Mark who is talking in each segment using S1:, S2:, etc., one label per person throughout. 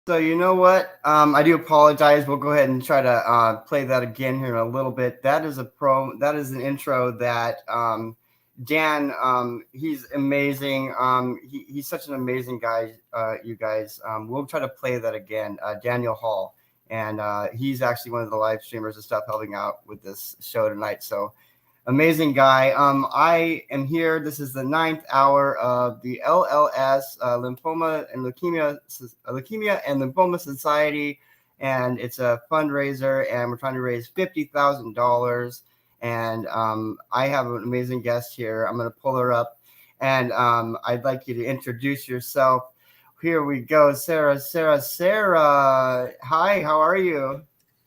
S1: So you know what? I do apologize. We'll go ahead and try to play that again here in a little bit. That is a pro. That is an intro that Dan. He's amazing. He's such an amazing guy. You guys. We'll try to play that again. Daniel Hall, and he's actually one of the live streamers and stuff helping out with this show tonight. So amazing guy. I am here. This is the ninth hour of the LLS Leukemia and Lymphoma Society, and it's a fundraiser, and we're trying to raise $50,000. And I have an amazing guest here. I'm going to pull her up, and I'd like you to introduce yourself. Here we go, Sarah. Hi, how are you?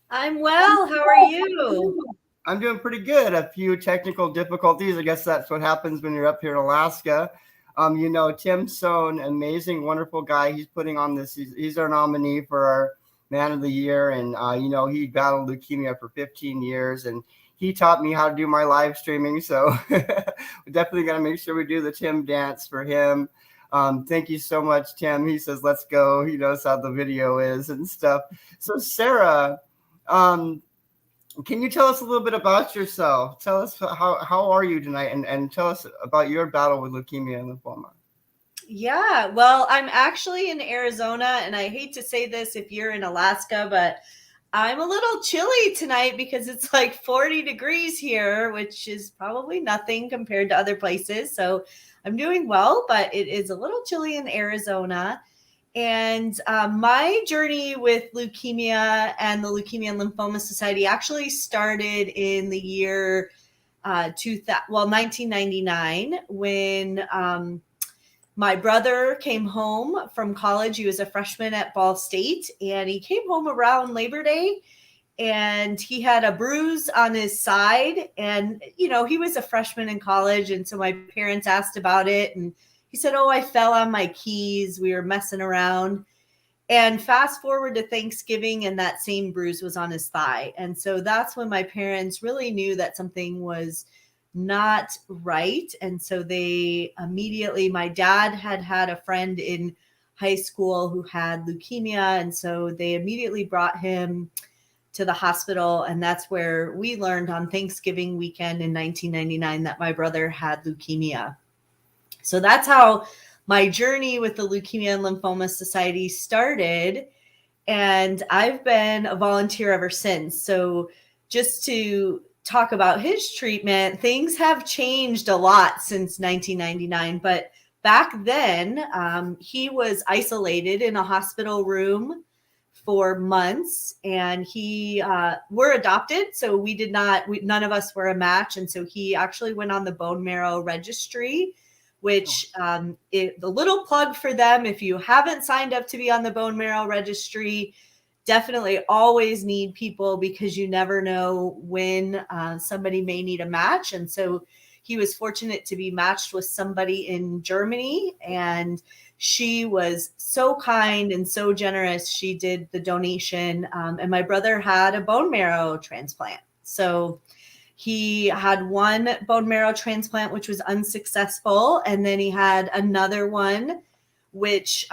S2: I'm well. How are you?
S1: I'm doing pretty good. A few technical difficulties. I guess that's what happens when you're up here in Alaska. Tim Sohn, amazing, wonderful guy. He's putting on this. He's our nominee for our Man of the Year. And, he battled leukemia for 15 years. And he taught me how to do my live streaming. So we're definitely going to make sure we do the Tim dance for him. Thank you so much, Tim. He says, let's go. He knows how the video is and stuff. So, Sarah, can you tell us a little bit about yourself? Tell us how are you tonight, and tell us about your battle with leukemia and lymphoma.
S2: Yeah, well, I'm actually in Arizona, and I hate to say this if you're in Alaska, but I'm a little chilly tonight because it's like 40 degrees here, which is probably nothing compared to other places. So I'm doing well, but it is a little chilly in Arizona. And my journey with leukemia and the Leukemia and Lymphoma Society actually started in the year 1999 when my brother came home from college. He was a freshman at Ball State, and he came home around Labor Day, and he had a bruise on his side. And, he was a freshman in college, and so my parents asked about it, and he said, "Oh, I fell on my keys. We were messing around." And fast forward to Thanksgiving, and that same bruise was on his thigh. And so that's when my parents really knew that something was not right. And so my dad had a friend in high school who had leukemia. And so they immediately brought him to the hospital. And that's where we learned on Thanksgiving weekend in 1999 that my brother had leukemia. So that's how my journey with the Leukemia and Lymphoma Society started. And I've been a volunteer ever since. So just to talk about his treatment, things have changed a lot since 1999. But back then, he was isolated in a hospital room for months, and we're adopted. So none of us were a match. And so he actually went on the bone marrow registry, which the little plug for them, if you haven't signed up to be on the bone marrow registry, definitely always need people, because you never know when somebody may need a match. And so he was fortunate to be matched with somebody in Germany, and she was so kind and so generous. She did the donation, and my brother had a bone marrow transplant. So he had one bone marrow transplant, which was unsuccessful. And then he had another one, which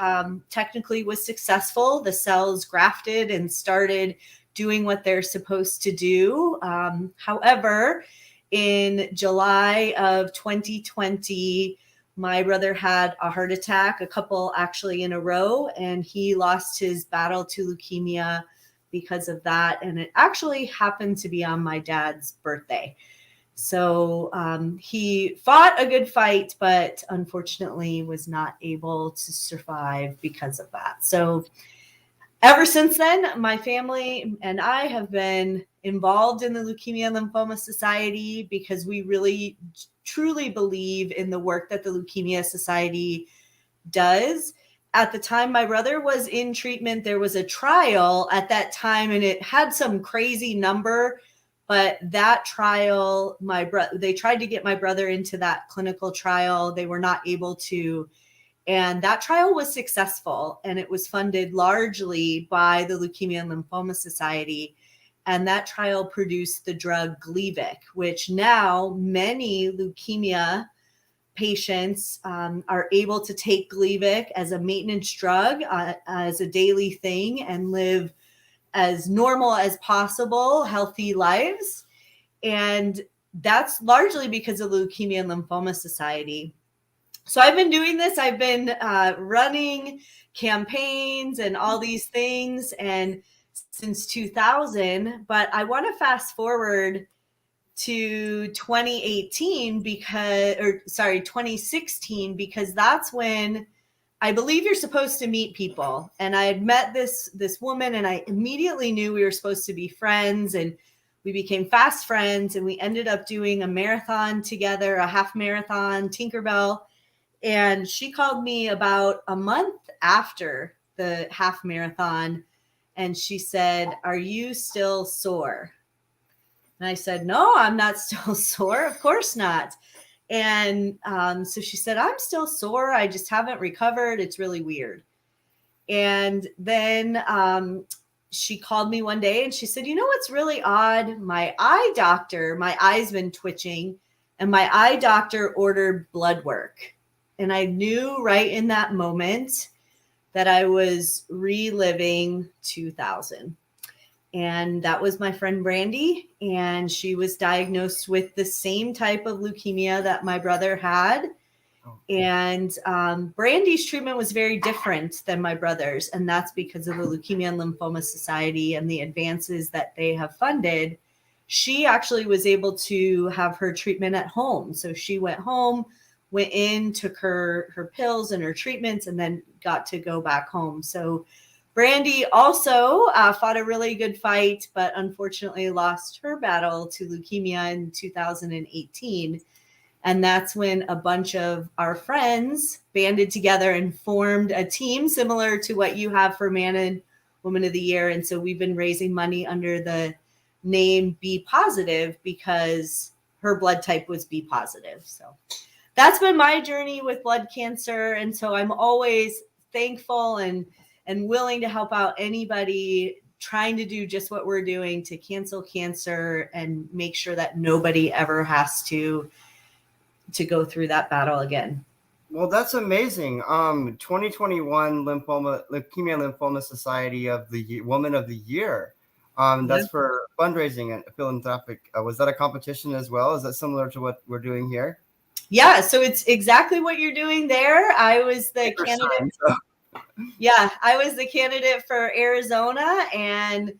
S2: technically was successful. The cells grafted and started doing what they're supposed to do. However, in July of 2020, my brother had a heart attack, a couple actually in a row, and he lost his battle to leukemia because of that. And it actually happened to be on my dad's birthday. So he fought a good fight, but unfortunately was not able to survive because of that. So ever since then, my family and I have been involved in the Leukemia and Lymphoma Society because we really truly believe in the work that the Leukemia Society does. At the time my brother was in treatment, there was a trial at that time, and it had some crazy number. But that trial, they tried to get my brother into that clinical trial. They were not able to. And that trial was successful, and it was funded largely by the Leukemia and Lymphoma Society. And that trial produced the drug Gleevec, which now many leukemia patients are able to take Gleevec as a maintenance drug, as a daily thing, and live as normal as possible, healthy lives. And that's largely because of Leukemia and Lymphoma Society. So I've been doing this. I've been running campaigns and all these things, and since 2000. But I want to fast forward to 2016, because that's when I believe you're supposed to meet people. And I had met this woman, and I immediately knew we were supposed to be friends, and we became fast friends, and we ended up doing a marathon together, a half marathon, Tinkerbell. And she called me about a month after the half marathon, and she said, "Are you still sore?" And I said, "No, I'm not still sore. Of course not." And so she said, "I'm still sore. I just haven't recovered. It's really weird." And then she called me one day and she said, "You know what's really odd? My eye's been twitching, and my eye doctor ordered blood work." And I knew right in that moment that I was reliving 2000. And that was my friend Brandy, and she was diagnosed with the same type of leukemia that my brother had. And Brandy's treatment was very different than my brother's, and that's because of the Leukemia and Lymphoma Society and the advances that they have funded. She actually was able to have her treatment at home. So she went home, went in, took her pills and her treatments, and then got to go back home. So Brandy also fought a really good fight, but unfortunately lost her battle to leukemia in 2018. And that's when a bunch of our friends banded together and formed a team similar to what you have for Man and Woman of the Year. And so we've been raising money under the name Be Positive because her blood type was B positive. So that's been my journey with blood cancer. And so I'm always thankful and willing to help out anybody trying to do just what we're doing to cancel cancer and make sure that nobody ever has to go through that battle again.
S1: Well, that's amazing. 2021 Leukemia and Lymphoma Society of the Woman of the Year. That's for fundraising and philanthropic. Was that a competition as well? Is that similar to what we're doing here?
S2: Yeah, so it's exactly what you're doing there. I was the candidate. Yeah, I was the candidate for Arizona, and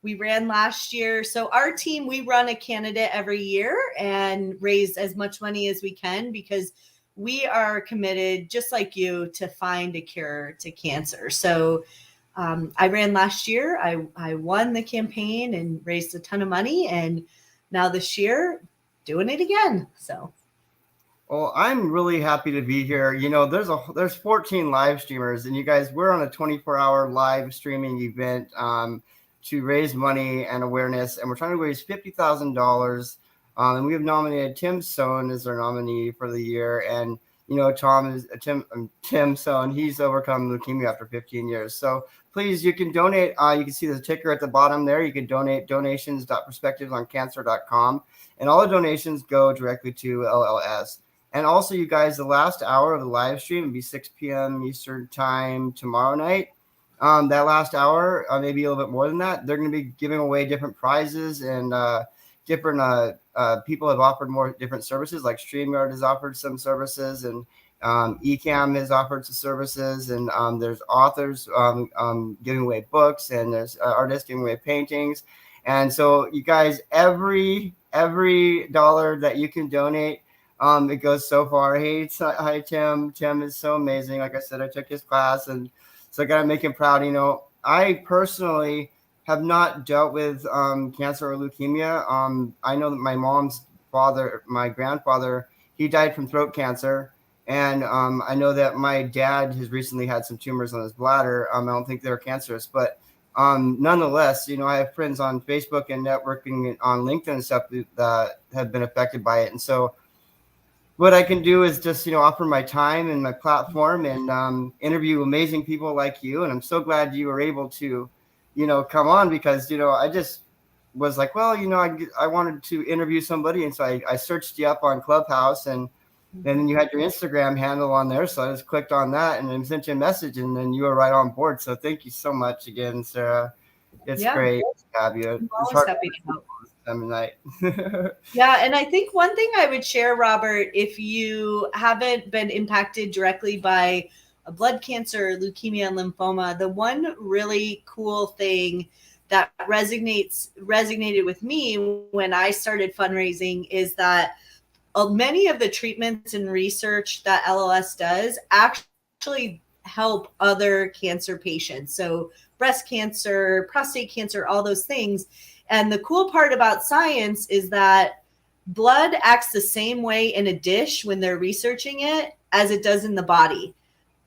S2: we ran last year. So our team, we run a candidate every year and raise as much money as we can because we are committed, just like you, to find a cure to cancer. So I ran last year. I won the campaign and raised a ton of money. And now this year, doing it again. So.
S1: Well, I'm really happy to be here. You know, there's 14 live streamers, and you guys, we're on a 24-hour live streaming event to raise money and awareness, and we're trying to raise $50,000. And we have nominated Tim Sohn as our nominee for the year, and you know, Tim Sohn. He's overcome leukemia after 15 years. So please, you can donate. You can see the ticker at the bottom there. You can donate donations.perspectivesoncancer.com, and all the donations go directly to LLS. And also, you guys, the last hour of the live stream will be 6 p.m. Eastern time tomorrow night. That last hour, maybe a little bit more than that, they're going to be giving away different prizes, and different people have offered more different services, like StreamYard has offered some services, and Ecamm has offered some services, and there's authors giving away books, and there's artists giving away paintings. And so, you guys, every dollar that you can donate, it goes so far. Hey, hi, Tim. Tim is so amazing. Like I said, I took his class, and so I got to make him proud. You know, I personally have not dealt with cancer or leukemia. I know that my grandfather, he died from throat cancer. And I know that my dad has recently had some tumors on his bladder. I don't think they're cancerous, but nonetheless, you know, I have friends on Facebook and networking on LinkedIn and stuff that have been affected by it. And so what I can do is just, you know, offer my time and my platform and interview amazing people like you. And I'm so glad you were able to, you know, come on, because, you know, I just was like, well, you know, I wanted to interview somebody. And so I searched you up on Clubhouse, and And then you had your Instagram handle on there, so I just clicked on that and then sent you a message, and then you were right on board. So thank you so much again, Sarah. It's great to have you.
S2: I'm
S1: It's
S2: always
S1: hard
S2: happy to help.
S1: time of night.
S2: Yeah, and I think one thing I would share, Robert, if you haven't been impacted directly by a blood cancer, leukemia, and lymphoma, the one really cool thing that resonated with me when I started fundraising is that many of the treatments and research that LLS does actually help other cancer patients. So breast cancer, prostate cancer, all those things. And the cool part about science is that blood acts the same way in a dish when they're researching it as it does in the body.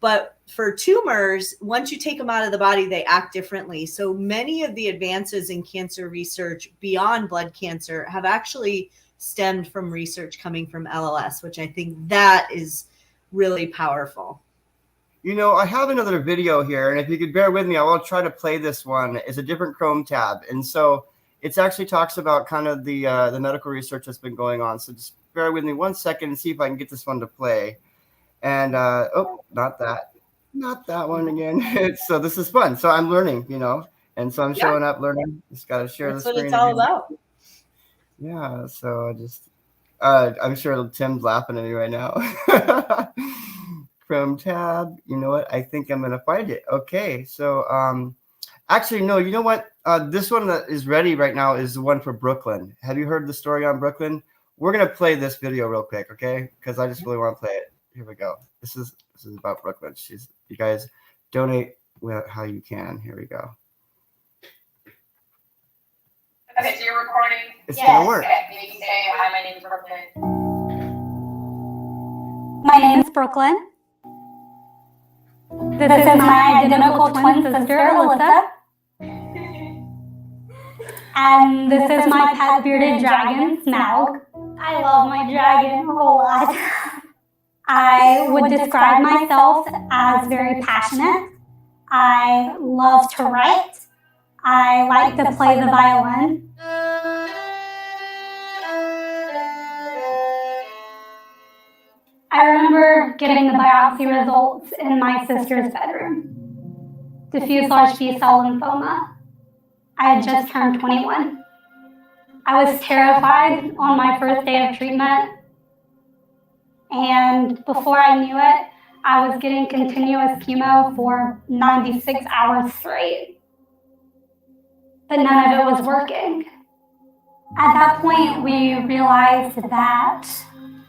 S2: But for tumors, once you take them out of the body, they act differently. So many of the advances in cancer research beyond blood cancer have actually stemmed from research coming from LLS, which I think that is really powerful.
S1: You know, I have another video here, and if you could bear with me, I will try to play this one. It's a different Chrome tab, and so it actually talks about kind of the medical research that's been going on. So just bear with me 1 second and see if I can get this one to play. And oh, not that one again. So this is fun. So I'm learning, you know, and so I'm showing up learning. Just got to share the screen.
S2: That's what it's all about.
S1: Yeah. So I just, I'm sure Tim's laughing at me right now. Chrome tab. You know what? I think I'm gonna find it. Okay. So actually, no. You know what? This one that is ready right now is the one for Brooklyn. Have you heard the story on Brooklyn? We're gonna play this video real quick, okay? Because I just really want to play it. Here we go. This is about Brooklyn. You guys donate how you can. Here we go.
S3: Okay, so you're recording.
S1: It's gonna work.
S3: Okay, you can say hi. My name is Brooklyn.
S4: My name is Brooklyn. This is my identical twin sister, Alyssa. And this is my pet bearded dragon, Smaug. I love my dragon a whole lot. I would describe myself as very passionate. I love to write. I like to play the violin. I remember getting the biopsy results in my sister's bedroom. Diffuse large B-cell lymphoma. I had just turned 21. I was terrified on my first day of treatment. And before I knew it, I was getting continuous chemo for 96 hours straight. But none of it was working. At that point, we realized that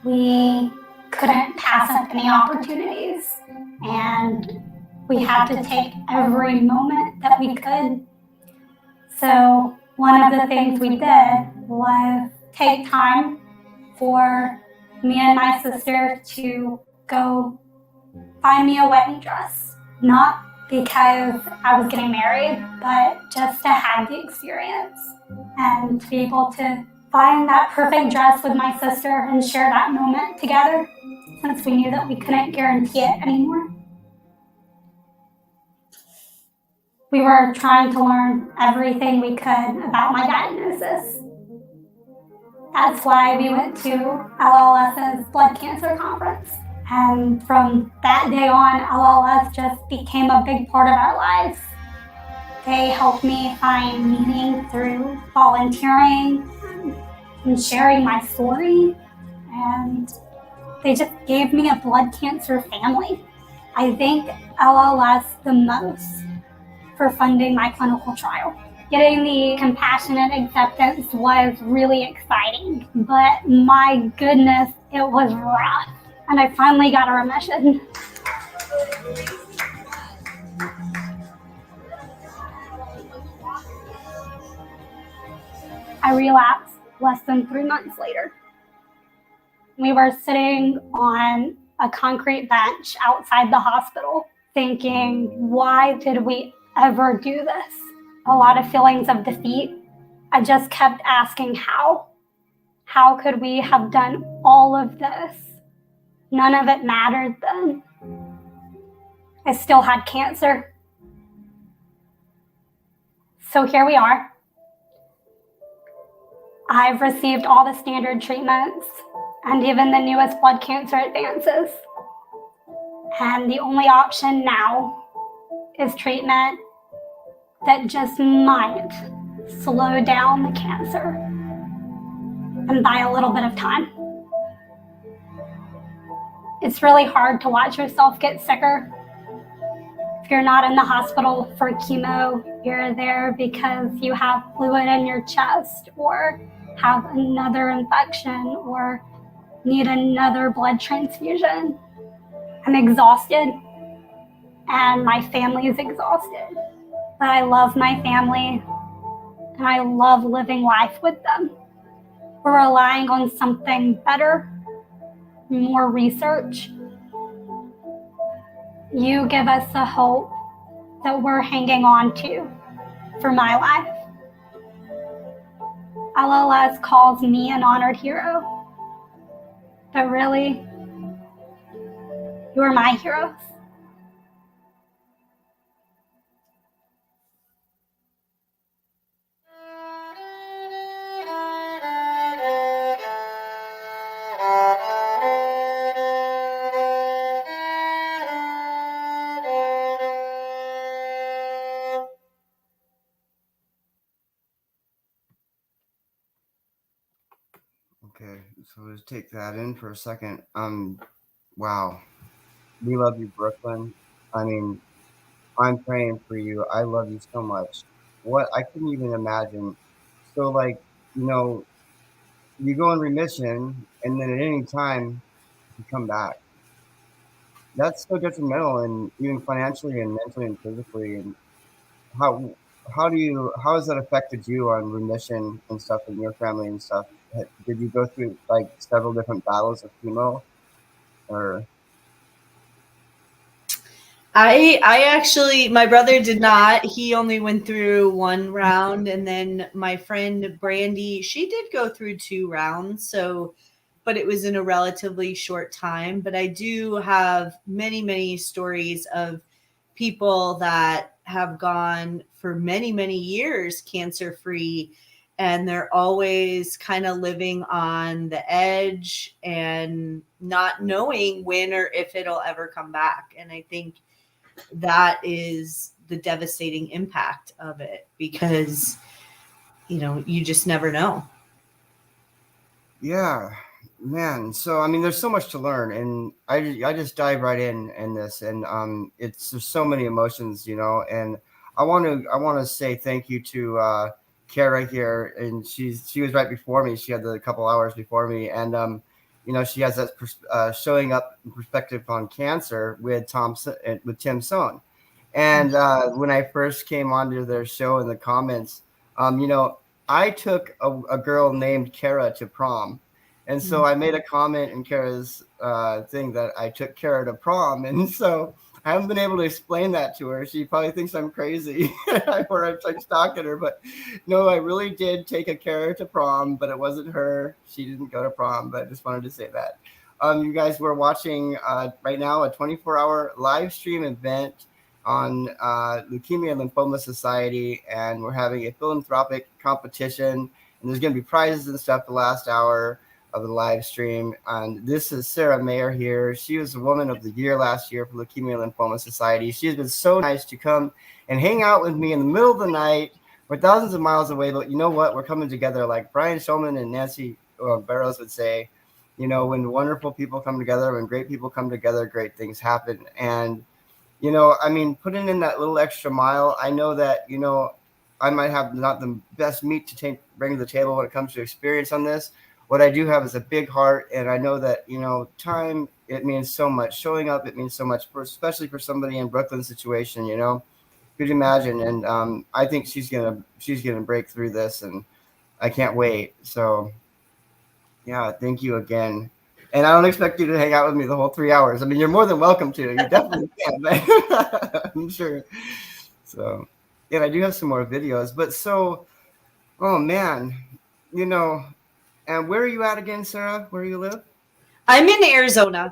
S4: we couldn't pass up any opportunities, and we had to take every moment that we could. So one of the things we did was take time for me and my sister to go find me a wedding dress. Not because I was getting married, but just to have the experience and to be able to find that perfect dress with my sister and share that moment together, since we knew that we couldn't guarantee it anymore. We were trying to learn everything we could about my diagnosis. That's why we went to LLS's blood cancer conference. And from that day on, LLS just became a big part of our lives. They helped me find meaning through volunteering and sharing my story. And they just gave me a blood cancer family. I thank LLS the most for funding my clinical trial. Getting the compassionate acceptance was really exciting, but my goodness, it was rough. And I finally got a remission. I relapsed less than 3 months later. We were sitting on a concrete bench outside the hospital thinking, why did we ever do this? A lot of feelings of defeat. I just kept asking how. How could we have done all of this? None of it mattered then. I still had cancer. So here we are. I've received all the standard treatments. and even the newest blood cancer advances. And the only option now is treatment that just might slow down the cancer and buy a little bit of time. It's really hard to watch yourself get sicker. If you're not in the hospital for chemo, you're there because you have fluid in your chest or have another infection or need another blood transfusion. I'm exhausted and my family is exhausted, but I love my family and I love living life with them. We're relying on something better, more research. You give us the hope that we're hanging on to for my life. LLS calls me an honored hero, but really, you're my heroes.
S1: Okay, so let's take that in for a second. Wow, we love you, Brooklyn. I mean, I'm praying for you. I love you so much. What I couldn't even imagine. So, like, you know, you go in remission, and then at any time you come back. That's so detrimental, and even financially and mentally and physically. And how how has that affected you on remission and stuff in your family and stuff? Did you go through like several different battles of chemo, or?
S2: I actually, my brother did not. He only went through one round, and then my friend Brandy, she did go through 2 rounds. So, but it was in a relatively short time. But I do have many stories of people that have gone for many years cancer free, and they're always kind of living on the edge and not knowing when or if it'll ever come back. And I think that is the devastating impact of it, because you just never know.
S1: Yeah, man. So I mean, there's so much to learn, and I just dive right in this, and there's so many emotions, and I want to say thank you to Kara here, and she was right before me. She had a couple hours before me, and she has that showing up perspective on cancer with Tim Sohn, and when I first came onto their show in the comments, I took a girl named Kara to prom. And so I made a comment in Kara's thing that I took Kara to prom. And so I haven't been able to explain that to her. She probably thinks I'm crazy or I'm like stalking her. But no, I really did take a Kara to prom, but it wasn't her. She didn't go to prom, but I just wanted to say that. You guys, we're watching right now a 24-hour live stream event on Leukemia and Lymphoma Society, and we're having a philanthropic competition, and there's going to be prizes and stuff the last hour of the live stream. And this is Sarah Mayer here. She was the Woman of the Year last year for Leukemia and Lymphoma Society. She has been so nice to come and hang out with me in the middle of the night. We're thousands of miles away, but you know what? We're coming together, like Brian Shulman and Nancy Barrows would say. When wonderful people come together, when great people come together, great things happen. And I mean, putting in that little extra mile, I know that, I might have not the best meat to bring to the table when it comes to experience on this. What I do have is a big heart, and I know that, time, it means so much. Showing up, it means so much, especially for somebody in Brooklyn's situation, Could you imagine? And I think she's gonna break through this, and I can't wait. So, yeah, thank you again. And I don't expect you to hang out with me the whole 3 hours. I mean, you're more than welcome to. You definitely can, but I'm sure. So, yeah, I do have some more videos. But so, oh, man, and where are you at again, Sarah? Where do you live?
S2: I'm in Arizona.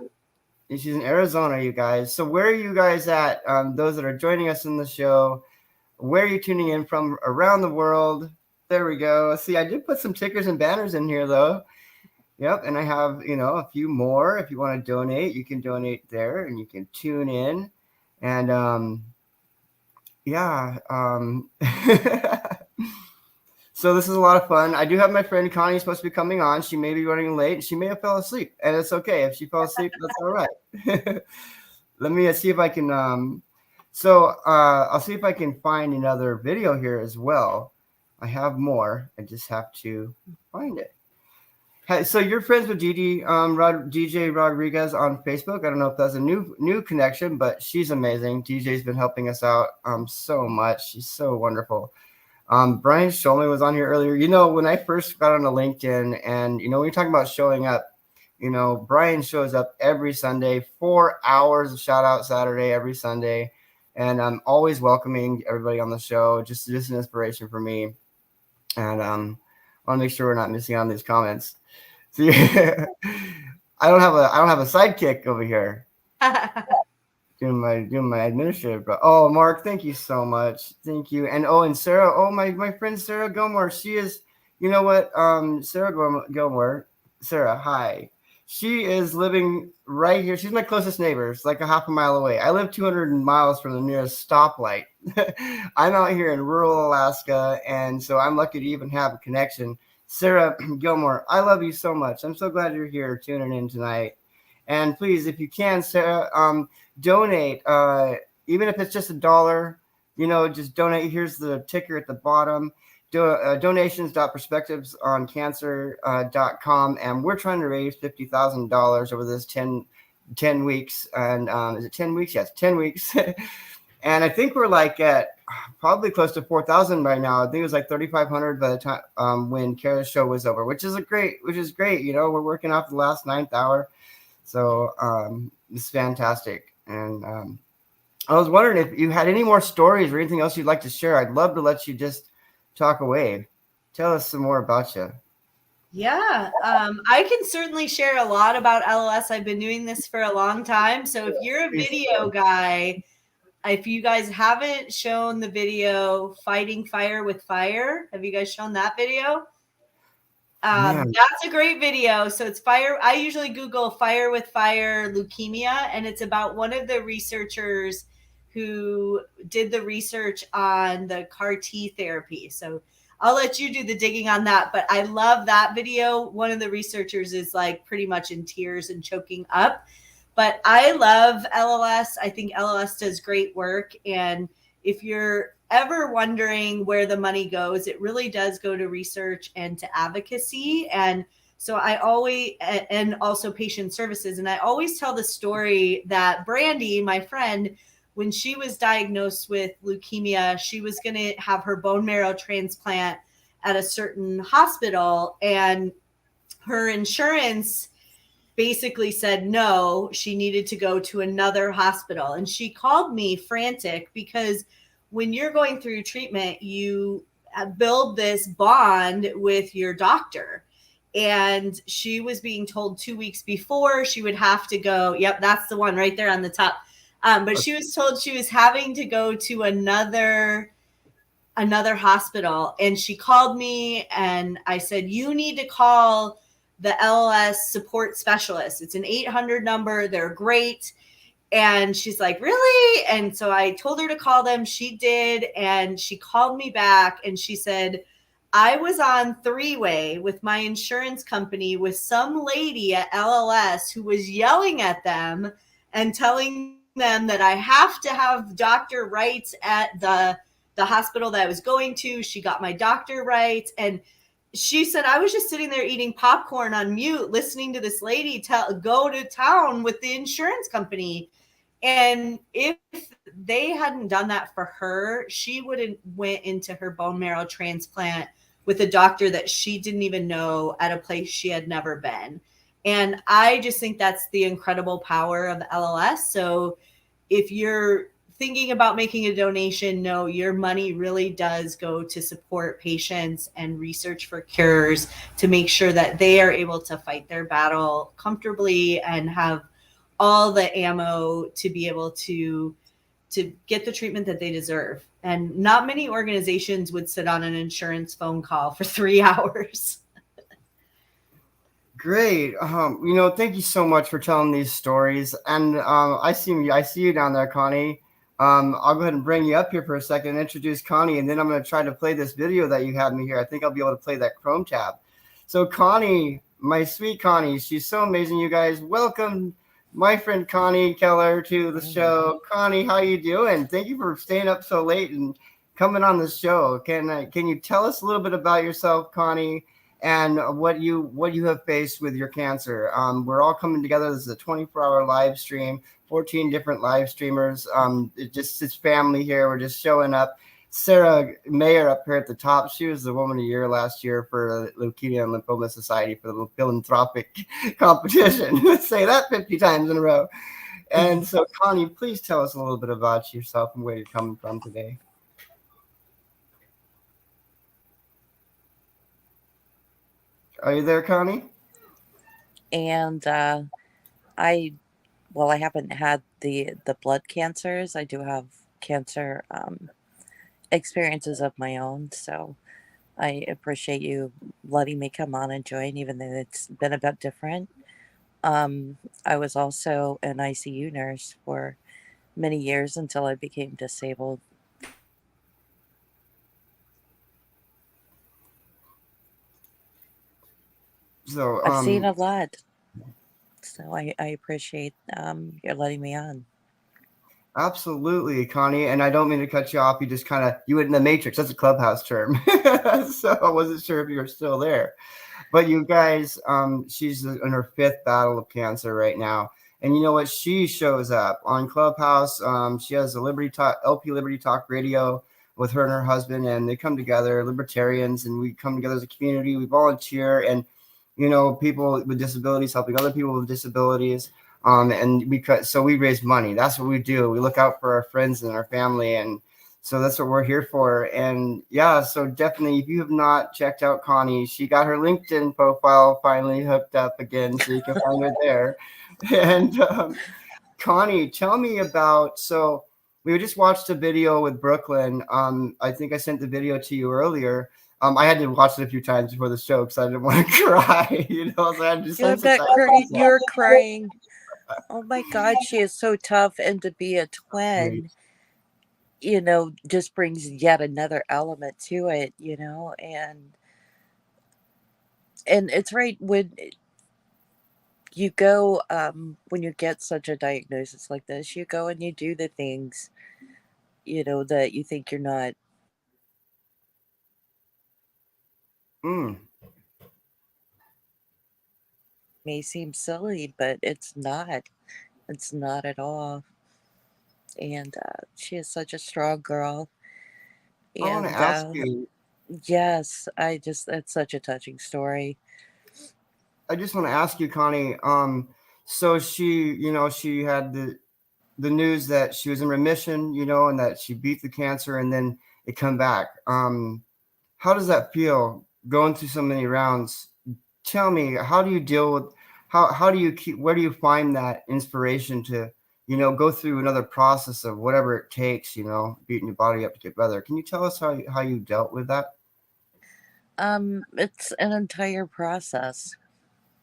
S1: And she's in Arizona, you guys. So where are you guys at? Those that are joining us in the show, where are you tuning in from around the world? There we go. See, I did put some tickers and banners in here, though. Yep. And I have, a few more. If you want to donate, you can donate there and you can tune in. And yeah. So this is a lot of fun. I do have my friend Connie supposed to be coming on. She may be running late. She may have fell asleep, and it's okay. If she fell asleep, that's all right. Let me see if I can. I'll see if I can find another video here as well. I have more. I just have to find it. Hey, so you're friends with DJ Rodriguez on Facebook. I don't know if that's a new connection, but she's amazing. DJ's been helping us out so much. She's so wonderful. Brian Scholman was on here earlier. When I first got on the LinkedIn, and when you're talking about showing up, Brian shows up every Sunday, 4 hours of shout out Saturday every Sunday, and I'm always welcoming everybody on the show. Just an inspiration for me, and I want to make sure we're not missing out on these comments. See, I don't have a sidekick over here. Doing my administrative, but Mark, thank you so much. Thank you. And Sarah, my friend Sarah Gilmore, she is, Sarah Gilmore, Sarah, hi. She is living right here. She's my closest neighbor. It's like a half a mile away. I live 200 miles from the nearest stoplight. I'm out here in rural Alaska, and so I'm lucky to even have a connection. Sarah Gilmore, I love you so much. I'm so glad you're here tuning in tonight. And please, if you can, Sarah, donate, even if it's just $1, just donate. Here's the ticker at the bottom. Donations.perspectivesoncancer.com. And we're trying to raise $50,000 over this 10 weeks. And is it 10 weeks? Yes, 10 weeks. And I think we're like at probably close to 4,000 right now. I think it was like 3,500 by the time when Kara's show was over, which is great. We're working off the last 9th hour. So it's fantastic. And I was wondering if you had any more stories or anything else you'd like to share. I'd love to let you just talk away. Tell us some more about you.
S2: Yeah, I can certainly share a lot about LLS. I've been doing this for a long time. So if you're a video guy, if you guys haven't shown the video Fighting Fire with Fire, have you guys shown that video? That's a great video. So it's fire. I usually Google Fire with Fire leukemia, and it's about one of the researchers who did the research on the CAR T therapy. So I'll let you do the digging on that. But I love that video. One of the researchers is like pretty much in tears and choking up. But I love LLS. I think LLS does great work. And if you're ever wondering where the money goes, it really does go to research and to advocacy. And so and also patient services. And I always tell the story that Brandy, my friend, when she was diagnosed with leukemia, she was going to have her bone marrow transplant at a certain hospital, and her insurance basically said no, she needed to go to another hospital. And she called me frantic because when you're going through treatment, you build this bond with your doctor. And she was being told 2 weeks before she would have to go. Yep, that's the one right there on the top. But she was told she was having to go to another hospital. And she called me and I said, you need to call the LLS support specialist. It's an 800 number. They're great. And she's like, really? And so I told her to call them. She did. And she called me back and she said, I was on three-way with my insurance company with some lady at LLS who was yelling at them and telling them that I have to have doctor rights at the hospital that I was going to. She got my doctor rights. And she said, I was just sitting there eating popcorn on mute, listening to this lady go to town with the insurance company. And if they hadn't done that for her, she would have went into her bone marrow transplant with a doctor that she didn't even know at a place she had never been. And I just think that's the incredible power of LLS. So if you're thinking about making a donation, no, your money really does go to support patients and research for cures to make sure that they are able to fight their battle comfortably and have all the ammo to be able to get the treatment that they deserve. And not many organizations would sit on an insurance phone call for 3 hours.
S1: Great. Thank you so much for telling these stories. And I see you down there, Connie. I'll go ahead and bring you up here for a second and introduce Connie, and then I'm going to try to play this video that you had me here. I think I'll be able to play that Chrome tab. So Connie, my sweet Connie, she's so amazing. You guys, welcome my friend Connie Keller to the show. Connie, how you doing? Thank you for staying up so late and coming on the show. Can you tell us a little bit about yourself, Connie? And what you have faced with your cancer. We're all coming together. This is a 24-hour live stream, 14 different live streamers. It's family here. We're just showing up. Sarah Mayer up here at the top. She was the Woman of the Year last year for Leukemia and Lymphoma Society for the philanthropic competition. Let's say that 50 times in a row. And so, Connie, please tell us a little bit about yourself and where you're coming from today. Are you there, Connie?
S5: And I haven't had the blood cancers. I do have cancer experiences of my own, so I appreciate you letting me come on and join, even though it's been a bit different. I was also an ICU nurse for many years until I became disabled.
S1: So
S5: I've seen a lot, so I appreciate you letting me on.
S1: Absolutely, Connie. And I don't mean to cut you off. You went in the matrix. That's a clubhouse term. So I wasn't sure if you were still there. But you guys, she's in her 5th battle of cancer right now. And you know what? She shows up on Clubhouse. She has a Liberty Talk, LP Liberty Talk radio with her and her husband, and they come together, libertarians, and we come together as a community. We volunteer, and people with disabilities helping other people with disabilities. And we raise money. That's what we do. We look out for our friends and our family, and so that's what we're here for. And yeah, so definitely, if you have not checked out Connie, she got her LinkedIn profile finally hooked up again, so you can find her there. And Connie, tell me about. So we just watched a video with Brooklyn. I think I sent the video to you earlier. I had to watch it a few times before the show because I didn't want to cry. So I had to
S5: You're crying. Oh my God, she is so tough, and to be a twin, just brings yet another element to it, and it's right when you go, when you get such a diagnosis like this, you go and you do the things, that you think you're not. May seem silly, but it's not. It's not at all. And she is such a strong girl.
S1: I want to
S5: And
S1: ask you.
S5: yes, it's such a touching story.
S1: I just want to ask you, Connie. So she had the news that she was in remission, and that she beat the cancer, and then it come back. How does that feel going through so many rounds? Tell me, how do you deal with how do you where do you find that inspiration to go through another process of whatever it takes, beating your body up to get better? Can you tell us how you dealt with that?
S5: It's an entire process.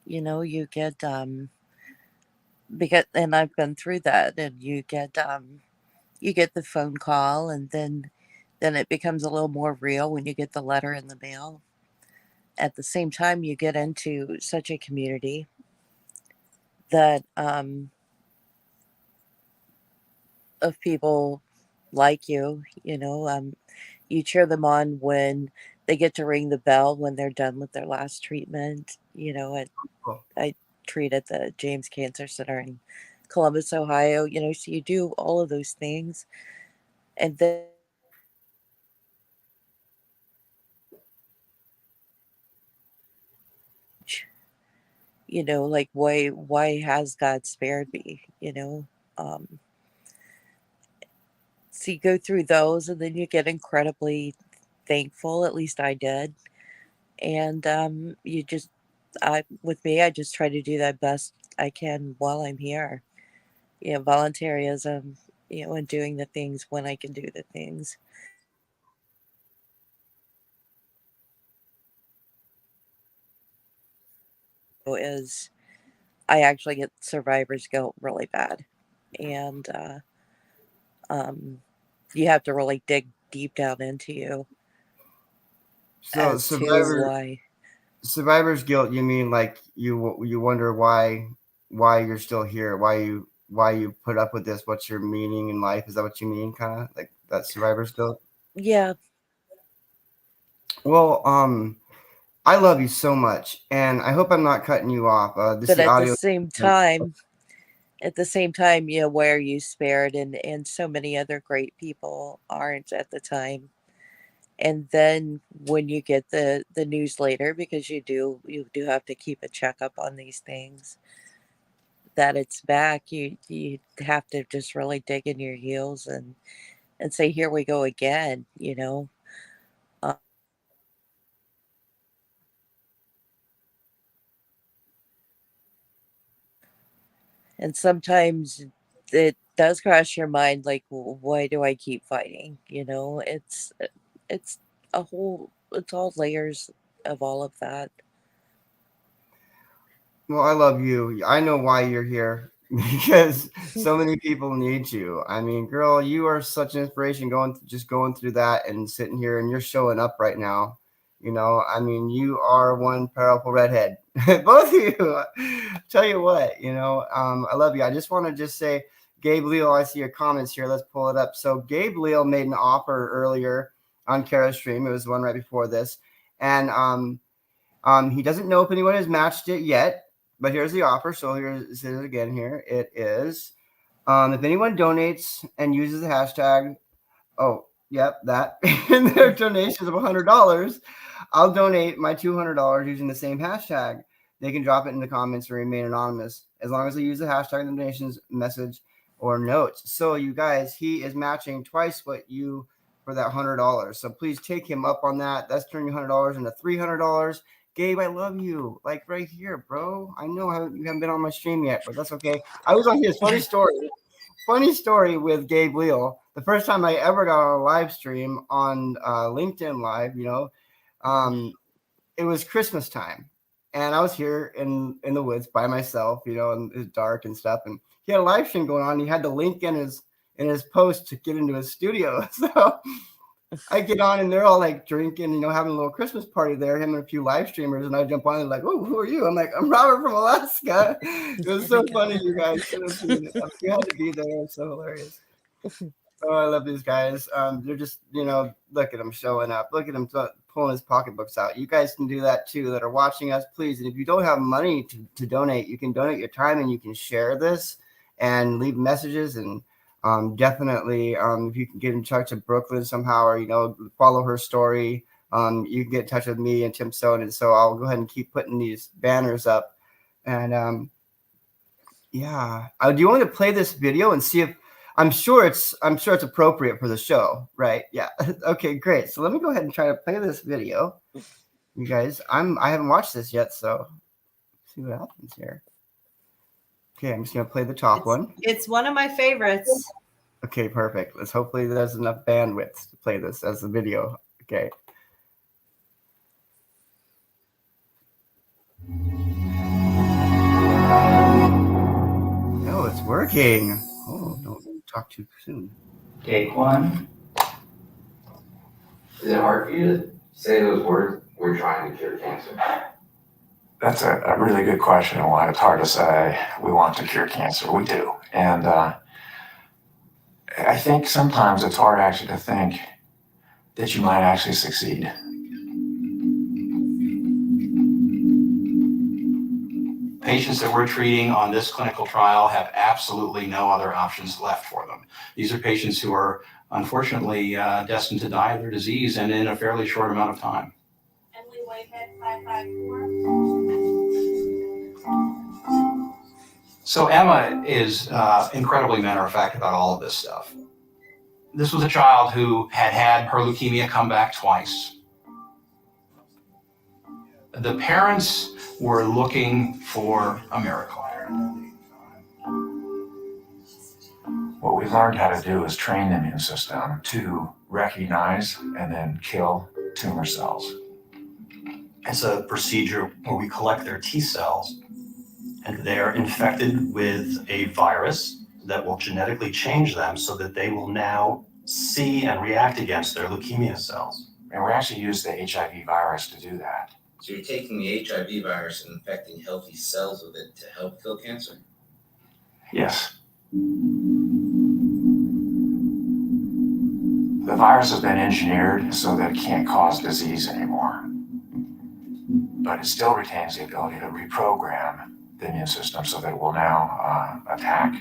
S5: You get because and I've been through that, and you get the phone call, and then it becomes a little more real when you get the letter in the mail. At the same time, you get into such a community that of people like you cheer them on when they get to ring the bell when they're done with their last treatment.
S1: Oh,
S5: I treat at the James Cancer Center in Columbus, Ohio. So you do all of those things, and then like why has God spared me? Um, so you go through those, and then you get incredibly thankful. At least I did, and you just with me, I just try to do that best I can while I'm here. Volunteerism, and doing the things when I can do the things. is I actually get survivor's guilt really bad. And you have to really dig deep down into you
S1: So
S5: as to why.
S1: survivor's guilt, you mean like you wonder why you're still here, why you put up with this, what's your meaning in life? Is that what you mean, kind of like that survivor's guilt?
S5: Yeah,
S1: Well, I love you so much, and I hope I'm not cutting you off. This
S5: but
S1: is audio.
S5: at the same time, you know, why are you spared? And so many other great people aren't at the time. And then when you get the news later, because you do have to keep a checkup on these things, that it's back, you have to just really dig in your heels and say, here we go again, you know. Uh, and sometimes it does cross your mind, like, why do I keep fighting? You know, it's it's all layers of all of that.
S1: Well, I love you. I know why you're here because so many people need you. I mean, girl, you are such an inspiration going through that and sitting here and you're showing up right now. You know, I mean, you are one powerful redhead. Both of you. Tell you what, I love you. I just want to just say, Gabe Leal, I see your comments here. Let's pull it up. So Gabe Leal made an offer earlier on Kara's stream. It was one right before this. And he doesn't know if anyone has matched it yet. But here's the offer. So here's it again here. It is if anyone donates and uses the hashtag, that, in their donations of $100, I'll donate my $200 using the same hashtag. They can drop it in the comments and remain anonymous as long as they use the hashtag in the donations message or notes. So you guys, he is matching twice what you for that $100. So please take him up on that. That's turning $100 into $300. Gabe, I love you. Like right here, bro. I know you haven't been on my stream yet, but that's okay. I was on his funny story with Gabe Leal. The first time I ever got on a live stream on LinkedIn Live, it was Christmas time. And I was here in the woods by myself, and it's dark and stuff. And he had a live stream going on. He had the link in his post to get into his studio. So I get on and they're all like drinking, having a little Christmas party there, him and a few live streamers. And I jump on and like, oh, who are you? I'm like, I'm Robert from Alaska. It was so funny, you guys. You had to be there. It was so hilarious. Oh, I love these guys. They're just, look at them showing up. Look at them pulling his pocketbooks out. You guys can do that too that are watching us, please. And if you don't have money to donate, you can donate your time and you can share this and leave messages and definitely, if you can get in touch with Brooklyn somehow or, follow her story, you can get in touch with me and Tim Stone. And so I'll go ahead and keep putting these banners up. And do you want me to play this video and see if I'm sure it's appropriate for the show, right? Yeah. Okay, great. So let me go ahead and try to play this video. You guys, I haven't watched this yet, so let's see what happens here. Okay, I'm just gonna play the top one.
S2: It's one of my favorites.
S1: Okay, perfect. Hopefully there's enough bandwidth to play this as a video. Okay. No, it's working. Oh, don't talk too soon.
S6: Take one.
S7: Is it hard for you to say those words? We're trying to cure cancer.
S6: That's a really good question. Why it's hard to say we want to cure cancer. We do. And I think sometimes it's hard actually to think that you might actually succeed.
S8: Patients that we're treating on this clinical trial have absolutely no other options left for them. These are patients who are unfortunately destined to die of their disease and in a fairly short amount of time.
S3: Emily Whitehead, 554.
S8: So Emma is incredibly matter-of-fact about all of this stuff. This was a child who had her leukemia come back twice. The parents were looking for a miracle.
S6: What we learned how to do is train the immune system to recognize and then kill tumor cells.
S9: It's a procedure where we collect their T cells, and they're infected with a virus that will genetically change them so that they will now see and react against their leukemia cells.
S6: And we actually use the HIV virus to do that.
S7: So you're taking the HIV virus and infecting healthy cells with it to help kill cancer?
S6: Yes. The virus has been engineered so that it can't cause disease anymore. But it still retains the ability to reprogram the immune system so that it will now attack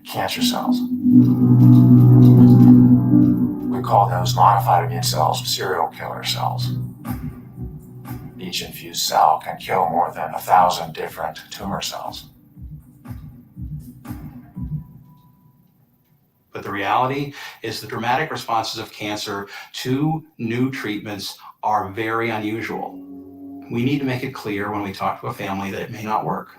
S6: cancer cells. We call those modified immune cells serial killer cells. Each infused cell can kill more than 1,000 different tumor cells.
S8: But the reality is the dramatic responses of cancer to new treatments are very unusual. We need to make it clear when we talk to a family that it may not work.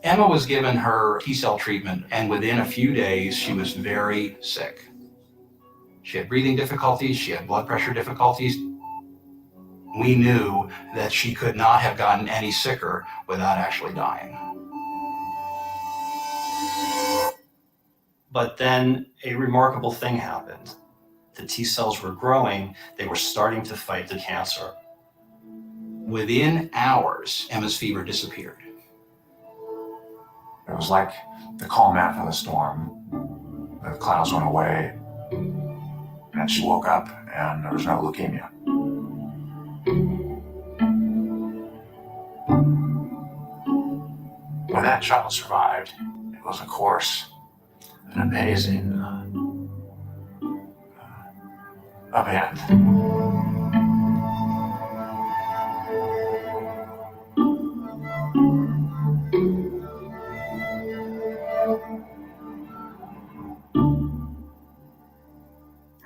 S8: Emma was given her T-cell treatment, and within a few days, she was very sick. She had breathing difficulties, she had blood pressure difficulties. We knew that she could not have gotten any sicker without actually dying.
S9: But then a remarkable thing happened. The T cells were growing, they were starting to fight the cancer.
S8: Within hours, Emma's fever disappeared.
S6: It was like the calm after the storm. The clouds went away, and she woke up, and there was no leukemia. When that child survived, it was, of course, an amazing event.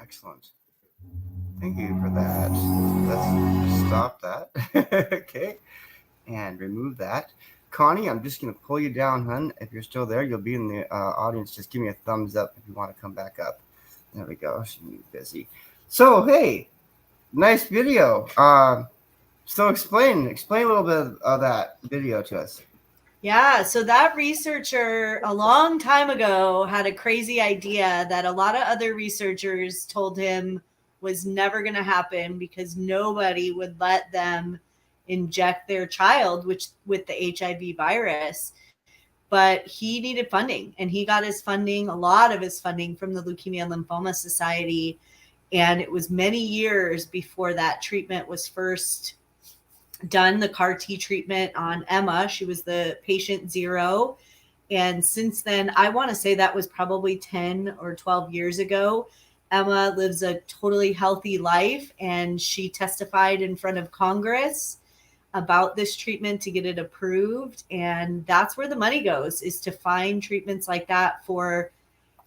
S1: Excellent. Thank you for that. Let's stop that. Okay. And remove that. Connie, I'm just going to pull you down, hun. If you're still there, you'll be in the audience. Just give me a thumbs up if you want to come back up. There we go. She's busy. So, hey, nice video. So explain a little bit of that video to us.
S2: Yeah, so that researcher a long time ago had a crazy idea that a lot of other researchers told him was never going to happen because nobody would let them inject their child with the HIV virus. But he needed funding, and he got a lot of his funding from the Leukemia and Lymphoma Society. And it was many years before that treatment was first done, the CAR T treatment on Emma. She was the patient 0. And since then, I want to say that was probably 10 or 12 years ago. Emma lives a totally healthy life, and she testified in front of Congress about this treatment to get it approved. And that's where the money goes, is to find treatments like that for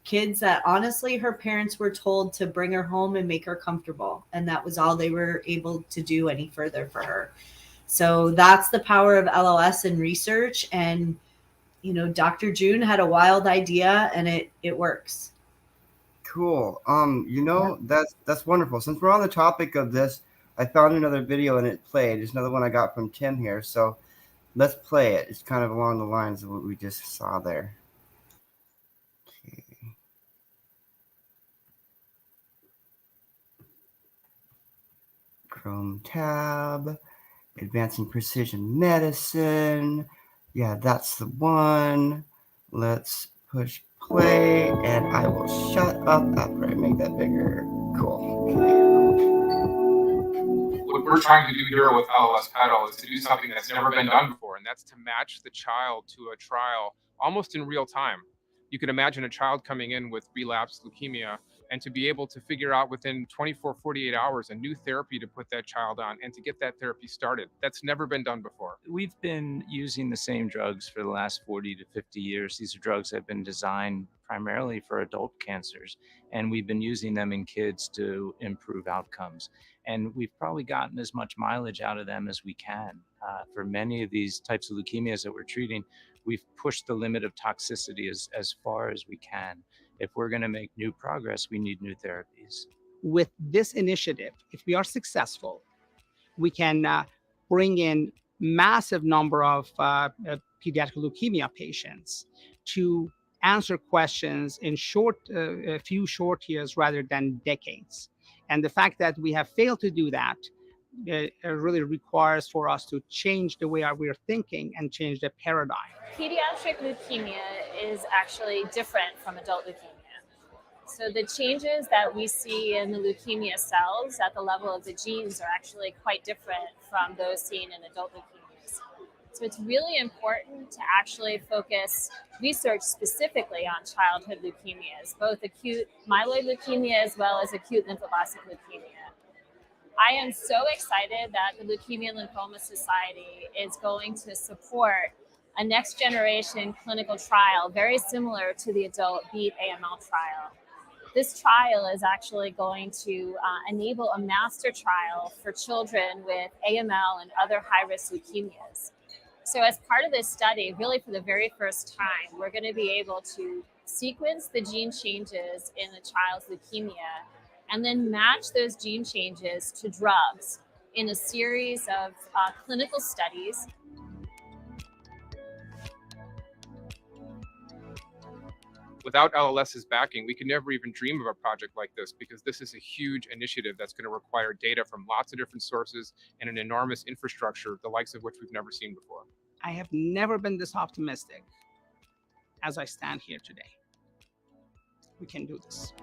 S2: kids that honestly her parents were told to bring her home and make her comfortable. And that was all they were able to do any further for her. So that's the power of LOS and research. And, you know, Dr. June had a wild idea, and it works.
S1: Cool. You know, that's wonderful. Since we're on the topic of this, I found another video and it played. It's another one I got from Tim here. So let's play it. It's kind of along the lines of what we just saw there. Okay. Chrome tab, advancing precision medicine. Yeah, that's the one. Let's push play, and I will shut up after I make that bigger. Cool. Okay.
S10: What we're trying to do here with LOS Pedal is to do something that's never been done before, and that's to match the child to a trial almost in real time. You can imagine a child coming in with relapsed leukemia, and to be able to figure out within 24, 48 hours a new therapy to put that child on and to get that therapy started. That's never been done before.
S11: We've been using the same drugs for the last 40 to 50 years. These are drugs that have been designed primarily for adult cancers, and we've been using them in kids to improve outcomes. And we've probably gotten as much mileage out of them as we can. For many of these types of leukemias that we're treating, we've pushed the limit of toxicity as far as we can. If we're going to make new progress, we need new therapies.
S12: With this initiative, if we are successful, we can bring in massive number of pediatric leukemia patients to answer questions in a few short years rather than decades. And the fact that we have failed to do that really requires for us to change the way we're thinking and change the paradigm.
S13: Pediatric leukemia is actually different from adult leukemia. So the changes that we see in the leukemia cells at the level of the genes are actually quite different from those seen in adult leukemias. So it's really important to actually focus research specifically on childhood leukemias, both acute myeloid leukemia as well as acute lymphoblastic leukemia. I am so excited that the Leukemia and Lymphoma Society is going to support a next generation clinical trial very similar to the adult BEAT AML trial. This trial is actually going to enable a master trial for children with AML and other high-risk leukemias. So as part of this study, really for the very first time, we're going to be able to sequence the gene changes in the child's leukemia and then match those gene changes to drugs in a series of clinical studies.
S10: Without LLS's backing, we could never even dream of a project like this, because this is a huge initiative that's going to require data from lots of different sources and an enormous infrastructure, the likes of which we've never seen before.
S12: I have never been this optimistic as I stand here today. We can do this.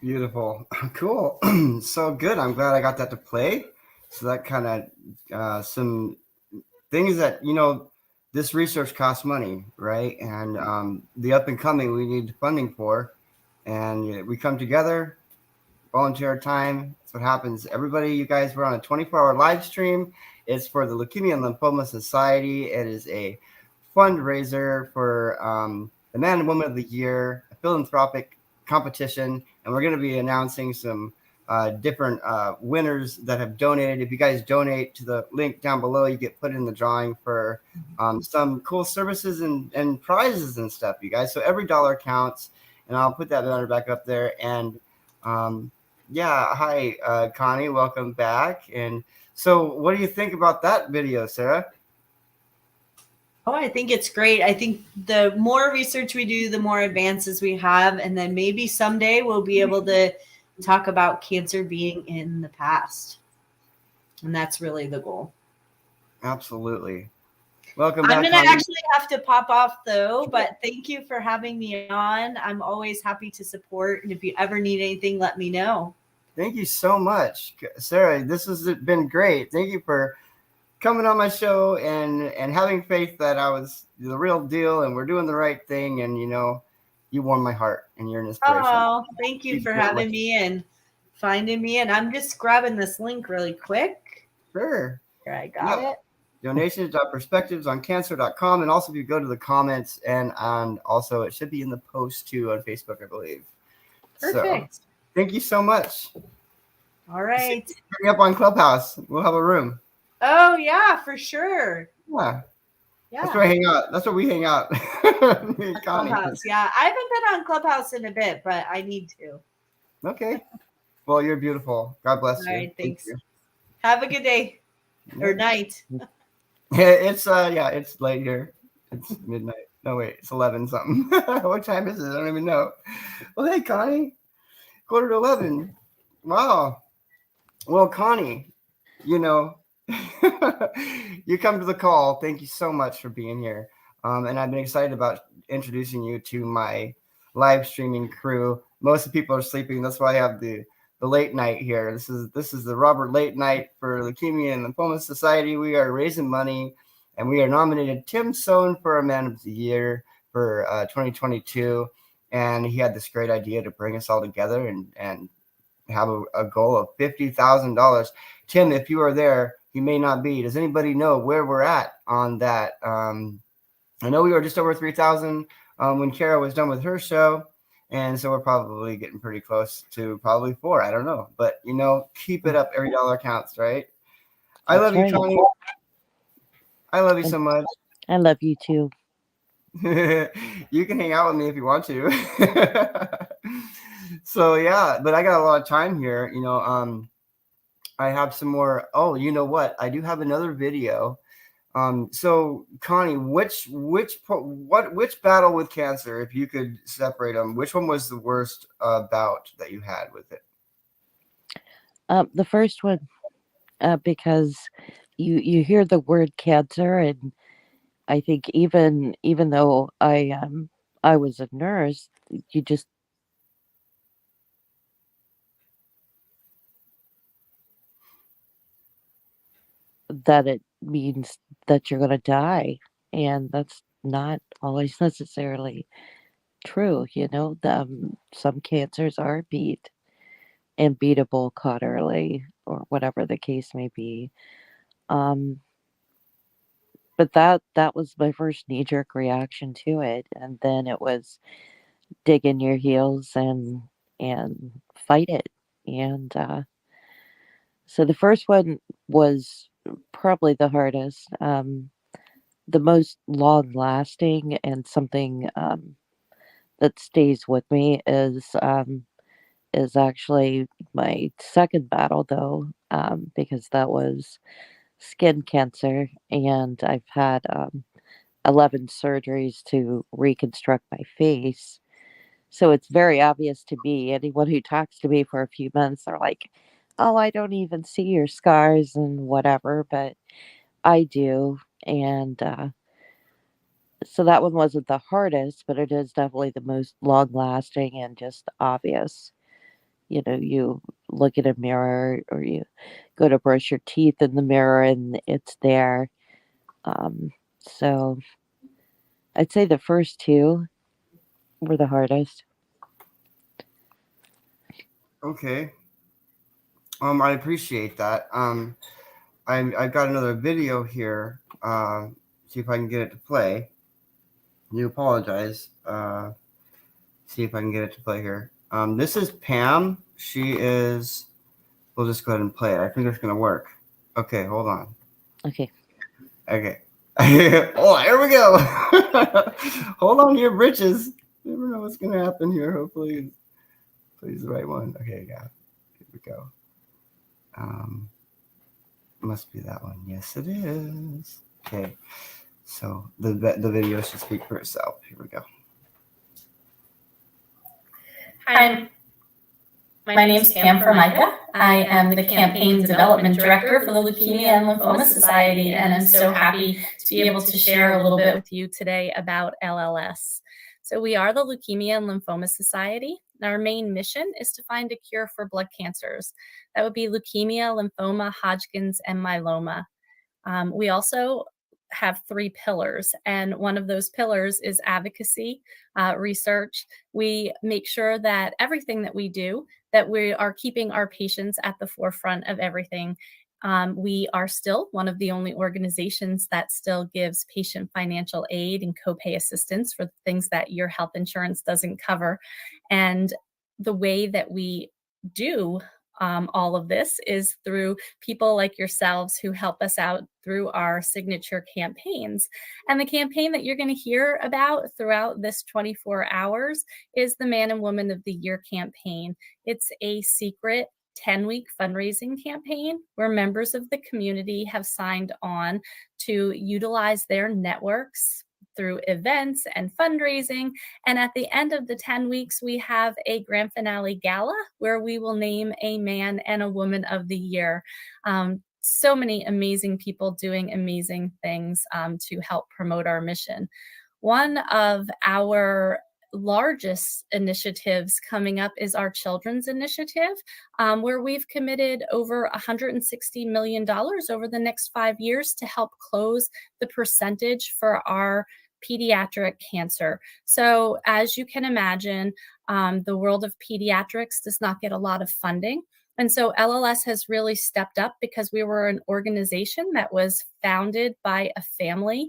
S1: Beautiful. Cool. So good. I'm glad I got that to play. So that kind of some things that, this research costs money, right? And the up and coming we need funding for. And we come together, volunteer our time. That's what happens. Everybody, you guys, we're on a 24-hour live stream. It's for the Leukemia and Lymphoma Society. It is a fundraiser for the Man and Woman of the Year, a philanthropic competition, and we're going to be announcing some different winners that have donated. If you guys donate to the link down below, you get put in the drawing for some cool services and prizes and stuff, you guys. So every dollar counts, and I'll put that banner back up there. And hi, Connie, welcome back. And so what do you think about that video, Sarah?
S2: Oh, I think it's great. I think the more research we do, the more advances we have. And then maybe someday we'll be able to talk about cancer being in the past. And that's really the goal.
S1: Absolutely. Welcome back.
S2: I'm going to actually have to pop off though, but thank you for having me on. I'm always happy to support. And if you ever need anything, let me know.
S1: Thank you so much, Sarah. This has been great. Thank you for coming on my show and having faith that I was the real deal and we're doing the right thing. And, you warm my heart and you're an inspiration.
S2: Oh, thank you for having me and finding me. And I'm just grabbing this link really quick.
S1: Sure.
S2: Here, I got it.
S1: Donations.perspectivesoncancer.com. And also if you go to the comments and also it should be in the post too on Facebook, I believe.
S2: Perfect.
S1: So, thank you so much.
S2: All right.
S1: Bring up on Clubhouse. We'll have a room.
S2: Oh yeah, for sure.
S1: Yeah.
S2: Yeah.
S1: That's where I hang out. That's where we hang out.
S2: Clubhouse. Yeah. I haven't been on Clubhouse in a bit, but I need to.
S1: Okay. Well, you're beautiful. God bless you.
S2: All right. Thanks. Have a good day or night.
S1: It's it's late here. It's midnight. No, wait, it's 11 something. What time is it? I don't even know. Well, hey, Connie. 11:15. Wow. Well, Connie, you come to the call. Thank you so much for being here. And I've been excited about introducing you to my live streaming crew. Most of the people are sleeping. That's why I have the late night here. This is the Robert Late Night for Leukemia and Lymphoma Society. We are raising money, and we are nominated Tim Sohn for a Man of the Year for 2022. And he had this great idea to bring us all together and have a goal of $50,000. Tim, if you are there, you may not be. Does anybody know where we're at on that? I know we were just over 3,000 when Kara was done with her show. And so we're probably getting pretty close to probably 4. I don't know. But, keep it up. Every dollar counts, right? I love you, Connie. I love you so much.
S5: I love you too.
S1: You can hang out with me if you want to. So yeah, but I got a lot of time here. I have some more. Oh, you know what? I do have another video. So Connie, which battle with cancer, if you could separate them, which one was the worst bout that you had with it?
S5: The first one, because you hear the word cancer, and I think even though I was a nurse, you just that it means that you're going to die, and that's not always necessarily true. Some cancers are beat and beatable, caught early, or whatever the case may be. Um, but that was my first knee jerk reaction to it, and then it was dig in your heels and fight it. And so the first one was probably the hardest, the most long lasting, and something that stays with me is actually my second battle, though, because that was skin cancer, and I've had 11 surgeries to reconstruct my face. So it's very obvious to me. Anyone who talks to me for a few months are like, oh, I don't even see your scars and whatever, but I do. And so that one wasn't the hardest, but it is definitely the most long lasting and just obvious. You look in a mirror or you go to brush your teeth in the mirror and it's there. So I'd say the first two were the hardest.
S1: Okay. I appreciate that. I've got another video here. See if I can get it to play. You apologize. See if I can get it to play here. This is Pam. She is. We'll just go ahead and play it. I think it's gonna work. Okay, hold on.
S5: Okay.
S1: Okay. Oh, here we go. Hold on your britches. You never know what's gonna happen here. Hopefully, please the right one. Okay, yeah. Here we go. Must be that one. Yes, it is. Okay. So the video should speak for itself. Here we go.
S14: Hi, my name is Pam Formica. I am the Campaign Development Director for the Leukemia and Lymphoma Society, and I'm so happy to be able to share a little bit with you today about LLS. So we are the Leukemia and Lymphoma Society, and our main mission is to find a cure for blood cancers. That would be leukemia, lymphoma, Hodgkin's, and myeloma. We also have 3 pillars, and one of those pillars is advocacy, research. We make sure that everything that we do, that we are keeping our patients at the forefront of everything. We are still one of the only organizations that still gives patient financial aid and copay assistance for things that your health insurance doesn't cover. And the way that we do all of this is through people like yourselves who help us out through our signature campaigns. And the campaign that you're going to hear about throughout this 24 hours is the Man and Woman of the Year campaign. It's a secret 10-week fundraising campaign where members of the community have signed on to utilize their networks through events and fundraising. And at the end of the 10 weeks, we have a grand finale gala where we will name a Man and a Woman of the Year. So many amazing people doing amazing things to help promote our mission. One of our largest initiatives coming up is our children's initiative, where we've committed over $160 million over the next 5 years to help close the percentage for our pediatric cancer. So as you can imagine, the world of pediatrics does not get a lot of funding. And so LLS has really stepped up because we were an organization that was founded by a family.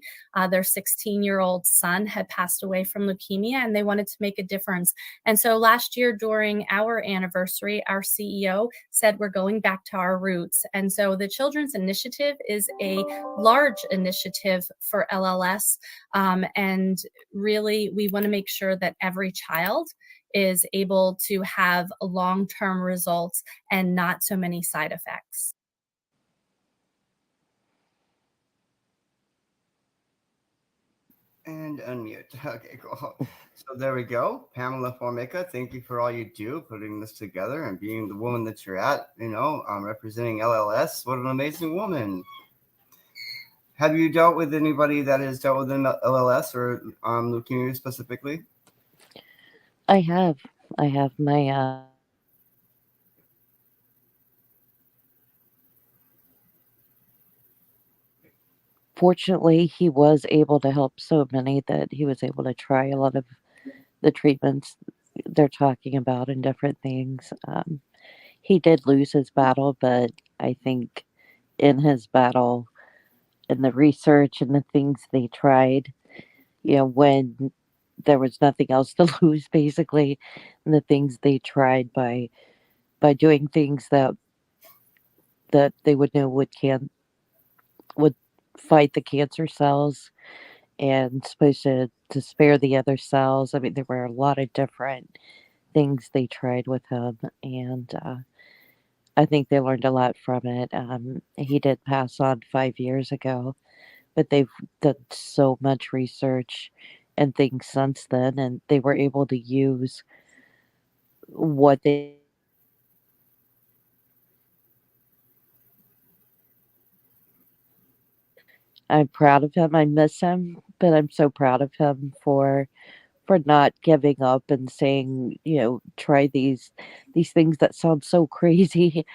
S14: Their 16-year-old son had passed away from leukemia, and they wanted to make a difference. And so last year during our anniversary, our CEO said we're going back to our roots. And so the Children's Initiative is a large initiative for LLS. And really, we want to make sure that every child is able to have long-term results and not so many side effects.
S1: And unmute. Okay, cool. So there we go. Pamela Formica, thank you for all you do, putting this together and being the woman that you're at, representing LLS. What an amazing woman. Have you dealt with anybody that has dealt with an LLS or leukemia specifically?
S5: I have. I have my fortunately he was able to help so many that he was able to try a lot of the treatments they're talking about and different things. He did lose his battle, but I think in his battle and the research and the things they tried, when there was nothing else to lose, basically, and the things they tried by doing things that they would know would fight the cancer cells and supposed to spare the other cells. I mean, there were a lot of different things they tried with him, and I think they learned a lot from it. He did pass on 5 years ago, but they've done so much research and things since then, and they were able to use what they I'm proud of him. I miss him, but I'm so proud of him for not giving up and saying, try these things that sound so crazy,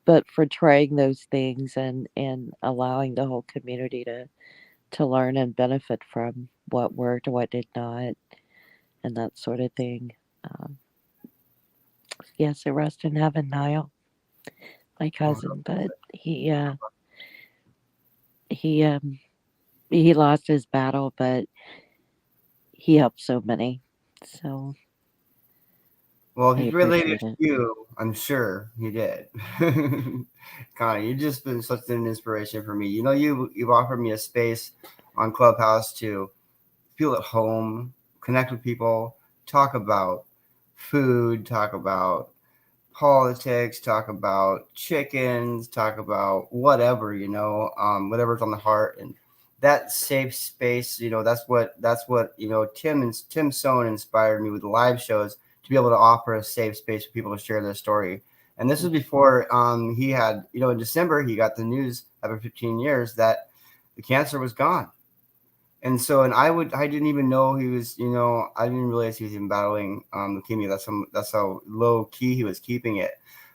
S5: but for trying those things and allowing the whole community to learn and benefit from what worked, what did not, and that sort of thing. Um, yes, so rest in heaven, Niall, my cousin, but he he lost his battle, but he helped so many. So
S1: Well,
S5: I
S1: he's related
S5: appreciate
S1: to
S5: it.
S1: you. I'm sure he did. Connie, you've just been such an inspiration for me. You've offered me a space on Clubhouse to feel at home, connect with people, talk about food, talk about politics, talk about chickens, talk about whatever, whatever's on the heart. And that safe space, that's what Tim Sohn inspired me with the live shows to be able to offer a safe space for people to share their story. And this was before he had, in December, he got the news after 15 years that the cancer was gone. And so, I didn't even know he was, I didn't realize he was even battling leukemia. That's how low key he was keeping it.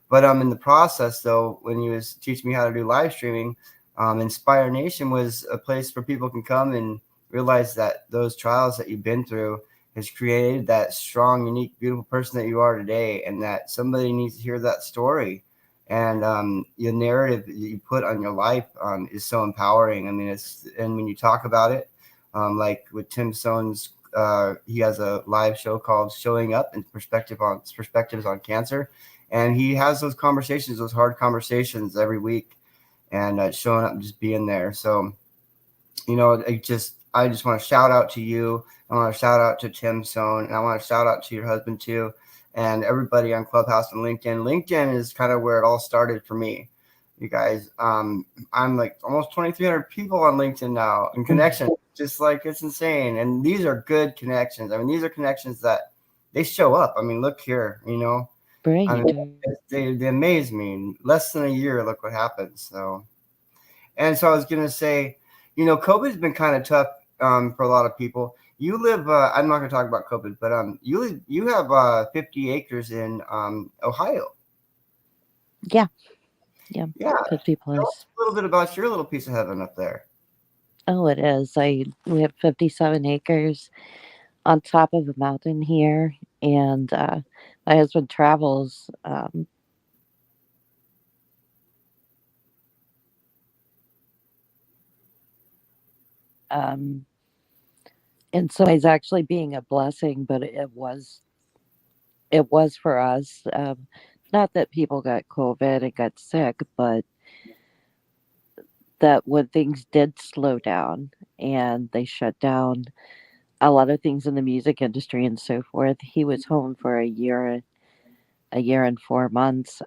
S1: But in the process, though, when he was teaching me how to do live streaming, InspireNation was a place where people can come and realize that those trials that you've been through has created that strong, unique, beautiful person that you are today, and that somebody needs to hear that story. And your narrative that you put on your life is so empowering. I mean, and when you talk about it, like with Tim Sohn's, he has a live show called "Showing Up" and perspectives on cancer, and he has those conversations, those hard conversations every week, and showing up and just being there. So, I just want to shout out to you. I want to shout out to Tim Sohn, and I want to shout out to your husband too, and everybody on Clubhouse and LinkedIn. LinkedIn is kind of where it all started for me. You guys, I'm like almost 2,300 people on LinkedIn now in connections. Just like it's insane. And these are good connections. I mean, these are connections that they show up. I mean, look here,
S5: Right.
S1: I mean, they amaze me. In less than a year, look what happens. So I was going to say, COVID's been kind of tough for a lot of people. You live, I'm not going to talk about COVID, but you have 50 acres in Ohio.
S5: Yeah.
S1: Yeah.
S5: 50
S1: Tell us
S5: plus.
S1: a little bit about your little piece of heaven up there.
S5: Oh, it is. We have 57 acres on top of a mountain here, and my husband travels in some ways actually being a blessing, but it was for us. Not that people got COVID and got sick, but that when things did slow down and they shut down a lot of things in the music industry and so forth, he was home for a year and 4 months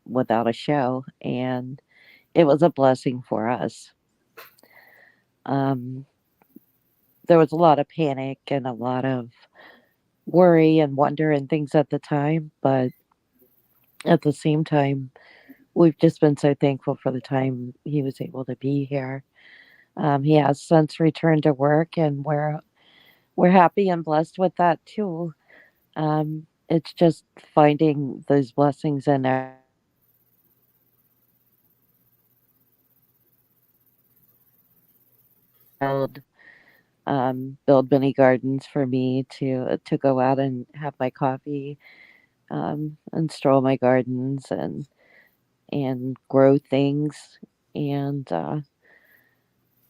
S5: without a show, and it was a blessing for us. Um, there was a lot of panic and a lot of worry and wonder and things at the time, but at the same time, we've just been so thankful for the time he was able to be here. He has since returned to work, and we're happy and blessed with that too. It's just finding those blessings in build build mini gardens for me to go out and have my coffee, and stroll my gardens and grow things. And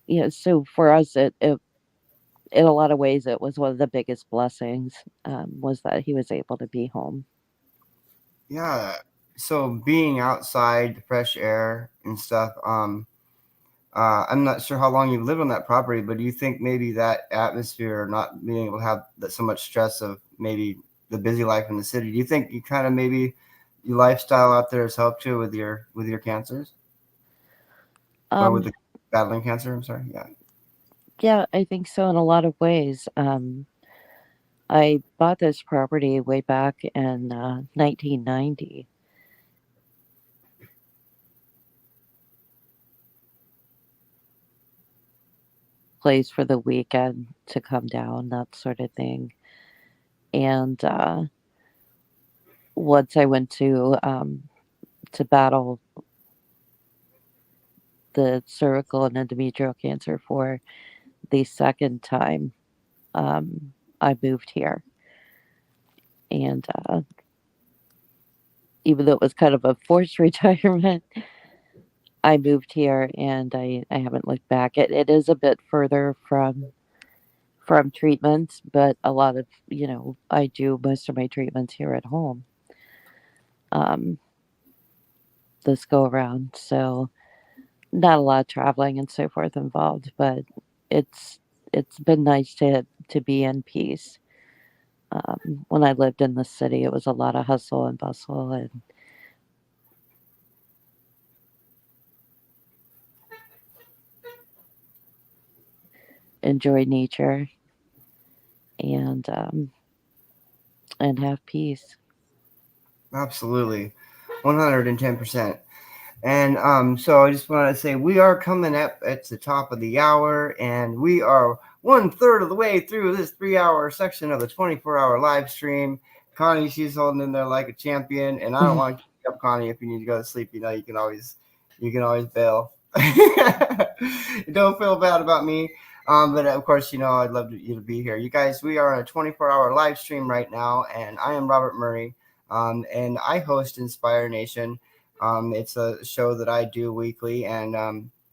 S5: yeah, so for us, it in a lot of ways it was one of the biggest blessings, was that he was able to be home.
S1: Yeah. So being outside, the fresh air and stuff. I'm not sure how long you've lived on that property, but do you think maybe that atmosphere, not being able to have that so much stress of maybe the busy life in the city, do you think you kind of maybe your lifestyle out there has helped you with your cancers or with
S5: Um,
S1: the battling cancer? I'm sorry. Yeah.
S5: yeah, I think so in a lot of ways. I bought this property way back in 1990. Place for the weekend to come down, that sort of thing. And once I went to battle the cervical and endometrial cancer for the second time, I moved here. And even though it was kind of a forced retirement, I moved here and I haven't looked back. It is a bit further from treatments, but a lot of, I do most of my treatments here at home, um, this go around. So not a lot of traveling and so forth involved, but it's it's been nice to be in peace. When I lived in the city, it was a lot of hustle and bustle and enjoy nature and and have peace.
S1: Absolutely. 110%. And so I just want to say we are coming up at the top of the hour, and we are 1/3 of the way through this 3-hour section of the 24-hour live stream. Connie, she's holding in there like a champion, and I don't want to keep you up, Connie. If you need to go to sleep, you can always bail. Don't feel bad about me. But of course, I'd love you to be here. You guys, we are on a 24-hour live stream right now, and I am Robert Murray, and I host InspireNation. It's a show that I do weekly, and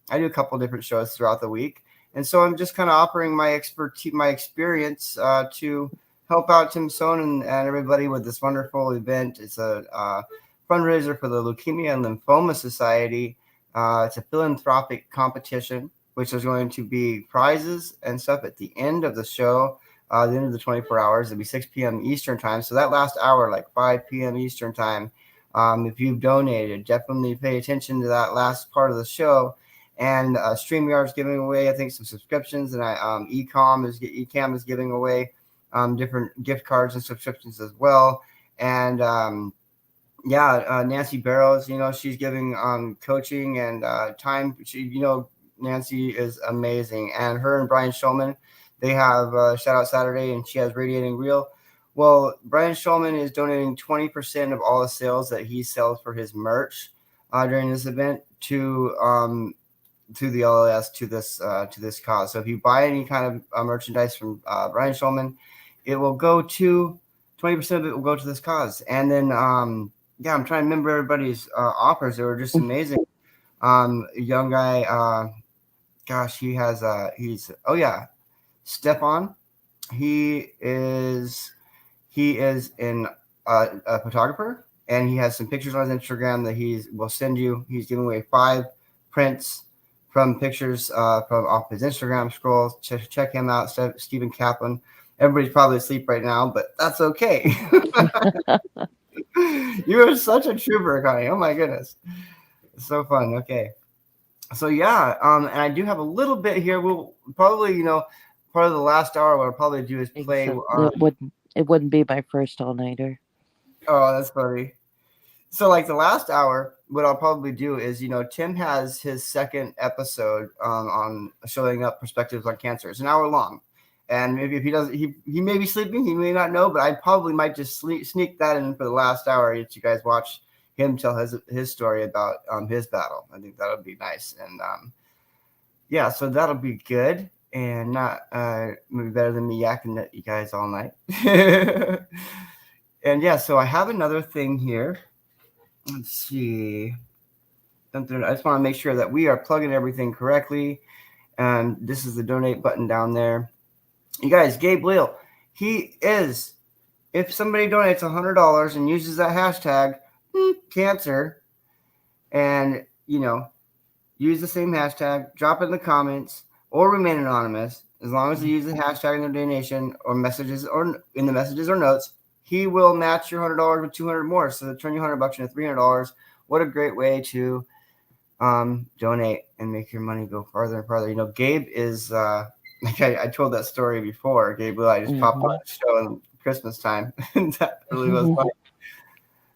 S1: I do a couple different shows throughout the week. And so I'm just kind of offering my expertise, my experience to help out Tim Sohn and everybody with this wonderful event. It's a fundraiser for the Leukemia and Lymphoma Society. It's a philanthropic competition, which is going to be prizes and stuff at the end of the show. The end of the 24 hours, it'll be 6 p.m. Eastern time. So that last hour, like 5 p.m. Eastern time, if you've donated, definitely pay attention to that last part of the show. And StreamYard's giving away, I think, some subscriptions, and Ecamm is giving away different gift cards and subscriptions as well. And Nancy Barrows, she's giving coaching and time. Nancy is amazing, and her and Brian Shulman, they have Shout Out Saturday, and she has Radiating Real. Well, Brian Shulman is donating 20% of all the sales that he sells for his merch during this event to the LLS, to this cause. So if you buy any kind of merchandise from Brian Shulman, it will go to 20% of it will go to this cause. And then I'm trying to remember everybody's offers. They were just amazing. A young guy, gosh, he has Stefan. He is a photographer, and he has some pictures on his Instagram that will send you. He's giving away 5 prints from pictures from off his Instagram scroll. Check him out, Stephen Kaplan. Everybody's probably asleep right now, but that's okay. You are such a trooper, Connie. Oh my goodness. It's so fun. Okay. So yeah, and I do have a little bit here. We'll probably, part of the last hour, what I'll probably do is play.
S5: It wouldn't be my first all-nighter.
S1: Oh, that's funny. So like the last hour, what I'll probably do is, Tim has his second episode on showing up perspectives on cancer. It's an hour long. And maybe if he doesn't, he may be sleeping, he may not know, but I probably might just sneak that in for the last hour that you guys watch him tell his story about his battle. I think that'll be nice. And yeah, so that'll be good and not maybe better than me yakking at you guys all night. And yeah, so I have another thing here. Let's see. I just want to make sure that we are plugging everything correctly. And this is the donate button down there. You guys, Gabe Leal, if somebody donates $100 and uses that hashtag cancer and, use the same hashtag, drop it in the comments or remain anonymous, as long as they use the hashtag in their donation or messages or in the messages or notes, he will match your $100 with 200 more. So turn your $100 into $300. What a great way to donate and make your money go farther and farther. Gabe is like I told that story before. Gabe, I just popped on the show in Christmas time. That really was fun.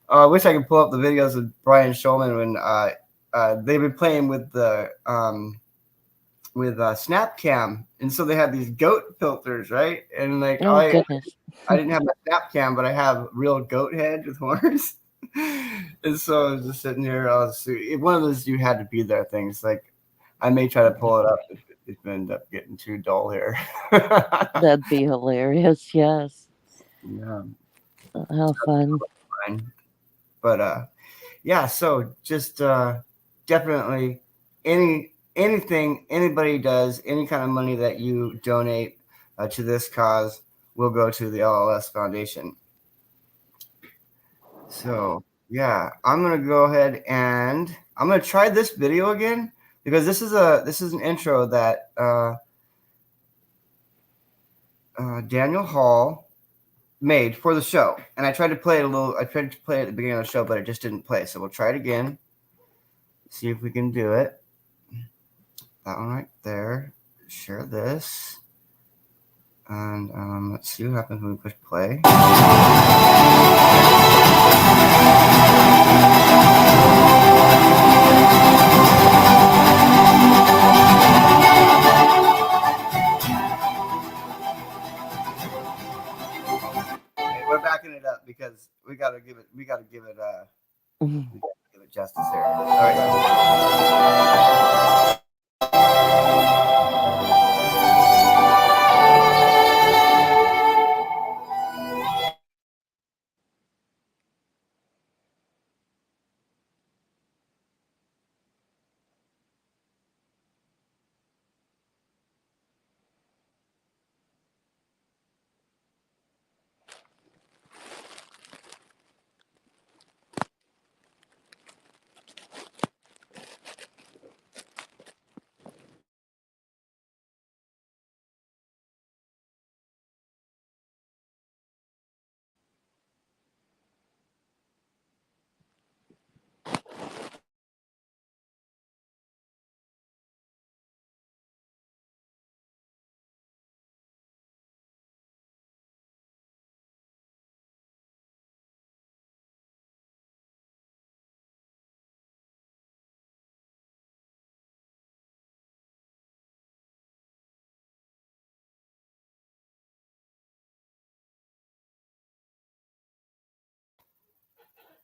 S1: I wish I could pull up the videos of Brian Shulman when they've been playing with the Snapcam, and so they had these goat filters, right? And like,
S5: goodness.
S1: I didn't have a Snapcam, but I have real goat head with horns. And so I was just sitting here. One of those you had to be there things. Like I may try to pull it up if it ends up getting too dull here.
S5: That'd be hilarious. Yes.
S1: Yeah.
S5: How fun.
S1: But yeah. So just definitely anything anybody does, any kind of money that you donate to this cause will go to the LLS Foundation. So yeah, I'm gonna go ahead and I'm gonna try this video again because this is an intro that Daniel Hall made for the show, and I tried to play it at the beginning of the show, but it just didn't play. So we'll try it again, see if we can do it. That one right there. Share this. And let's see what happens when we push play. Okay, we're backing it up because we gotta give it justice here. All right.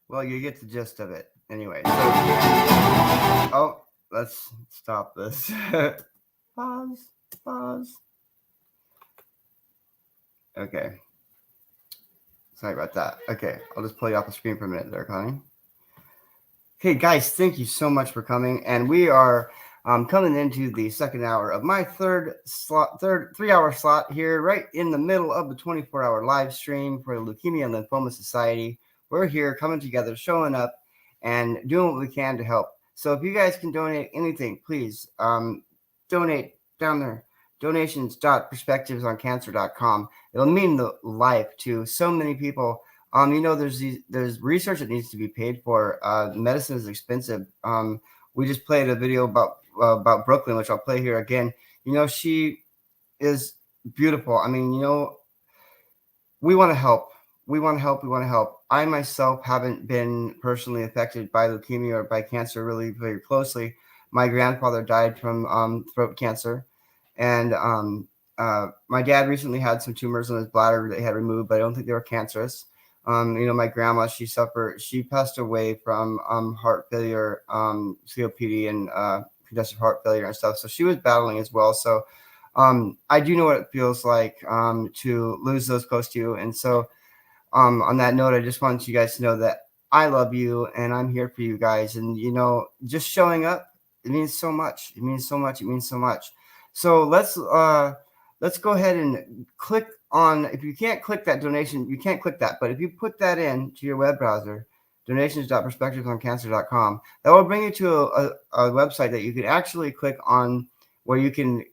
S1: Well, you get the gist of it anyway. So, let's stop this. Pause. Okay. Sorry about that. Okay, I'll just pull you off the screen for a minute there, Connie. Okay, guys, thank you so much for coming. And we are Coming into the second hour of my third 3-hour slot here, right in the middle of the 24-hour live stream for the Leukemia and Lymphoma Society. We're here coming together, showing up, and doing what we can to help. So if you guys can donate anything, please donate down there. Donations.perspectivesoncancer.com. It'll mean the life to so many people. There's research that needs to be paid for. Medicine is expensive. We just played a video about Brooklyn, which I'll play here again. She is beautiful. We want to help. We want to help. I myself haven't been personally affected by leukemia or by cancer really very closely. My grandfather died from throat cancer, and my dad recently had some tumors on his bladder that he had removed, but I don't think they were cancerous. My grandma, she passed away from heart failure, COPD, and congestive heart failure and stuff. So she was battling as well. So I do know what it feels like to lose those close to you. And so on that note, I just want you guys to know that I love you and I'm here for you guys. And, just showing up, it means so much. It means so much. It means so much. So let's go ahead and click on, if you can't click that donation, you can't click that. But if you put that in to your web browser, donations.perspectivesoncancer.com, that will bring you to a website that you can actually click on where you can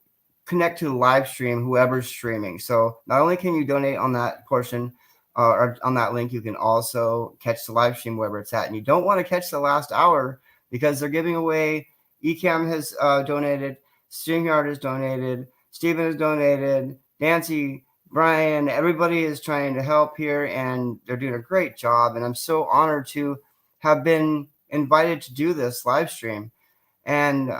S1: connect to the live stream, whoever's streaming. So not only can you donate on that portion or on that link, you can also catch the live stream wherever it's at. And you don't want to catch the last hour because they're giving away. Ecamm has donated, StreamYard has donated, Stephen has donated, Nancy, Brian, everybody is trying to help here, and they're doing a great job. And I'm so honored to have been invited to do this live stream. And,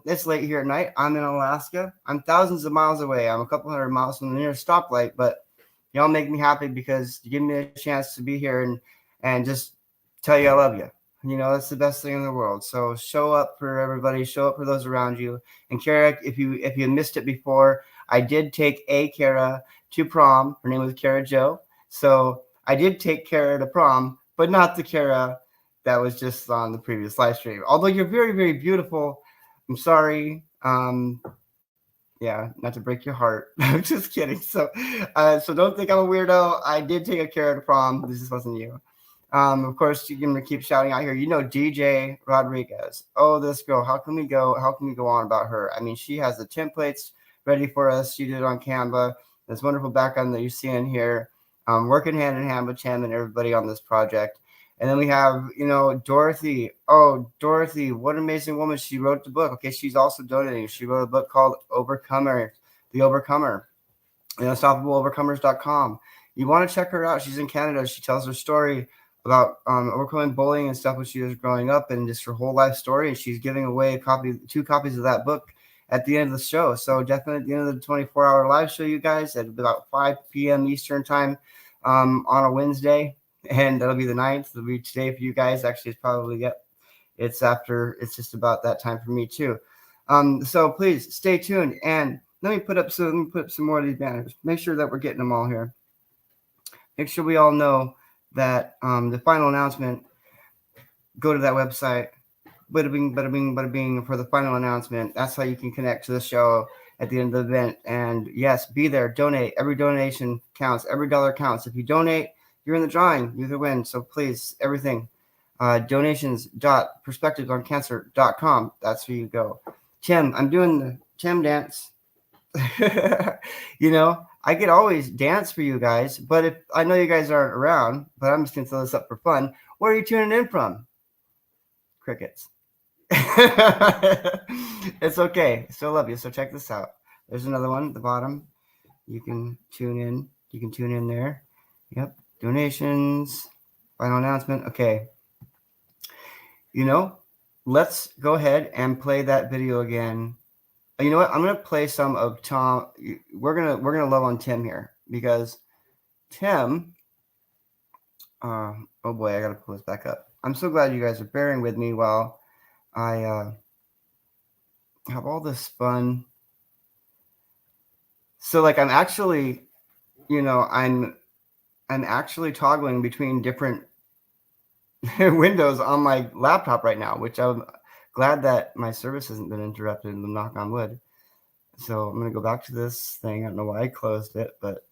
S1: it's late here at night. I'm in Alaska. I'm thousands of miles away. I'm a couple hundred miles from the nearest stoplight, but y'all make me happy because you give me a chance to be here and just tell you I love you. That's the best thing in the world. So show up for everybody, show up for those around you. And Kara, if you missed it before, I did take Kara to prom. Her name was Kara Jo. So I did take Kara to prom, but not the Kara that was just on the previous live stream. Although you're very, very beautiful. I'm sorry. Yeah, not to break your heart. I'm just kidding. So don't think I'm a weirdo. I did take a Kara to prom. This just wasn't you. Of course, you're going to keep shouting out here. DJ Rodriguez. Oh, this girl. How can we go on about her? She has the templates ready for us. She did it on Canva. This wonderful background that you see in here. Working hand in hand with Tim and everybody on this project. And then we have, Dorothy. Oh, Dorothy, what an amazing woman. She wrote the book. Okay, she's also donating. She wrote a book called Overcomer, The Overcomer. UnstoppableOvercomers.com. You want to check her out. She's in Canada. She tells her story about overcoming bullying and stuff when she was growing up and just her whole life story. And she's giving away 2 copies of that book at the end of the show. So definitely at the end of the 24-hour live show, you guys, at about 5 p.m. Eastern time on a Wednesday. And that'll be the 9th. It'll be today for you guys. Actually, it's probably, it's just about that time for me too. So please stay tuned. And let me put up some more of these banners. Make sure that we're getting them all here. Make sure we all know that the final announcement, go to that website, bada bing, bada bing, bada bing, for the final announcement. That's how you can connect to the show at the end of the event. And yes, be there, donate. Every donation counts. Every dollar counts. If you donate, you're in the drawing. You can win. So please, everything. Donations.perspectivesoncancer.com. That's where you go. Tim, I'm doing the Tim dance. I could always dance for you guys, but if I know you guys aren't around, but I'm just gonna throw this up for fun. Where are you tuning in from? Crickets. It's okay. Still love you. So check this out. There's another one at the bottom. You can tune in. You can tune in there. Yep. Donations. Final announcement. Okay. Let's go ahead and play that video again. You know what? I'm gonna play some of Tom. We're gonna love on Tim here because Tim. Oh boy, I gotta pull this back up. I'm so glad you guys are bearing with me while I have all this fun. So I'm actually, I'm actually toggling between different windows on my laptop right now, which I'm glad that my service hasn't been interrupted, knock on wood. So I'm going to go back to this thing. I don't know why I closed it, but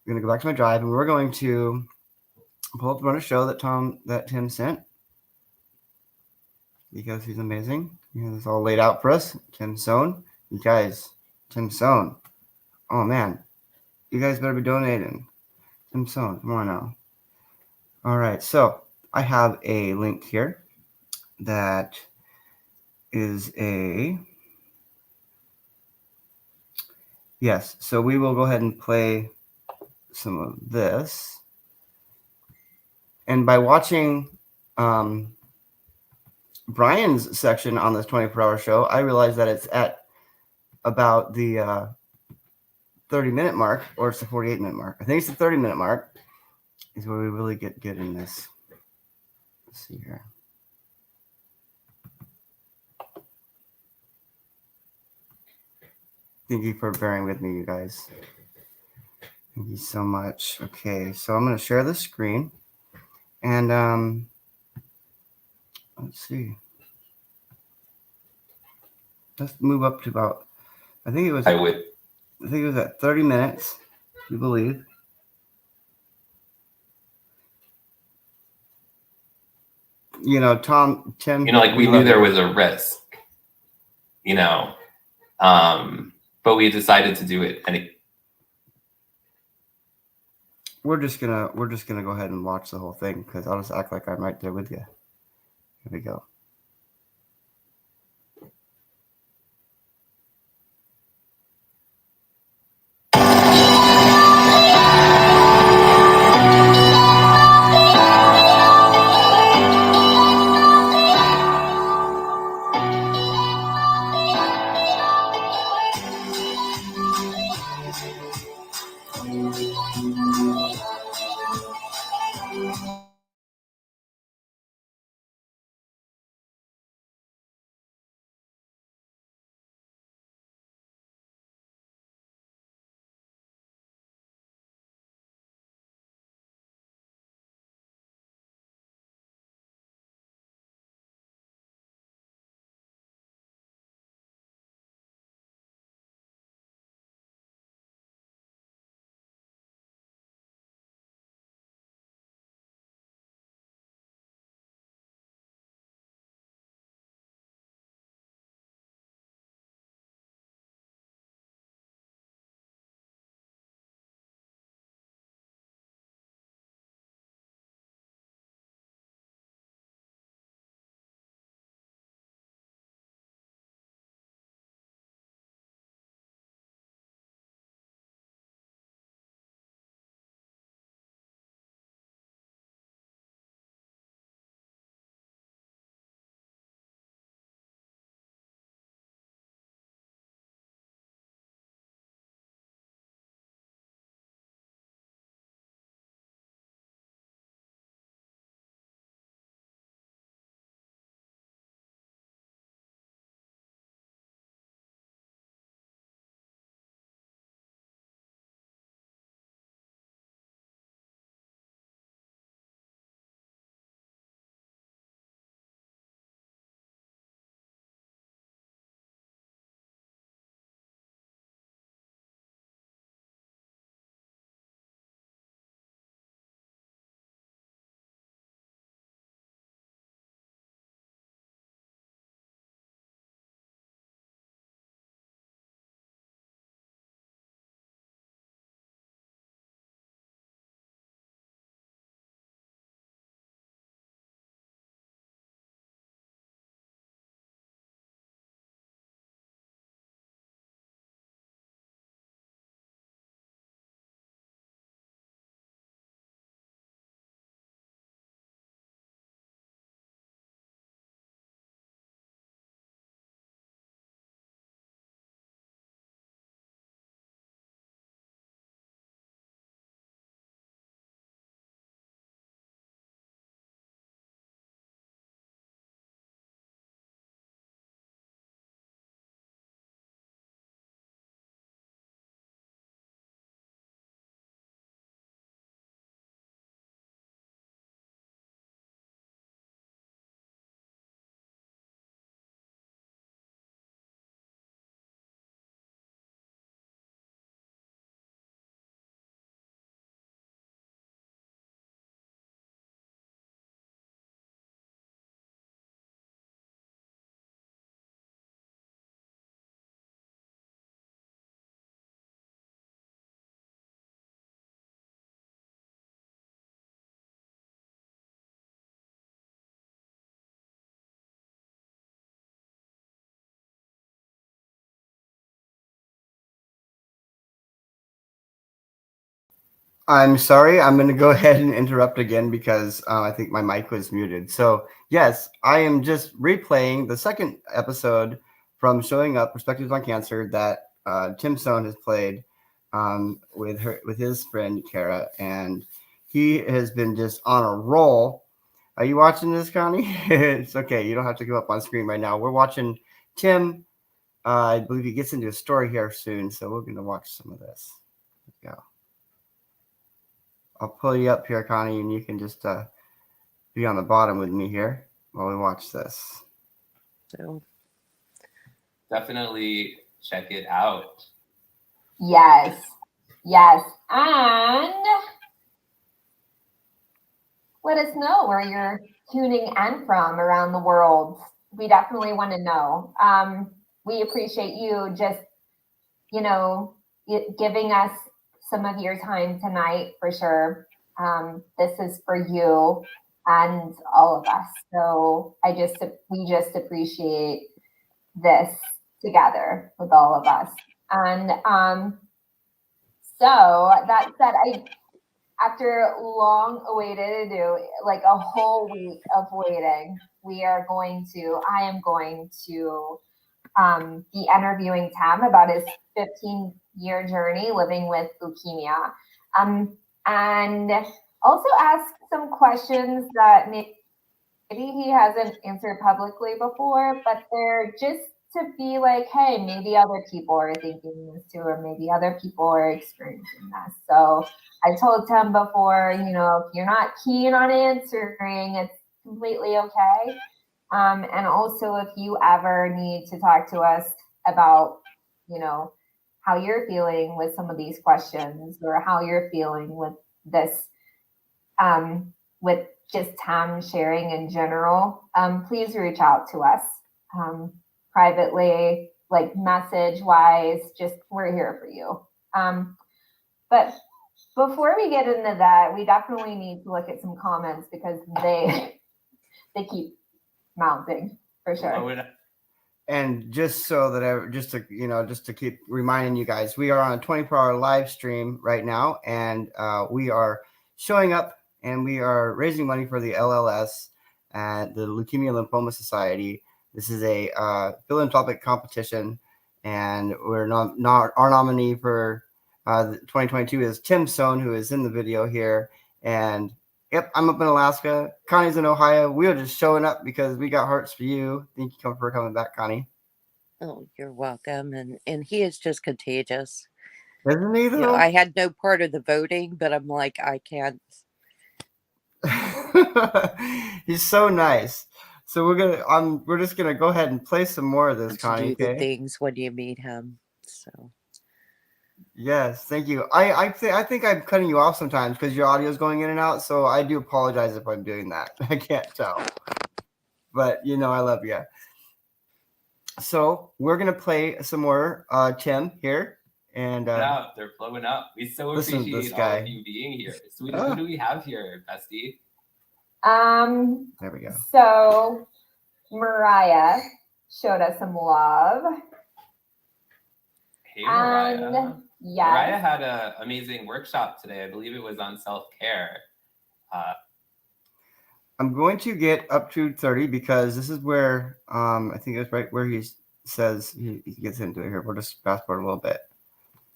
S1: I'm going to go back to my drive, and we're going to pull up the show that Tim sent, because he's amazing. It's all laid out for us. Tim Sohn. You guys, Tim Sohn. Oh, man. You guys better be donating. Tim Sohn. Come on now. All right. So I have a link here that is yes. So we will go ahead and play some of this. And by watching Brian's section on this 24-hour show, I realized that it's at about the 30-minute mark, or it's the 48-minute mark. I think it's the 30-minute mark is where we really get good in this. Let's see here. Thank you for bearing with me, you guys. Thank you so much. Okay, so I'm going to share the screen. And let's see. Let's move up to about, I think it was at 30 minutes, you believe. You know, Tim.
S15: You know, like we knew there was a risk, you know, but we decided to do it. And
S1: we're just gonna go ahead and watch the whole thing, because I'll just act like I'm right there with you. Here we go. I'm sorry. I'm going to go ahead and interrupt again because I think my mic was muted. So, yes, I am just replaying the second episode from Showing Up Perspectives on Cancer that Tim Sohn has played with his friend Kara, and he has been just on a roll. Are you watching this, Connie? It's okay. You don't have to come up on screen right now. We're watching Tim. I believe he gets into a story here soon, so we're going to watch some of this. Let's go. I'll pull you up here, Connie, and you can just be on the bottom with me here while we watch this.
S5: So
S15: Definitely check it out.
S16: Yes. And let us know where you're tuning in from around the world. We definitely want to know. We appreciate you just, giving us some of your time tonight for sure. This is for you and all of us. So we just appreciate this together with all of us. And so that said, after long awaited, like a whole week of waiting, I am going to be interviewing Tim about his 15-year journey living with leukemia, and also ask some questions that maybe he hasn't answered publicly before, but they're just to be like, hey, maybe other people are thinking this too, or maybe other people are experiencing this. So I told Tim before, if you're not keen on answering, it's completely okay. And also, if you ever need to talk to us about, how you're feeling with some of these questions, or how you're feeling with this, with just Tim sharing in general, please reach out to us privately, like message wise. Just, we're here for you. But before we get into that, we definitely need to look at some comments because they keep mounting for sure.
S1: And just so that just to keep reminding you guys, we are on a 24-hour live stream right now, and we are showing up and we are raising money for the LLS and the Leukemia and Lymphoma Society. This is a philanthropic competition, and we're our nominee for 2022 is Tim Sohn, who is in the video here. And yep, I'm up in Alaska. Connie's in Ohio. We are just showing up because we got hearts for you. Thank you for coming back, Connie.
S5: Oh, you're welcome. And he is just contagious.
S1: Isn't he, though?
S5: I had no part of the voting, but I'm like, I can't.
S1: He's so nice. So we're just gonna go ahead and play some more of this, Connie.
S5: Do the things when you meet him. So
S1: yes, thank you. I think I'm cutting you off sometimes because your audio is going in and out. So I do apologize if I'm doing that. I can't tell, but I love you. So we're gonna play some more Tim here, and
S15: they're blowing up. We so appreciate all of you being here. So who do we have here, Bestie?
S1: There we go.
S16: So Mariah showed us some love.
S15: Hey, Mariah.
S16: Yes.
S15: Mariah had an amazing workshop today. I believe it was on self-care.
S1: I'm going to get up to 30 because this is where I think it's right where he says he gets into it here. We'll just fast forward a little bit.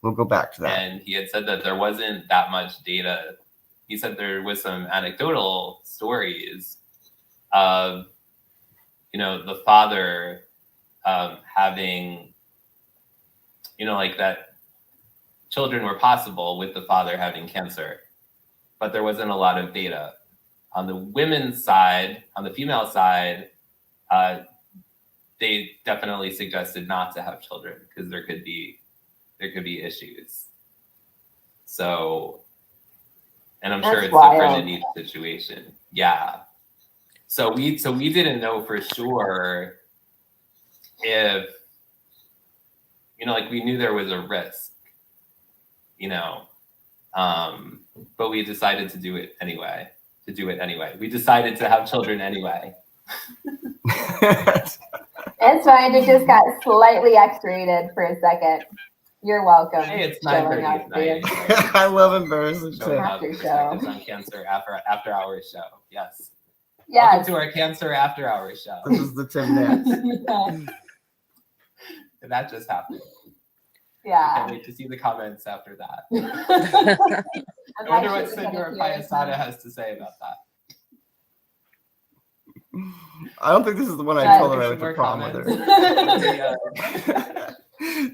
S1: We'll go back to that.
S15: And he had said that there wasn't that much data. He said there was some anecdotal stories of, the father having, like that children were possible with the father having cancer, but there wasn't a lot of data. On the women's side, on the female side, they definitely suggested not to have children because there could be issues. So, and I'm sure it's different in each situation. Yeah. So we didn't know for sure if, like we knew there was a risk, but we decided to do it anyway. We decided to have children anyway.
S16: It's fine. It just got slightly X-rated for a second. You're welcome.
S15: Hey, it's
S16: showing
S15: 9:30
S16: up,
S15: at night.
S16: Tim.
S1: I love embarrassing
S15: Showing
S1: Tim.
S15: up
S16: After show.
S15: perspectives on cancer after hours show. Yes.
S16: Yes.
S15: Welcome to our cancer after hours show.
S1: This is the Tim dance.
S15: And that just happened. I
S16: Yeah.
S15: can't wait to see the comments after that.
S16: I'm
S15: I wonder what
S16: actually
S15: Senor
S16: gonna hear
S15: Payasada has to say about that.
S1: I don't think this is the one I
S16: Yeah,
S1: told her I
S15: some
S1: went to
S15: more
S1: prom with her.
S15: comments.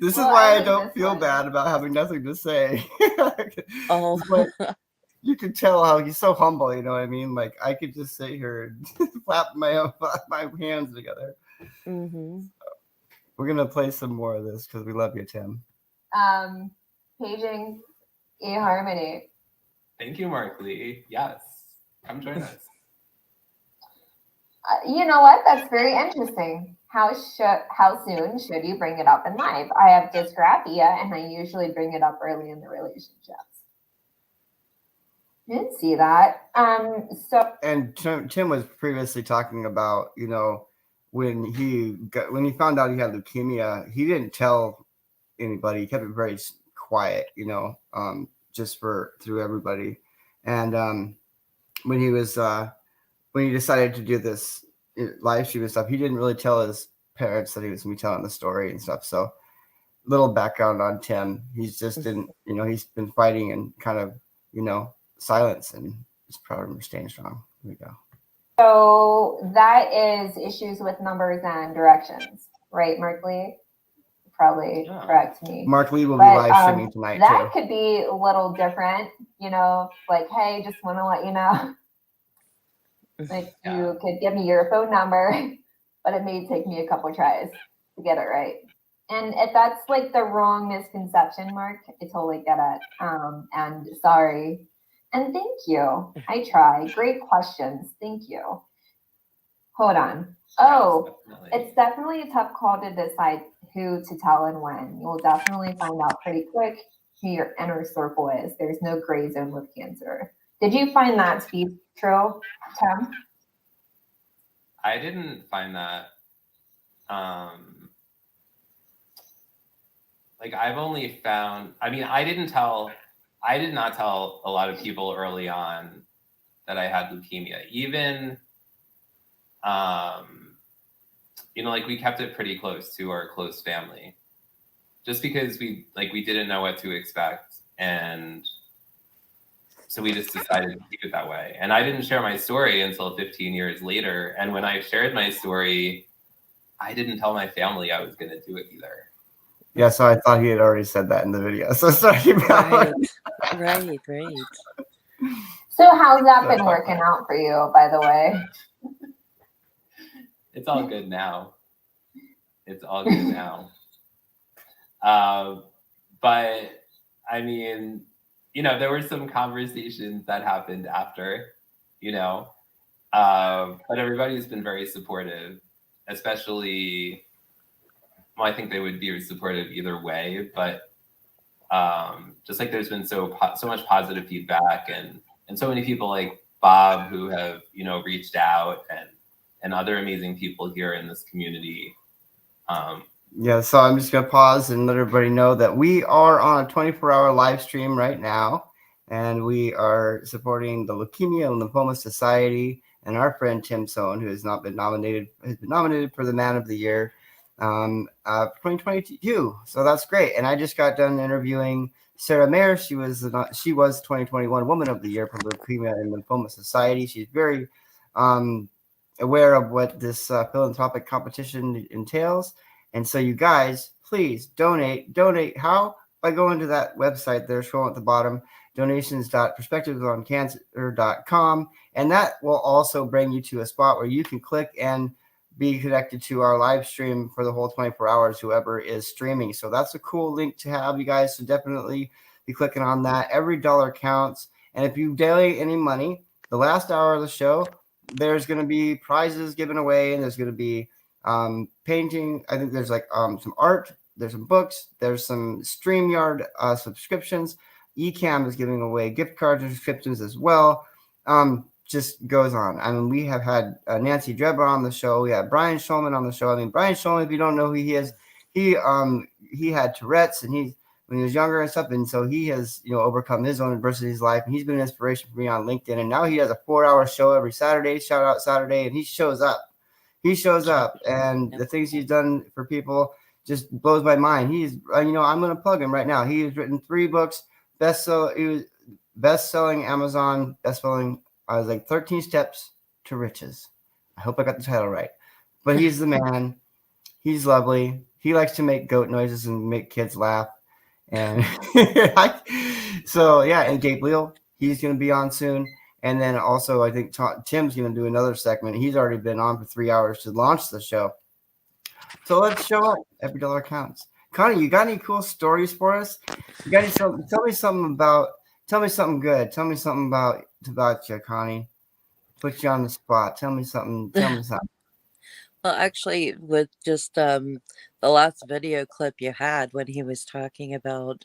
S1: This is
S16: Well,
S1: why
S16: I
S1: I
S16: like
S1: don't
S16: this
S1: feel
S16: one.
S1: bad about having nothing to say.
S5: Oh,
S1: But you can tell how he's so humble, you know what I mean? Like I could just sit here and flap my hands together.
S5: mm-hmm.
S1: We're gonna play some more of this because we love you, Tim.
S16: Paging eHarmony.
S15: Thank you, Mark Lee. Yes. Come join us.
S16: You know what? That's very interesting. How soon should you bring it up in life? I have dysgraphia, and I usually bring it up early in the relationships. Didn't see that.
S1: And Tim was previously talking about, you know, when he found out he had leukemia, he didn't tell anybody. He kept it very quiet, you know, just through everybody. And when he decided to do this live stream and stuff, he didn't really tell his parents that he was going to be telling the story and stuff. So, little background on Tim. He's just he's been fighting in kind of, you know, silence, and he's proud of him for staying strong. Here we go.
S16: So that is issues with numbers and directions, right, Mark Lee? Probably correct me.
S1: Mark Lee will be live streaming tonight
S16: that
S1: too.
S16: could be a little different, you know, like, hey, just want to let you know. Like you could give me your phone number, but it may take me a couple tries to get it right. And if that's like the wrong misconception, Mark, I totally get it. And sorry. And thank you. I try. Great questions. Thank you. Hold on. Oh, it's definitely a tough call to decide who to tell and when. You'll definitely find out pretty quick who your inner circle is. There's no gray zone with cancer. Did you find that to be true, Tim?
S15: I didn't find that. Like I've only found. I mean, I did not tell a lot of people early on that I had leukemia. Even, you know, like we kept it pretty close to our close family, just because we didn't know what to expect, and so we just decided to keep it that way. And I didn't share my story until 15 years later. And when I shared my story, I didn't tell my family I was going to do it either.
S1: Yeah, so I thought he had already said that in the video. So sorry about
S5: Right.
S16: So how's that been working out for you, by the way?
S15: It's all good now. It's all good now. But I mean, you know, there were some conversations that happened after, you know, but everybody's been very supportive, especially, well, I think they would be supportive either way, but just like there's been so much positive feedback and so many people like Bob who have, you know, reached out and other amazing people here in this community.
S1: Yeah, so I'm just going to pause and let everybody know that we are on a 24-hour live stream right now, and we are supporting the Leukemia and Lymphoma Society and our friend Tim Sohn, who has been nominated for the Man of the Year 2022. So that's great. And I just got done interviewing Sarah Mayer. She was 2021 Woman of the Year for Leukemia and Lymphoma Society. She's very aware of what this philanthropic competition entails. And so you guys, please donate. Donate how? By going to that website there, scrolling at the bottom, donations.perspectivesoncancer.com. And that will also bring you to a spot where you can click and be connected to our live stream for the whole 24 hours, whoever is streaming. So that's a cool link to have, you guys. So definitely be clicking on that. Every dollar counts. And if you donate any money, the last hour of the show, there's going to be prizes given away, and there's going to be painting. I think there's like some art, there's some books, there's some StreamYard subscriptions. Ecamm is giving away gift cards and subscriptions as well. Just goes on. I mean, we have had Nancy Drebber on the show. We had Brian Shulman on the show. I mean, Brian Shulman, if you don't know who he is, he had Tourette's, and he's when he was younger and stuff. And so he has, overcome his own adversity in his life. And he's been an inspiration for me on LinkedIn. And now he has a 4-hour show every Saturday, shout out Saturday, and he shows up. And the things he's done for people just blows my mind. He's, I'm going to plug him right now. He has written 3 books, he was best-selling Amazon, best-selling, I was like 13 Steps to Riches. I hope I got the title right. But he's the man. He's lovely. He likes to make goat noises and make kids laugh. And so, yeah, and Gabriel, he's going to be on soon. And then also, I think Tim's going to do another segment. He's already been on for 3 hours to launch the show. So let's show up. Every dollar counts. Connie, you got any cool stories for us? You got any? Tell me something good. Tell me something about you, Connie. Put you on the spot. Tell me something.
S5: Well, actually, with just the last video clip you had when he was talking about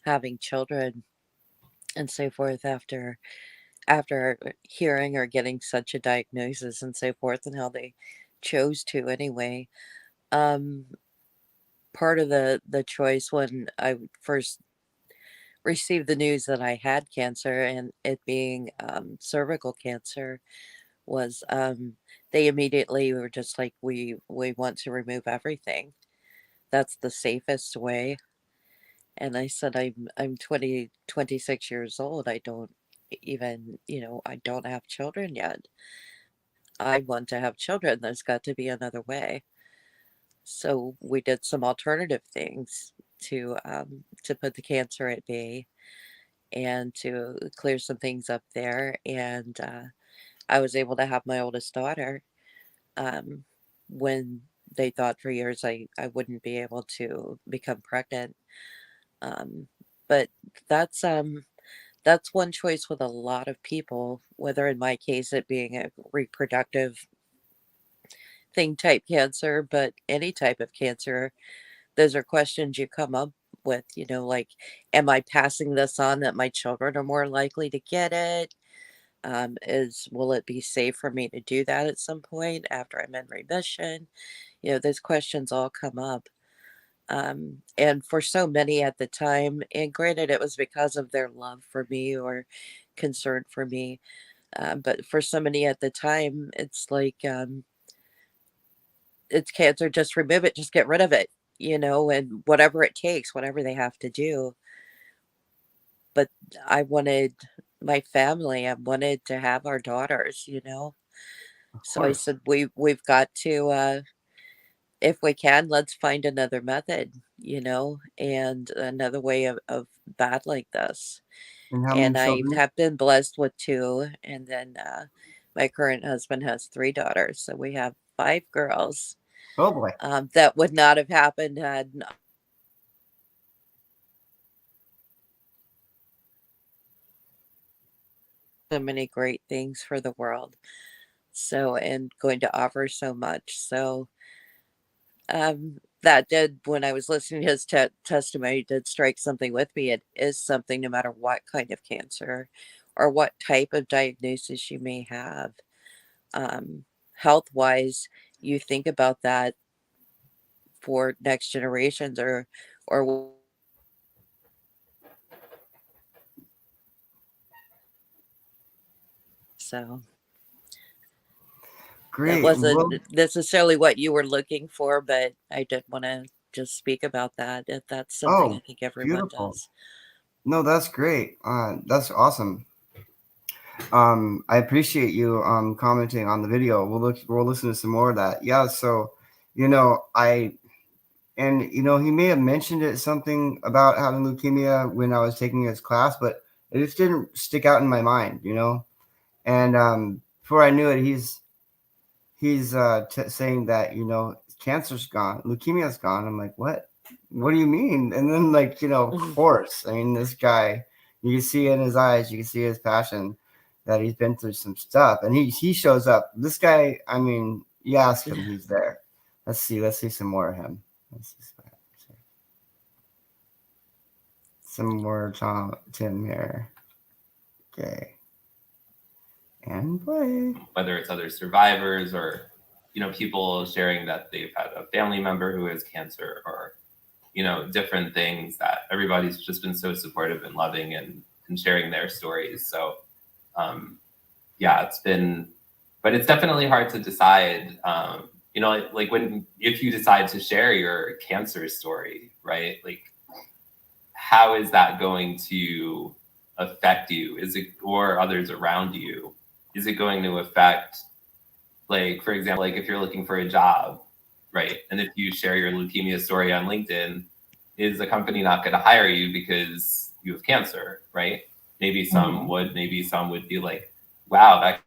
S5: having children and so forth after hearing or getting such a diagnosis and so forth, and how they chose to anyway. Part of the choice when I first received the news that I had cancer, and it being cervical cancer, was they immediately were just like, we want to remove everything. That's the safest way. And I said, I'm 26 years old. I don't even, I don't have children yet. I want to have children. There's got to be another way. So we did some alternative things to put the cancer at bay and to clear some things up there. And I was able to have my oldest daughter when they thought for years I wouldn't be able to become pregnant. But that's one choice with a lot of people, whether in my case it being a reproductive thing type cancer, but any type of cancer, those are questions you come up with, like, am I passing this on that my children are more likely to get it? Will it be safe for me to do that at some point after I'm in remission? Those questions all come up. And for so many at the time, and granted, it was because of their love for me or concern for me, but for so many at the time, it's like, it's cancer, just remove it, just get rid of it, and whatever it takes, whatever they have to do. But I wanted my family, I wanted to have our daughters, So I said, we've got to, if we can, let's find another method, and another way of battling this.
S1: And how many
S5: And I
S1: children?
S5: have been blessed with 2, and then my current husband has 3 daughters, so we have 5 girls.
S1: Oh boy.
S5: That would not have happened had so many great things for the world. So, and going to offer so much. So, that did, when I was listening to his testimony, did strike something with me. It is something, no matter what kind of cancer or what type of diagnosis you may have, health wise, you think about that for next generations or so.
S1: Great.
S5: That wasn't necessarily what you were looking for, but I did want to just speak about that. If that's something I think everyone does.
S1: No, that's great. That's awesome. I appreciate you commenting on the video. We'll listen to some more of that. Yeah. So, he may have mentioned it, something about having leukemia when I was taking his class, but it just didn't stick out in my mind, And before I knew it, he's saying that cancer's gone, leukemia's gone. I'm like, what do you mean? And then of course, I mean, this guy, you can see in his eyes, you can see his passion that he's been through some stuff, and he shows up. This guy, I mean, you ask him, he's there. Let's see some more of him. Let's see some more Tim here. Okay. And play.
S15: Whether it's other survivors or, people sharing that they've had a family member who has cancer, or you know, different things that everybody's just been so supportive and loving and sharing their stories. So yeah, it's been, but it's definitely hard to decide, you know, like when, if you decide to share your cancer story, right? Like, how is that going to affect you? Is it, or others around you? Is it going to affect, like, for example, like if you're looking for a job, right? And if you share your leukemia story on LinkedIn, is the company not going to hire you because you have cancer, right? Maybe some would, maybe some would be like, wow, that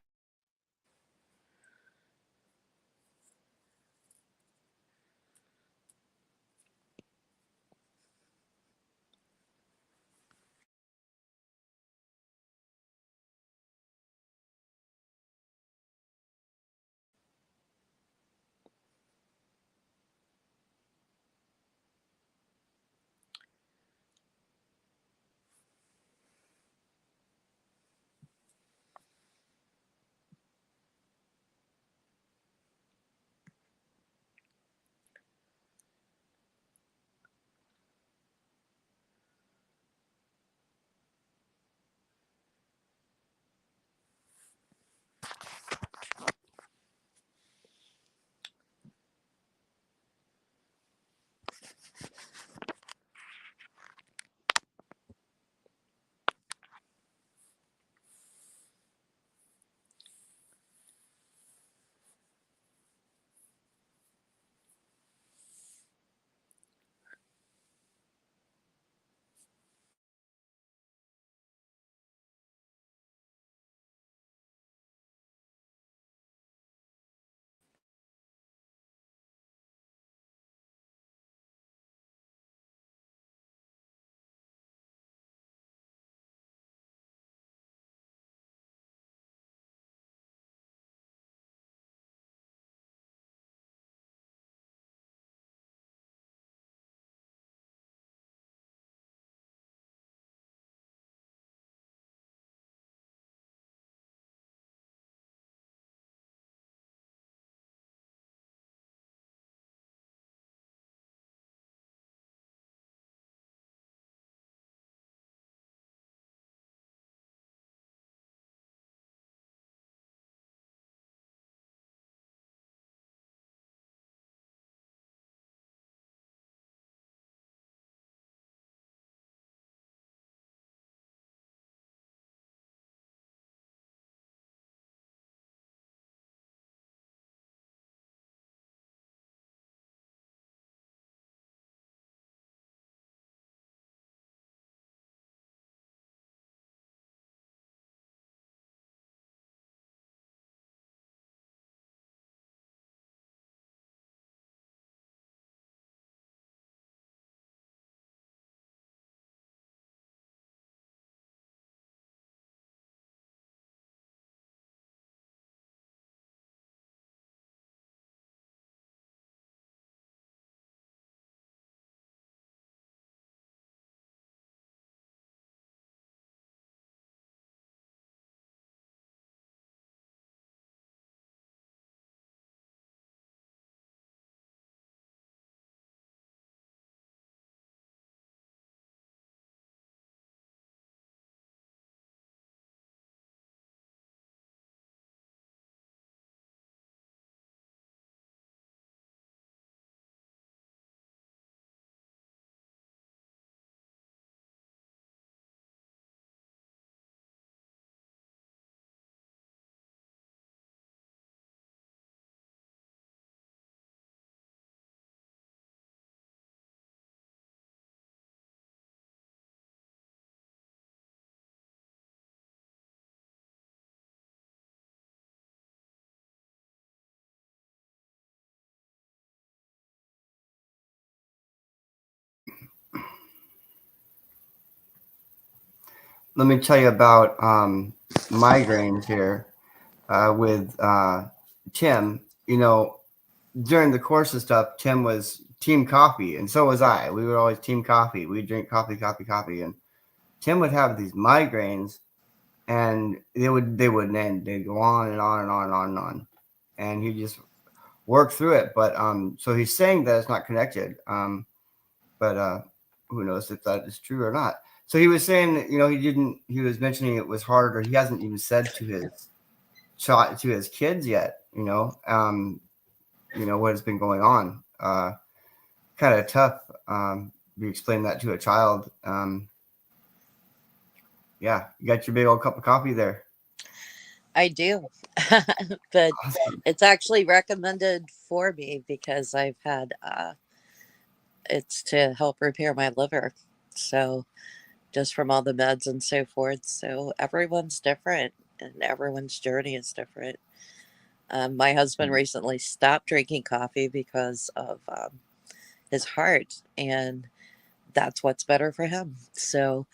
S1: Let me tell you about migraines here with Tim. You know, during the course of stuff, Tim was team coffee, and so was I. We were always team coffee. We drink coffee, and Tim would have these migraines, and they wouldn't end. They'd go on and on and on and on and on, and he just work through it. But so he's saying that it's not connected. but who knows if that is true or not. So he was saying that, he was mentioning it was hard, or he hasn't even said to his kids yet, what has been going on. Kind of tough. You explain that to a child. Yeah, you got your big old cup of coffee there.
S5: I do, but
S1: Awesome.
S5: it's actually recommended for me because I've had it's to help repair my liver. So just from all the meds and so forth. So everyone's different and everyone's journey is different. My husband recently stopped drinking coffee because of his heart, and that's what's better for him. So,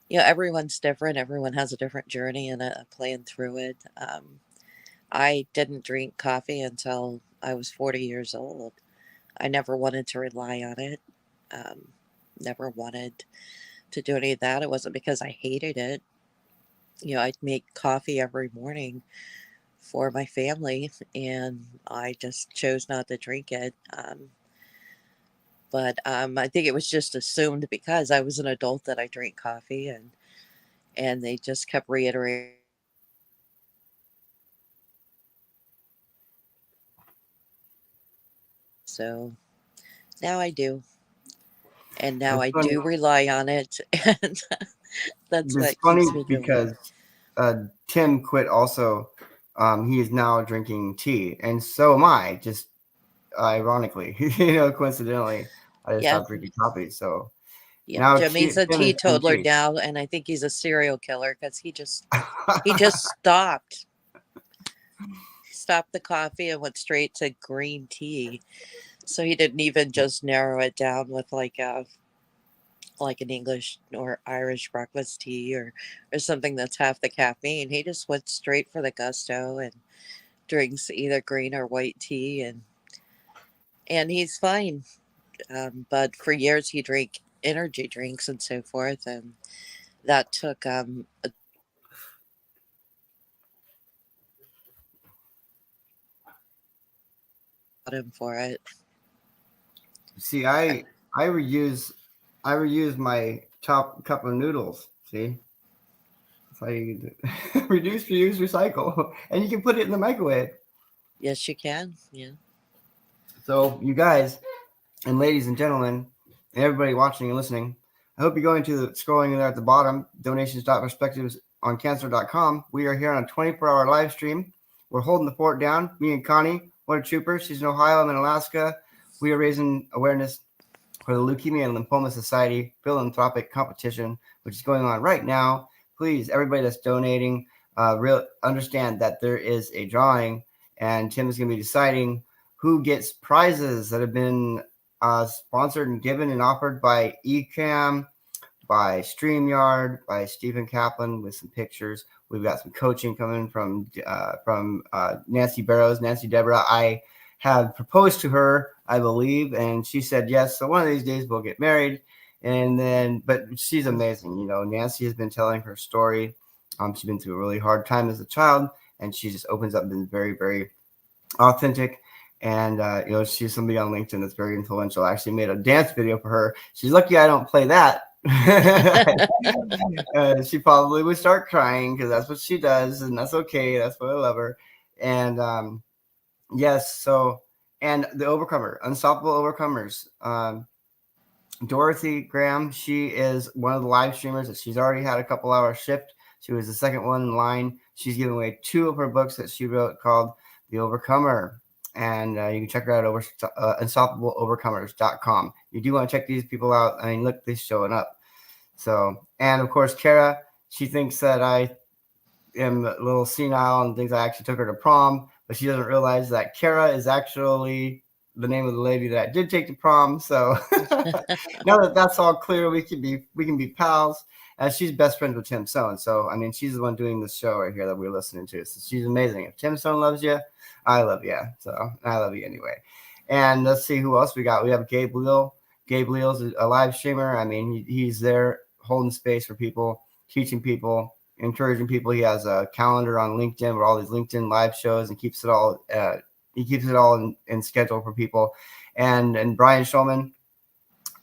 S5: everyone's different. Everyone has a different journey and a plan through it. I didn't drink coffee until I was 40 years old. I never wanted to rely on it. Never wanted to do any of that. It wasn't because I hated it. I'd make coffee every morning for my family, and I just chose not to drink it. But I think it was just assumed because I was an adult that I drank coffee, and they just kept reiterating. So now I do, and now
S1: It's
S5: I
S1: funny.
S5: do rely on it, and that's
S1: It's
S5: what
S1: funny
S5: keeps me going.
S1: because Tim quit also. He is now drinking tea, and so am I. Just ironically, coincidentally, I just
S5: Yeah,
S1: stopped drinking coffee. So
S5: yeah.
S1: now
S5: Jimmy's a
S1: Tim is green
S5: teetotaler
S1: tea.
S5: now, and I think he's a serial killer because he just stopped the coffee and went straight to green tea. So he didn't even just narrow it down with like an English or Irish breakfast tea or something that's half the caffeine. He just went straight for the gusto and drinks either green or white tea, and he's fine. But for years he drank energy drinks and so forth, and that took him for it.
S1: See, I reuse my top cup of noodles. See, that's how you do it. Reduce, reuse, recycle, and you can put it in the microwave.
S5: Yes, you can. Yeah.
S1: So, you guys and ladies and gentlemen, and everybody watching and listening, I hope you're going to scrolling there at the bottom, donations.perspectivesoncancer.com. We are here on a 24-hour live stream. We're holding the fort down. Me and Connie, what a trooper. She's in Ohio. I'm in Alaska. We are raising awareness for the Leukemia and Lymphoma Society philanthropic competition, which is going on right now. Please, everybody that's donating, understand that there is a drawing, and Tim is going to be deciding who gets prizes that have been sponsored and given and offered by eCam, by StreamYard, by Stephen Kaplan with some pictures. We've got some coaching coming from Nancy Barrows, Nancy Deborah. I have proposed to her, I believe, and she said yes. So one of these days we'll get married. But she's amazing. Nancy has been telling her story. She's been through a really hard time as a child, and she just opens up and been very, very authentic. And, she's somebody on LinkedIn that's very influential. I actually made a dance video for her. She's lucky I don't play that. She probably would start crying because that's what she does, and that's okay. That's why I love her. And yes, so, and the Overcomer, Unstoppable Overcomers. Dorothy Graham, she is one of the live streamers that she's already had a couple hours shipped. She was the second one in line. She's giving away 2 of her books that she wrote called The Overcomer. And you can check her out over unstoppableovercomers.com. You do want to check these people out. I mean, look, they're showing up. So, and of course, Kara, she thinks that I am a little senile and thinks I actually took her to prom, but she doesn't realize that Kara is actually the name of the lady that I did take to prom. So now that that's all clear, we can be pals. She's best friends with Tim Sohn. So, I mean, she's the one doing this show right here that we're listening to. So she's amazing. If Tim Sohn loves you, I love you. So I love you anyway. And let's see who else we got. We have Gabe Leal. Gabe Leal's a live streamer. I mean, he's there holding space for people, teaching people, encouraging people. He has a calendar on LinkedIn with all these LinkedIn live shows and keeps it all in schedule for people. And Brian Schulman,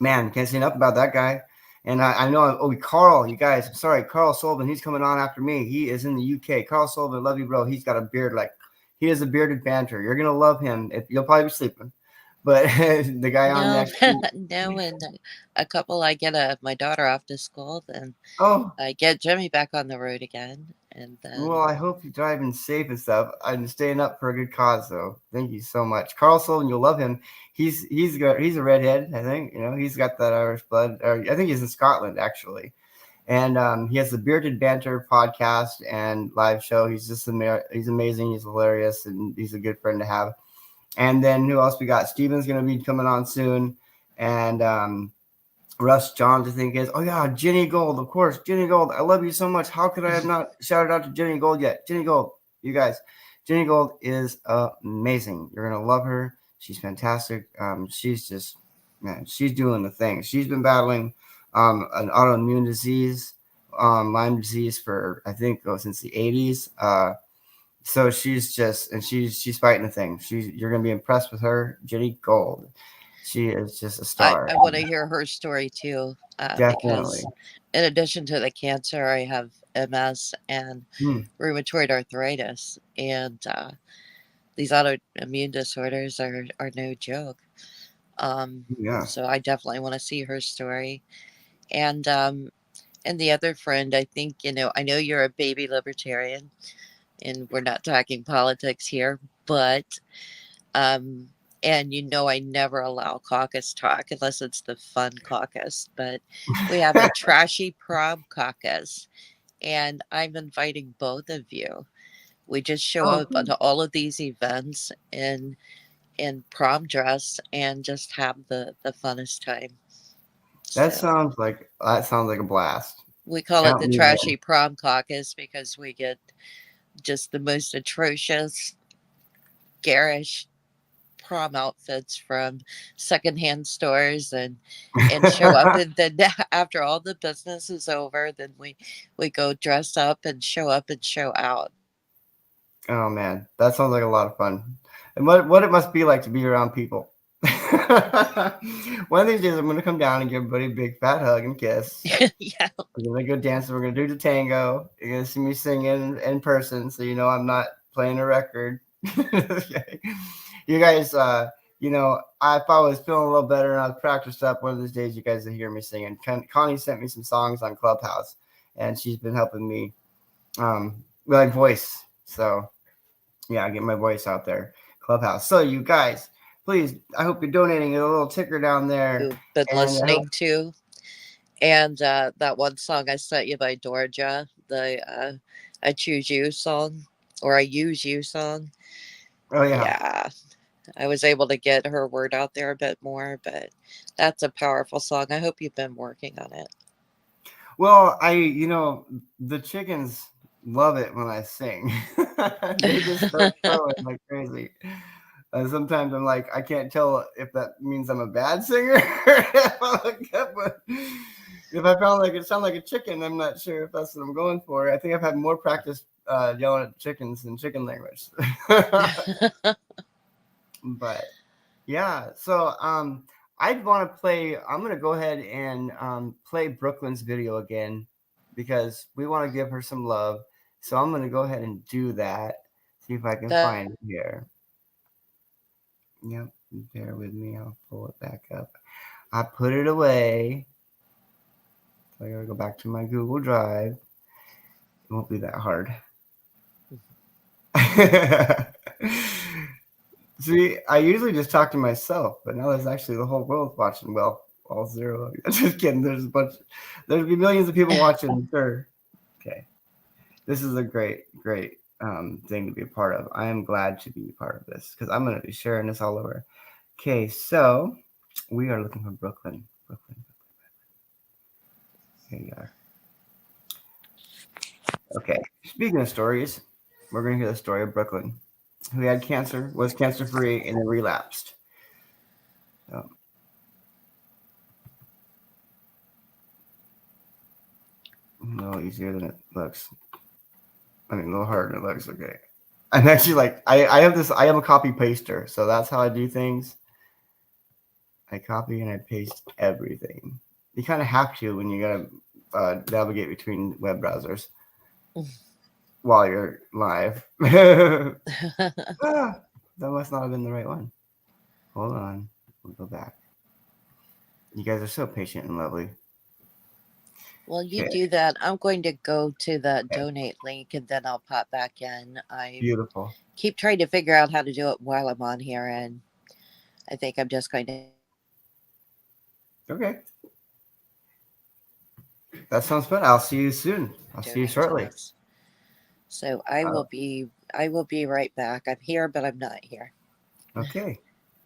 S1: man, can't say enough about that guy. And I know, Carl, you guys, I'm sorry, Carl Sullivan, he's coming on after me. He is in the UK. Carl Sullivan, love you, bro. He's got a beard he has a bearded banter. You're going to love him. You'll probably be sleeping. But the guy on
S5: No,
S1: next.
S5: no, and a couple I get my daughter off to school, then
S1: Oh,
S5: I get Jimmy back on the road again, and then
S1: well, I hope you're driving safe and stuff. I'm staying up for a good cause, though. Thank you so much, Carl Sullivan. You'll love him. He's a redhead, I think. He's got that Irish blood. Or I think he's in Scotland actually, and he has the Bearded Banter podcast and live show. He's just he's amazing. He's hilarious, and he's a good friend to have. And then who else we got? Steven's going to be coming on soon, and Russ Johns, I think is. Oh yeah, Jenny Gold, of course. Jenny Gold, I love you so much. How could I have not shouted out to Jenny Gold yet? Jenny Gold, you guys. Jenny Gold is amazing. You're gonna love her. She's fantastic. She's just, man, she's doing the thing. She's been battling an autoimmune disease, Lyme disease for I think since the 80s. So she's fighting the thing. You're gonna be impressed with her, Jenny Gold. She is just a star.
S5: I want to hear her story too,
S1: Definitely.
S5: because in addition to the cancer, I have MS and rheumatoid arthritis, and these autoimmune disorders are no joke.
S1: Yeah.
S5: So I definitely want to see her story, and the other friend, I think I know you're a baby libertarian, and we're not talking politics here, but and I never allow caucus talk unless it's the fun caucus, but we have a trashy prom caucus, and I'm inviting both of you. We just show up on all of these events in prom dress and just have the funnest time.
S1: That sounds like a blast.
S5: We call it the trashy prom caucus because we get just the most atrocious, garish prom outfits from secondhand stores and show up, and then after all the business is over, then we go dress up and show out.
S1: Oh man, that sounds like a lot of fun. And what it must be like to be around people. One of these days I'm going to come down and give everybody a big fat hug and kiss.
S5: Yeah.
S1: We're going to go dancing. We're going to do the tango. You're going to see me singing in person, so I'm not playing a record. Okay. You guys, if I was feeling a little better and I was practiced up, one of these days you guys will hear me singing. Connie sent me some songs on Clubhouse, and she's been helping me with my voice. So, yeah, I get my voice out there. Clubhouse. So, you guys, please, I hope you're donating a little ticker down there.
S5: Who've been listening to. And that one song I sent you by Dorja, the I Choose You song, or I Use You song.
S1: Oh, yeah.
S5: Yeah. I was able to get her word out there a bit more, but that's a powerful song. I hope you've been working on it.
S1: Well, the chickens love it when I sing. They just start crowing like crazy. Sometimes I'm like, I can't tell if that means I'm a bad singer. If I sound like a chicken, I'm not sure if that's what I'm going for. I think I've had more practice yelling at chickens than chicken language. But yeah, so I'd want to play. I'm going to go ahead and play Brooklyn's video again because we want to give her some love. So I'm going to go ahead and do that. See if I can find it here. Yep, bear with me. I'll pull it back up. I put it away. So I got to go back to my Google Drive. It won't be that hard. See, I usually just talk to myself, but now there's actually the whole world watching. Well, all zero. Just kidding. There's there'll be millions of people watching. Sure. Okay. This is a great thing to be a part of. I am glad to be a part of this because I'm going to be sharing this all over. Okay, so we are looking for Brooklyn. Here you are. Okay. Speaking of stories, we're going to hear the story of Brooklyn, who had cancer, was cancer-free, and then relapsed. So, a little easier than it looks. I mean, a little harder than it looks. Okay. I'm actually like, I am a copy paster, so that's how I do things. I copy and I paste everything. You kind of have to when you gotta navigate between web browsers while you're live. That must not have been the right one. Hold on, we'll go back. You guys are so patient and lovely.
S5: Well, you
S1: Okay.
S5: do that. I'm going to go to the donate link and then I'll pop back in. I
S1: Beautiful.
S5: keep trying to figure out how to do it while I'm on here, and I think I'm just going to.
S1: Okay. That sounds fun. I'll see you soon. I'll see you
S5: donate to
S1: shortly.
S5: this. So I will be right back. I'm here, but I'm not here.
S1: Okay.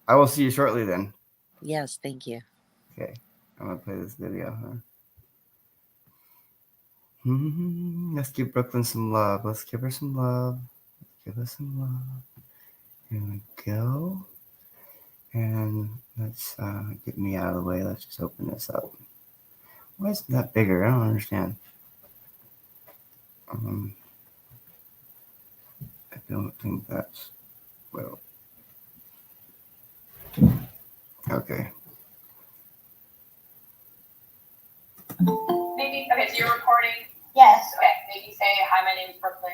S1: I will see you shortly then.
S5: Yes, thank you.
S1: Okay. I'm gonna play this video. Let's give Brooklyn some love. Let's give her some love. Give her some love. Here we go. And let's get me out of the way. Let's just open this up. Why isn't that bigger? I don't understand. I don't think that's well. Okay.
S3: Maybe, okay, so you're recording? Yes. Okay, maybe say, hi, my name is Brooklyn.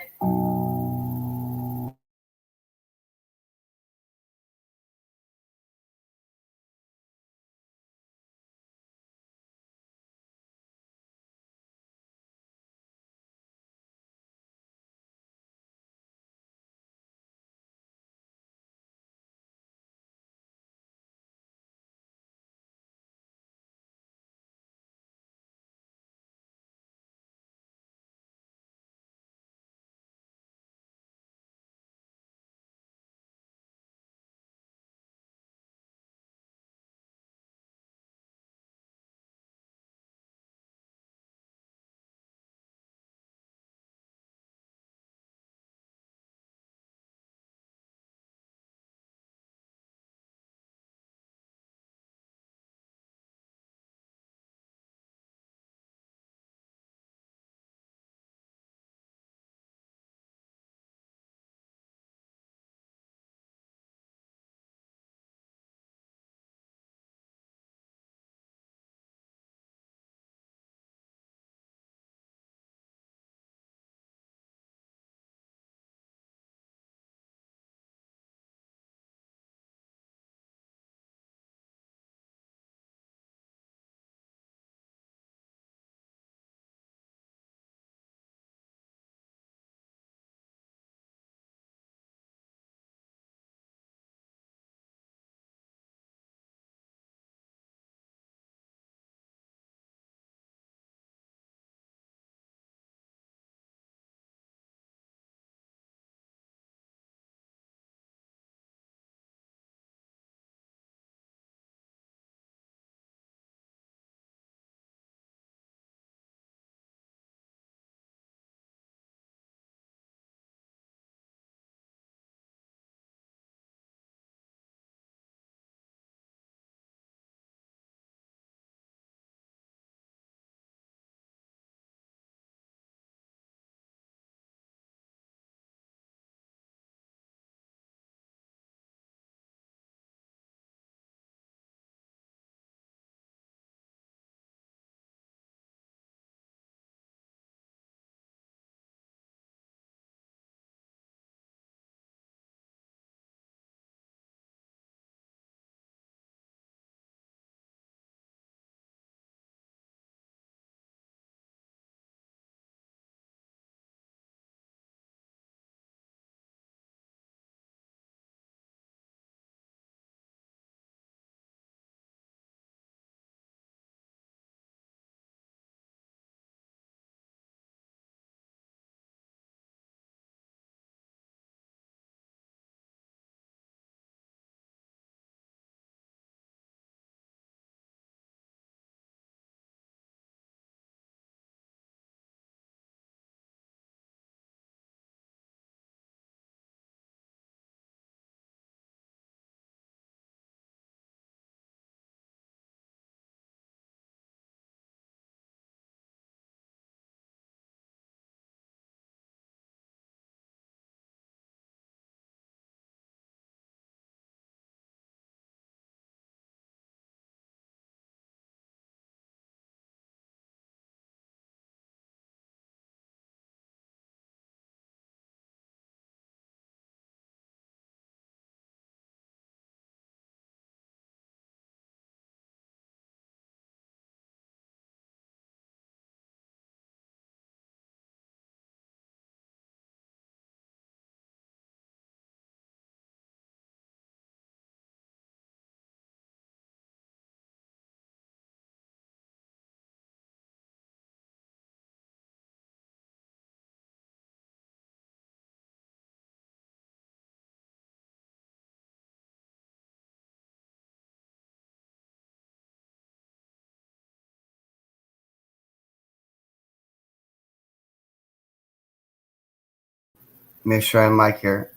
S1: make sure I'm mic here.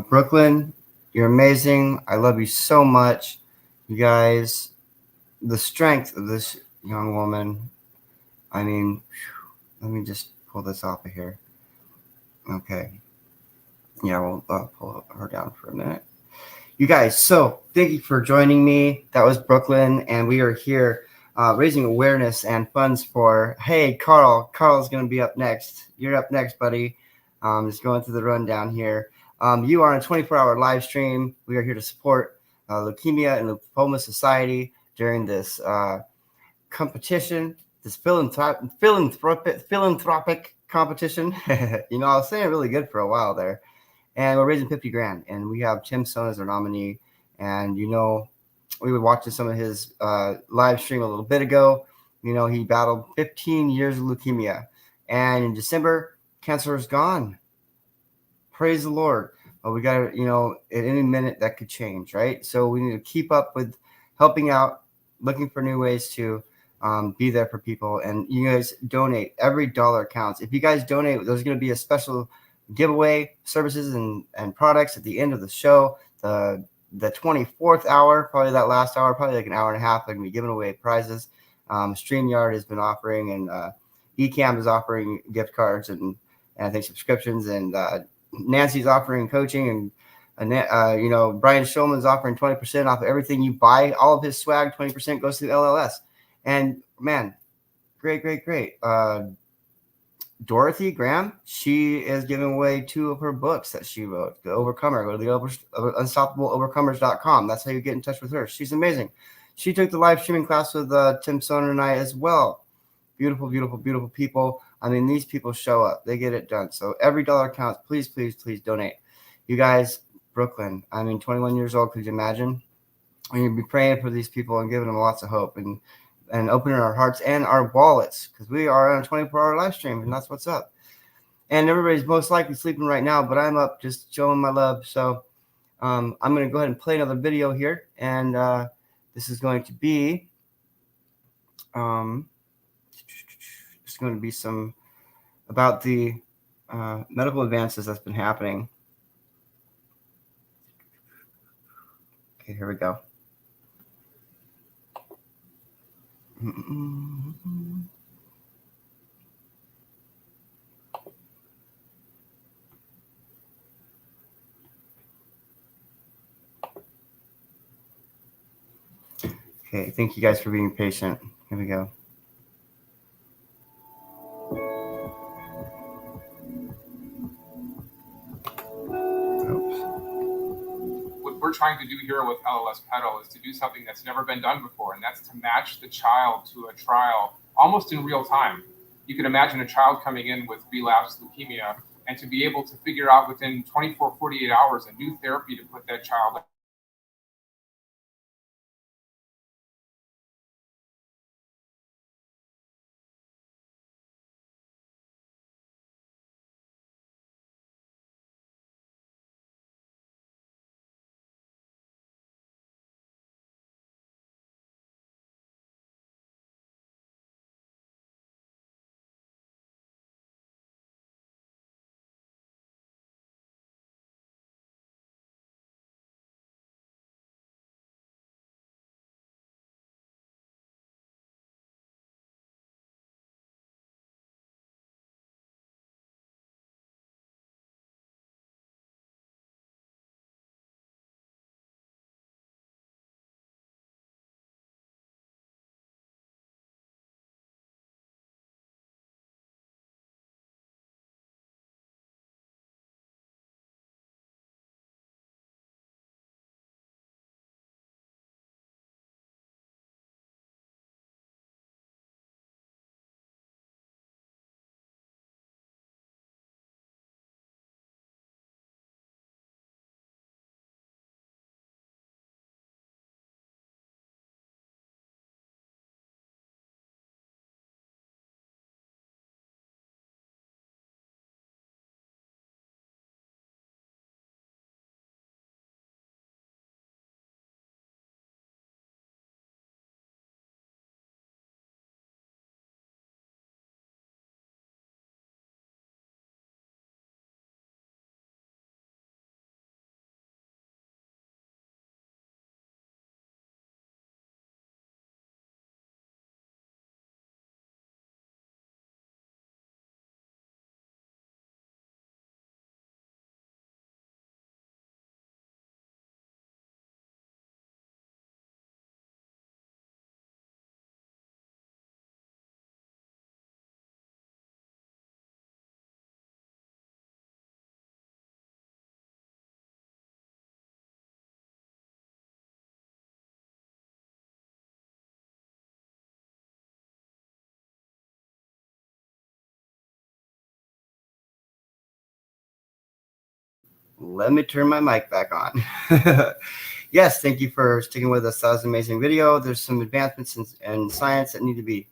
S1: Brooklyn, you're amazing. I love you so much. You guys, the strength of this young woman. I mean, let me just pull this off of here. Okay. Yeah, we'll pull her down for a minute. You guys, so thank you for joining me. That was Brooklyn, and we are here raising awareness and funds for, hey, Carl. Carl's going to be up next. You're up next, buddy. Just going through the rundown here. You are on a 24-hour live stream. We are here to support Leukemia and Lymphoma Society during this competition, this philanthropic competition. You know, I was saying really good for a while there. And we're raising 50 grand. And we have Tim Stone as our nominee. And, you know, we were watching some of his live stream a little bit ago. You know, he battled 15 years of leukemia. And in December, cancer is gone. Praise the Lord. But we got to, you know, at any minute that could change, right? So we need to keep up with helping out, looking for new ways to be there for people. And you guys donate. Every dollar counts. If you guys donate, there's going to be a special giveaway services and products at the end of the show. The 24th hour, probably that last hour, probably like an hour and a half, they're going to be giving away prizes. StreamYard has been offering, and Ecamm is offering gift cards and I think subscriptions, and Nancy's offering coaching, and you know, Brian Shulman's offering 20% off of everything you buy. All of his swag, 20% goes to LLS. And man, great. Dorothy Graham, she is giving away 2 of her books that she wrote, The Overcomer. Go to the unstoppableovercomers.com. That's how you get in touch with her. She's amazing. She took the live streaming class with Tim Soner and I as well. Beautiful people. I mean, these people show up. They get it done. So every dollar counts. Please donate. You guys, Brooklyn, I mean, 21 years old. Could you imagine? We need to be praying for these people and giving them lots of hope and opening our hearts and our wallets, because we are on a 24-hour live stream, and that's what's up. And everybody's most likely sleeping right now, but I'm up just showing my love. So I'm going to go ahead and play another video here, and this is going to be it's going to be some about the medical advances that's been happening. Okay, here we go. Okay, thank you guys for being patient. Here we go.
S10: What we're trying to do here with LLS Pedal is to do something that's never been done before, and that's to match the child to a trial almost in real time. You can imagine a child coming in with relapsed leukemia, and to be able to figure out within 24, 48 hours a new therapy to put that child
S1: let me turn my mic back on. Yes, thank you for sticking with us. That was an amazing video. There's some advancements in science that need to be,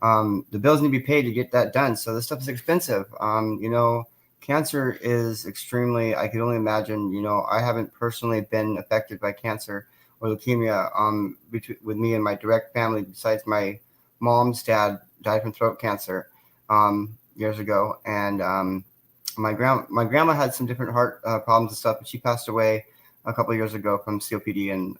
S1: the bills need to be paid to get that done. So this stuff is expensive. You know, cancer is extremely, I could only imagine, you know, I haven't personally been affected by cancer or leukemia with me and my direct family, besides my mom's dad died from throat cancer years ago. And my grandma had some different heart problems and stuff, but she passed away a couple of years ago from COPD and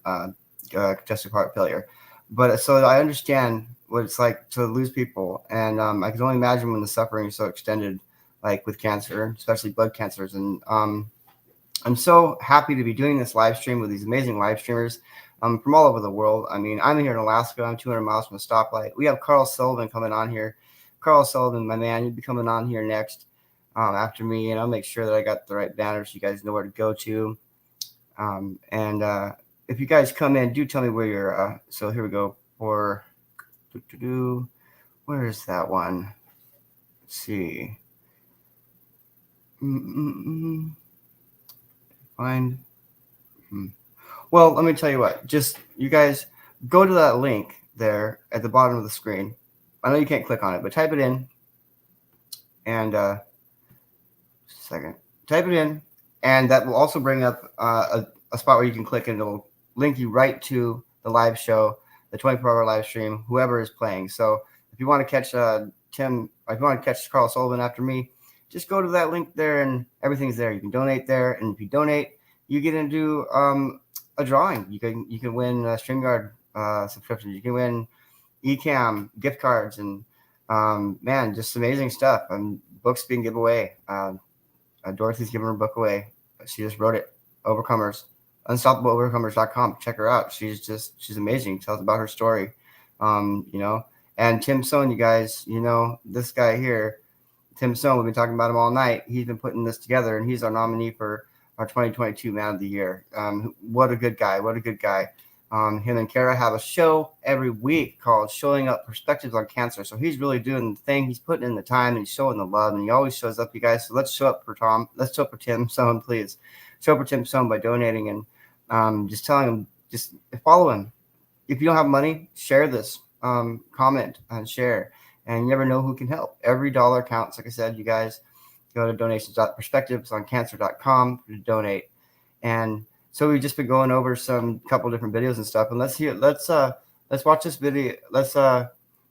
S1: congestive heart failure. But so I understand what it's like to lose people, and I can only imagine when the suffering is so extended, like with cancer, especially blood cancers. And I'm so happy to be doing this live stream with these amazing live streamers from all over the world. I mean, I'm here in Alaska. I'm 200 miles from a stoplight. We have Carl Sullivan coming on here. Carl Sullivan, my man, you'll be coming on here next after me, and I'll make sure that I got the right banner so you guys know where to go to. If you guys come in, do tell me where you're. So here we go for. Where is that one? Let's see. Find. Well, let me tell you what. Just you guys go to that link there at the bottom of the screen. I know you can't click on it, but type it in. And just a second. Type it in, and that will also bring up a spot where you can click, and it'll link you right to the live show, the 24-hour live stream, whoever is playing. So if you want to catch Tim, if you want to catch Carl Sullivan after me, just go to that link there, and everything's there. You can donate there, and if you donate, you get into a drawing. You can win StreamYard subscriptions. You can win eCam gift cards, and man, just amazing stuff. And books being given away. Dorothy's giving her book away. She just wrote it. Overcomers. UnstoppableOvercomers.com. Check her out. She's amazing. Tells about her story. You know, and Tim Sohn, you guys, you know, this guy here, Tim Sohn, we've been talking about him all night. He's been putting this together, and he's our nominee for our 2022 Man of the Year. What a good guy. What a good guy. Him and Kara have a show every week called Showing Up Perspectives on Cancer. So he's really doing the thing. He's putting in the time, and he's showing the love, and he always shows up, you guys. So let's show up for Tom. Let's show up for Tim Sohn, please. Show up for Tim Sohn by donating, and just telling him, just follow him. If you don't have money, share this, comment and share, and you never know who can help. Every dollar counts. Like I said, you guys go to donations.perspectivesoncancer.com to donate. And so we've just been going over some couple different videos and stuff, and let's watch this video. Let's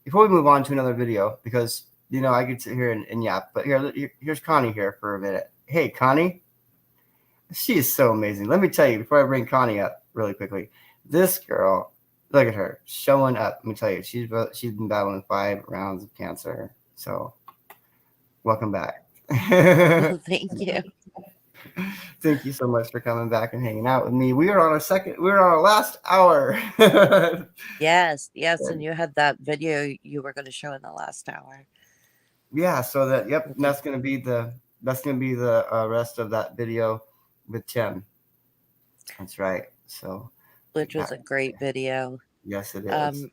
S1: before we move on to another video, because you know I could sit here and yap, but here's Connie here for a minute. Hey, Connie. She is so amazing. Let me tell you, before I bring Connie up really quickly, this girl, look at her showing up. Let me tell you, she's been battling 5 rounds of cancer. So welcome back.
S5: Thank you.
S1: Thank you so much for coming back and hanging out with me. We are on our last hour.
S5: Yes, and you had that video you were going to show in the last hour.
S1: Yeah, so that's going to be the rest of that video with Tim. That's right. So,
S5: which was a great video.
S1: Yes, it is.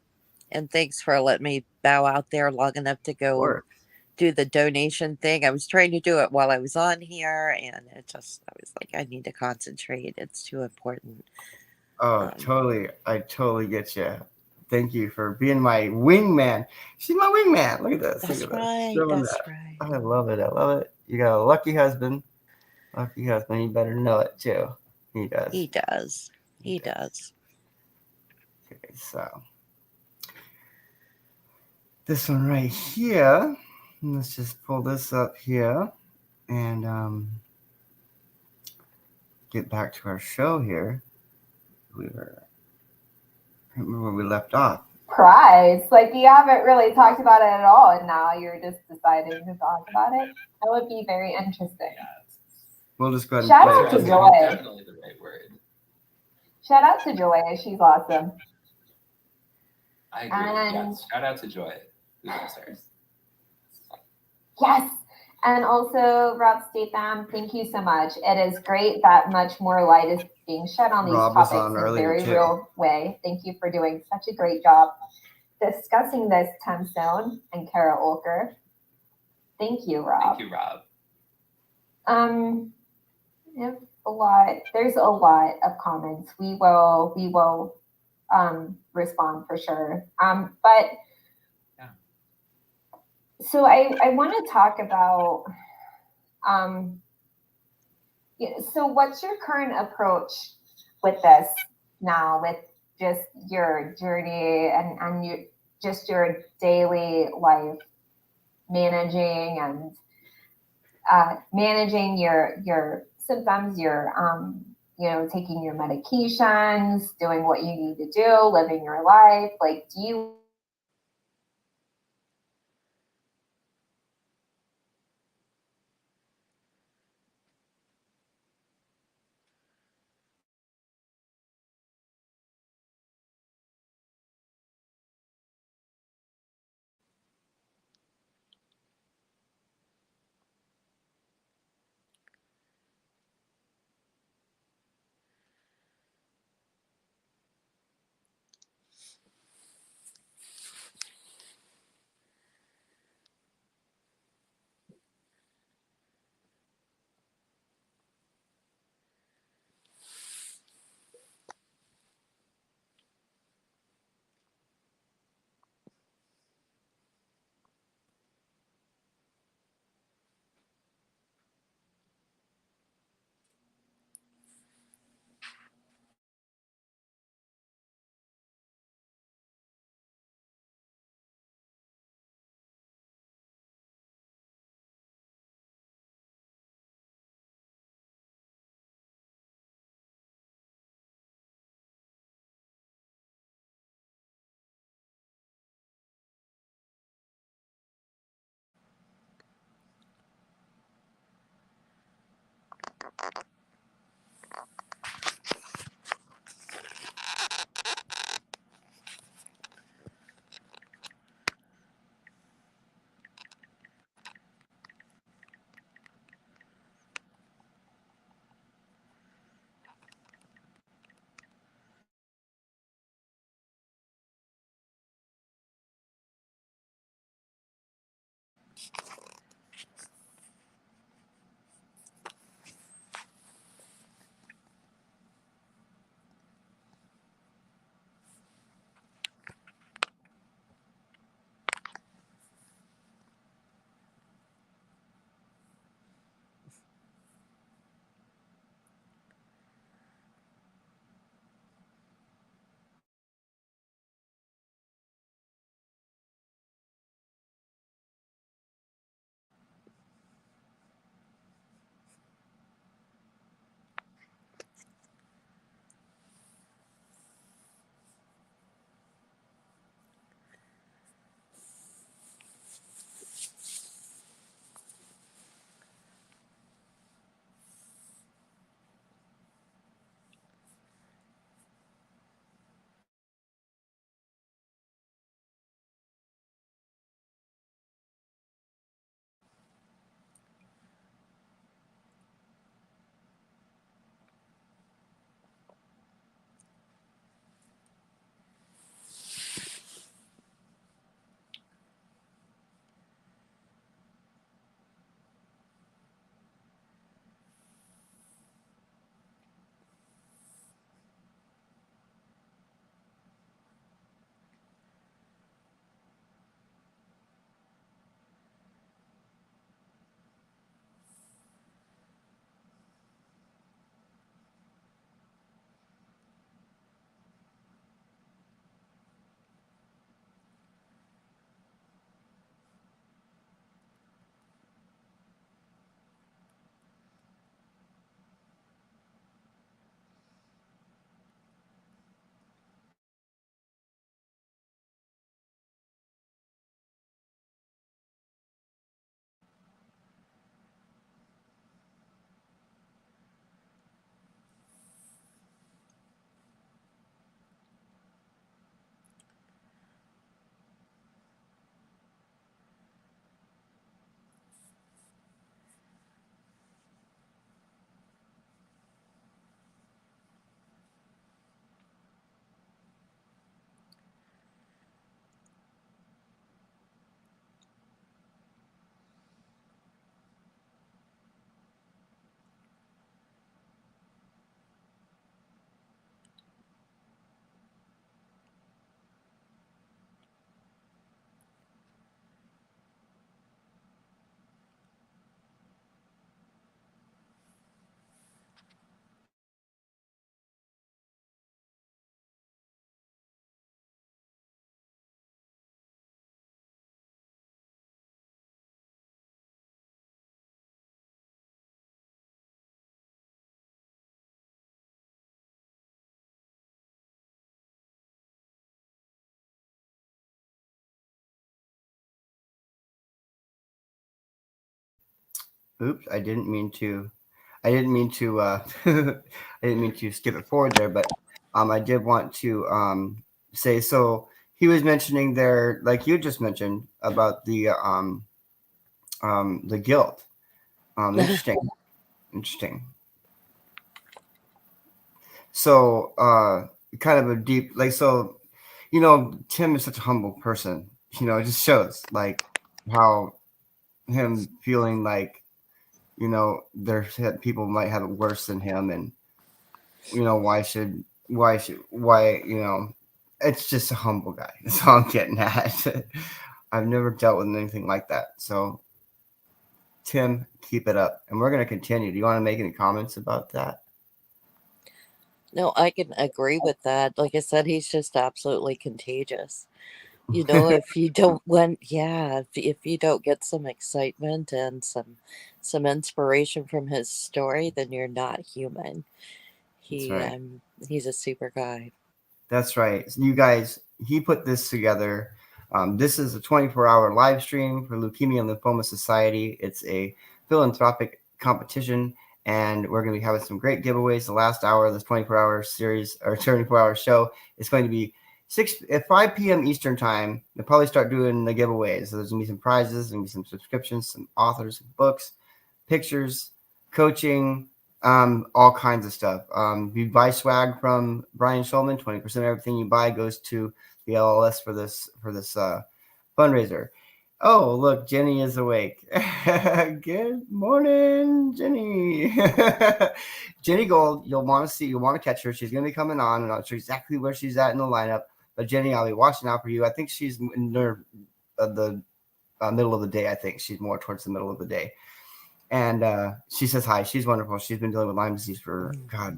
S5: And thanks for letting me bow out there long enough to go do the donation thing. I was trying to do it while I was on here, and I was like, I need to concentrate. It's too important.
S1: Oh, totally. I totally get you. Thank you for being my wingman. She's my wingman. Look at this.
S5: That's right. That's right.
S1: I love it. I love it. You got a lucky husband. Lucky husband. You better know it too. He does.
S5: He does. He does.
S1: Okay, so this one right here. Let's just pull this up here and get back to our show here. I can't remember where we left off.
S16: Prize. Like, you haven't really talked about it at all, and now you're just deciding to talk about it. That would be very interesting.
S1: We'll just go ahead and
S16: shout out to Joy.
S15: Definitely the right word.
S16: Shout out to Joy. She's awesome.
S15: I agree. Yes. Shout out to Joy. Who's upstairs?
S16: Yes. And also, Rob Statham, thank you so much. It is great that much more light is being shed on these topics in a very real way. Thank you for doing such a great job discussing this, Tim Sohn and Kara Olker. Thank you, Rob.
S15: Thank you, Rob.
S16: there's a lot of comments. We will respond for sure. But
S15: Yeah.
S16: So I want to talk about, so what's your current approach with this now, with just your journey and just your daily life, managing and managing your symptoms, your taking your medications, doing what you need to do, living your life. Like, do you
S1: Oops, I didn't mean to. I didn't mean to. I didn't mean to skip it forward there, but I did want to say. So he was mentioning there, like you just mentioned, about the guilt. Interesting. Interesting. So kind of a deep, like, so, Tim is such a humble person. It just shows like how him feeling like there's people might have it worse than him, and why it's just a humble guy. That's all I'm getting at. I've never dealt with anything like that. So Tim, keep it up, and we're going to continue. Do you want to make any comments about that?
S5: No, I can agree with that. Like I said, he's just absolutely contagious. If you don't if you don't get some excitement and some inspiration from his story, then you're not human.
S1: That's right.
S5: He's a super guy.
S1: That's right. You guys, he put this together. This is a 24-hour live stream for Leukemia and Lymphoma Society. It's a philanthropic competition, and we're going to be having some great giveaways. The last hour of this 24-hour series or 24-hour show is going to be 5 p.m. Eastern time. They'll probably start doing the giveaways. So there's going to be some prizes, there's going to be some subscriptions, some authors, some books, pictures, coaching, all kinds of stuff. You buy swag from Brian Schulman, 20% of everything you buy goes to the LLS for this fundraiser. Oh, look, Jenny is awake. Good morning, Jenny. Jenny Gold, you'll want to catch her. She's going to be coming on. I'm not sure exactly where she's at in the lineup, but Jenny, I'll be watching out for you. I think she's in the middle of the day. I think she's more towards the middle of the day. And she says hi. She's wonderful. She's been dealing with Lyme disease for,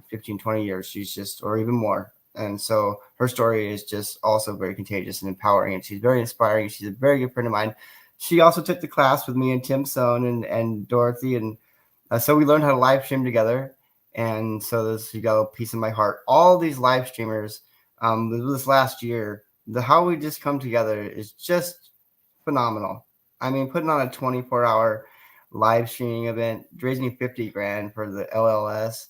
S1: 15, 20 years. She's just, or even more. And so her story is just also very contagious and empowering. And she's very inspiring. She's a very good friend of mine. She also took the class with me and Tim Sohn and Dorothy. And so we learned how to live stream together. And so you got a piece of my heart. All these live streamers this last year, how we just come together is just phenomenal. I mean, putting on a 24-hour live streaming event, raising 50 grand for the LLS,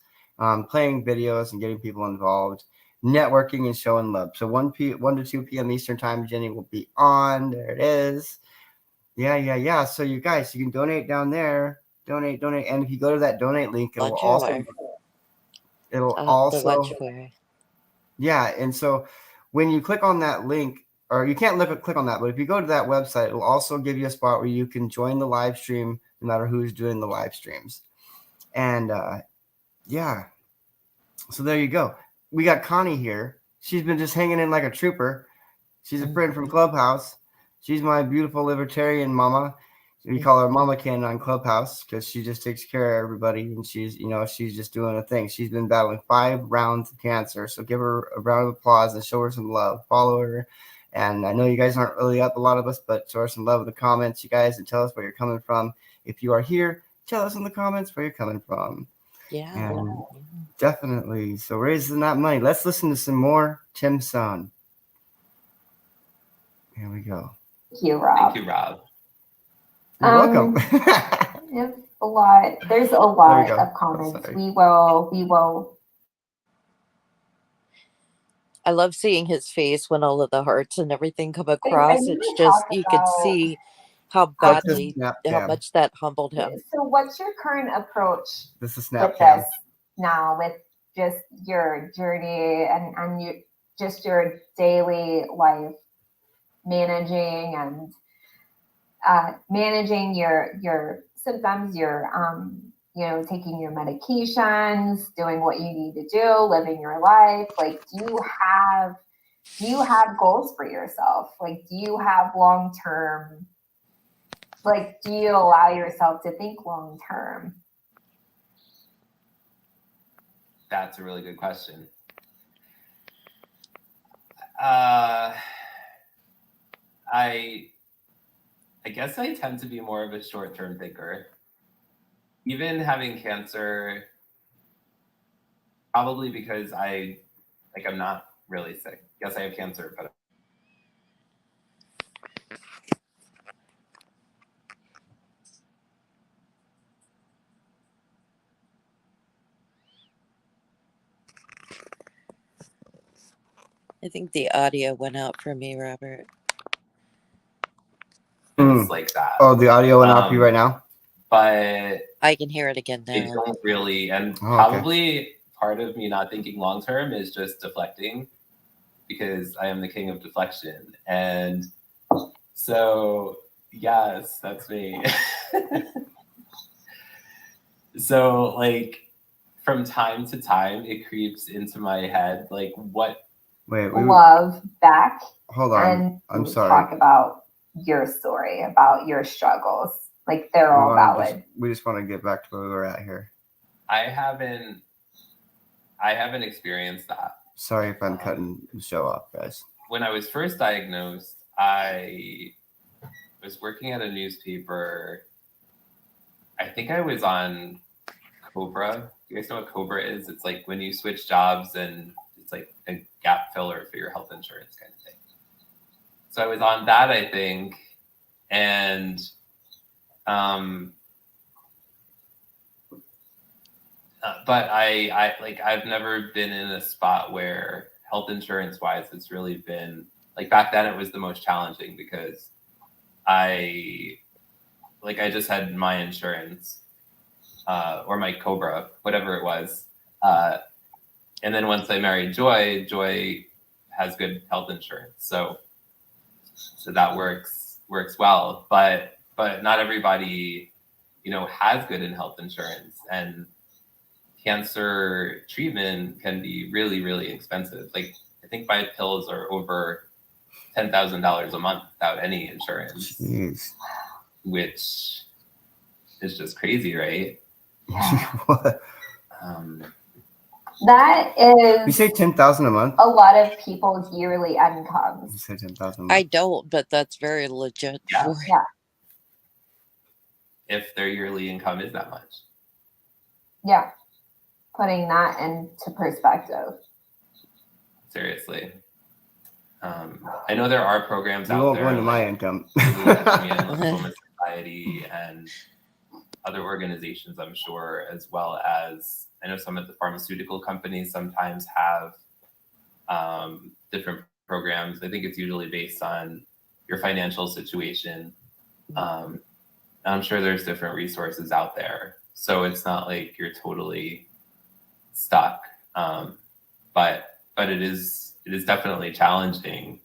S1: playing videos and getting people involved, networking and showing love. So 1 to 2 p.m. Eastern time, Jenny will be on. There it is. Yeah. So you guys, you can donate down there. Donate. And if you go to that donate link, it'll also. Yeah. And so when you click on that link, or you can't click on that, but if you go to that website, it'll also give you a spot where you can join the live stream no matter who's doing the live streams. And so there you go. We got Connie here. She's been just hanging in like a trooper. She's a friend from Clubhouse. She's my beautiful libertarian mama. We call her Mama Ken on Clubhouse because she just takes care of everybody, and she's just doing a thing. She's been battling 5 rounds of cancer, so give her a round of applause and show her some love. Follow her. And I know you guys aren't really up, a lot of us, but show her some love in the comments, you guys, and tell us where you're coming from. If you are here, tell us in the comments where you're coming from.
S5: Yeah.
S1: And definitely. So raising that money. Let's listen to some more Tim Sohn. Here we go.
S16: Thank you, Rob.
S15: Thank you, Rob.
S1: You're welcome.
S16: It's a lot. There's a lot of comments. We will.
S5: I love seeing his face when all of the hearts and everything come across. It's just, you can see how badly, how much that humbled him.
S16: So what's your current approach
S1: with this
S16: now, with just your journey and just your daily life, managing your symptoms, your taking your medications, doing what you need to do, living your life? Like, do you have goals for yourself? Like, do you have long-term, like, do you allow yourself to think long-term?
S15: That's a really good question. I guess I tend to be more of a short-term thinker. Even having cancer, probably because I'm not really sick. Yes, I have cancer, but
S5: I think the audio went out for me, Robert.
S15: It's like that.
S1: Oh, the audio went out for you right now?
S15: But
S5: I can hear it again
S15: they
S5: now.
S15: don't really, and
S1: Oh, okay.
S15: probably part of me not thinking long term is just deflecting, because I am the king of deflection. And so, yes, that's me. So, like, from time to time, it creeps into my head, like, what?
S1: Wait,
S16: Love back.
S1: Hold on.
S16: And
S1: I'm
S16: we
S1: sorry.
S16: talk about your story, about your struggles. Like they're all valid.
S1: We just want to get back to where we were at here.
S15: I haven't experienced that.
S1: Sorry if I'm cutting the show off, guys.
S15: When I was first diagnosed, I was working at a newspaper. I think I was on Cobra. You guys know what Cobra is? It's like when you switch jobs and it's like a gap filler for your health insurance kind of thing. So I was on that, I think. And but I've never been in a spot where health insurance wise, it's really been like, back then it was the most challenging because I just had my insurance, or my Cobra, whatever it was. And then once I married Joy, Joy has good health insurance. So that works well, but not everybody, has good health insurance, and cancer treatment can be really, really expensive. Like, I think my pills are over $10,000 a month without any insurance.
S1: Jeez.
S15: Which is just crazy, right?
S1: What?
S16: That is.
S1: You say 10,000 a month?
S16: A lot of people's yearly incomes.
S1: You say 10,000.
S5: I don't, but that's very legit.
S15: Yeah.
S16: Yeah.
S15: If their yearly income is that much.
S16: Yeah. Putting that into perspective.
S15: Seriously. I know there are programs
S1: You
S15: out
S1: won't
S15: there.
S1: go into my income.
S15: Leukemia and Lymphoma Society and other organizations, I'm sure, as well as I know some of the pharmaceutical companies sometimes have different programs. I think it's usually based on your financial situation. I'm sure there's different resources out there. So it's not like you're totally stuck. But it is definitely challenging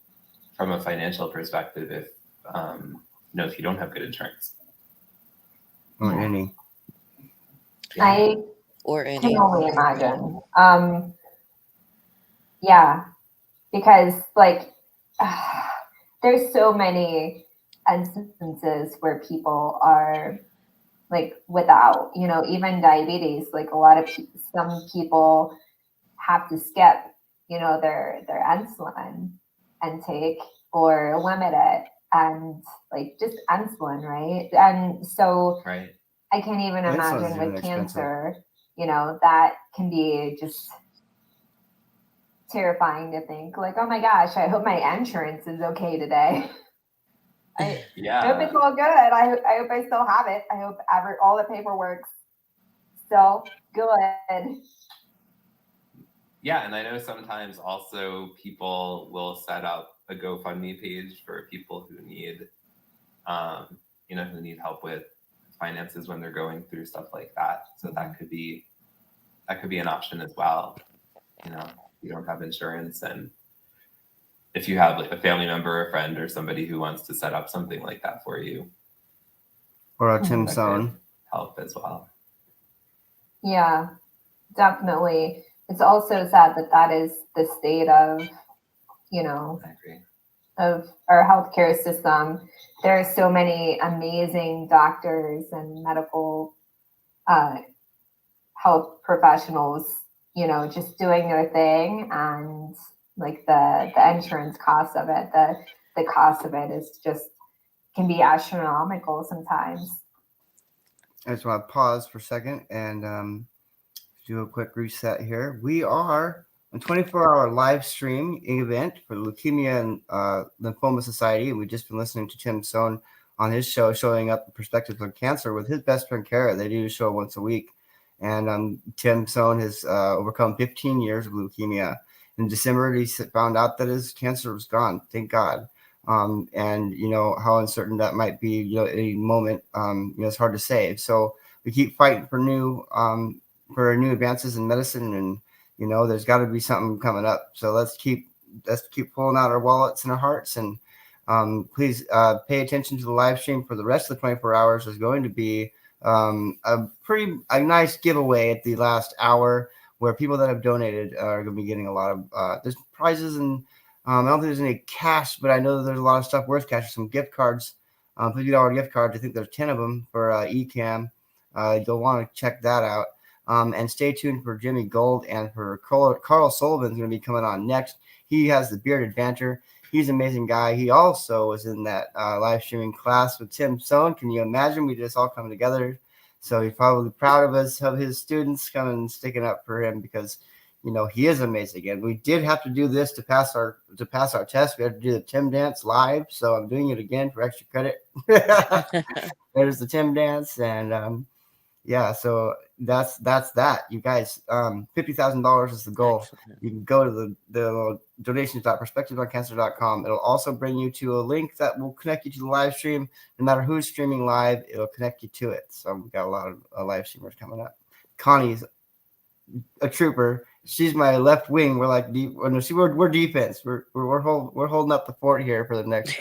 S15: from a financial perspective if if you don't have good insurance.
S1: Or any.
S16: I
S5: or any.
S16: can only imagine. Yeah, because there's so many instances where people are without, even diabetes. Like some people have to skip, their insulin intake or limit it, and just insulin, right? And so
S15: right.
S16: I can't even
S1: Insulin's
S16: imagine
S1: even
S16: with
S1: expensive.
S16: cancer, that can be just terrifying to think oh my gosh, I hope my insurance is okay today. I hope it's all good. I hope I still have it. I hope all the paperwork's still good.
S15: Yeah, and I know sometimes also people will set up a GoFundMe page for people who need, who need help with finances when they're going through stuff like that. So that could be an option as well. You don't have insurance, and if you have a family member, a friend, or somebody who wants to set up something like that for you,
S1: or a Tim Sohn,
S15: help as well.
S16: Yeah, definitely. It's also sad that is the state of,
S15: I agree.
S16: of our healthcare system. There are so many amazing doctors and medical health professionals, just doing their thing, and the insurance cost of it, the cost of it is just can be astronomical sometimes.
S1: I just want to pause for a second and do a quick reset here. We are a 24-hour live stream event for the Leukemia and Lymphoma Society. We've just been listening to Tim Sohn on his show, showing up the perspectives on cancer with his best friend, Kara. They do a show once a week. And Tim Sohn has overcome 15 years of leukemia. in December, he found out that his cancer was gone. Thank God. And you know how uncertain that might be. You know, any moment. You know, it's hard to say. So we keep fighting for new advances in medicine, and you know, there's got to be something coming up. So let's keep pulling out our wallets and our hearts, and please pay attention to the live stream for the rest of the 24 hours. There's going to be a nice giveaway at the last hour where people that have donated are going to be getting a lot of there's prizes, and I don't think there's any cash, but I know that there's a lot of stuff worth cash. Some gift cards, $50 gift cards. I think there's 10 of them for eCam. You'll want to check that out. And stay tuned for Jimmy Gold and for Carl Sullivan's going to be coming on next. He has the Bearded Banter. He's an amazing guy. He also was in that live streaming class with Tim Sohn. Can you imagine? We just all come together. So he's probably proud of us, of his students coming and sticking up for him, because you know he is amazing. And we did have to do this to pass our test. We had to do the Tim dance live. So I'm doing it again for extra credit. There's the Tim dance, and yeah, so that's that. You guys, $50,000 is the goal. Excellent. You can go to the donations.perspectiveoncancer.com. It'll also bring you to a link that will connect you to the live stream. No matter who's streaming live, it'll connect you to it. So we've got a lot of live streamers coming up. Connie's a trooper. She's my left wing. We're like we're defense. We're holding up the fort here for the next.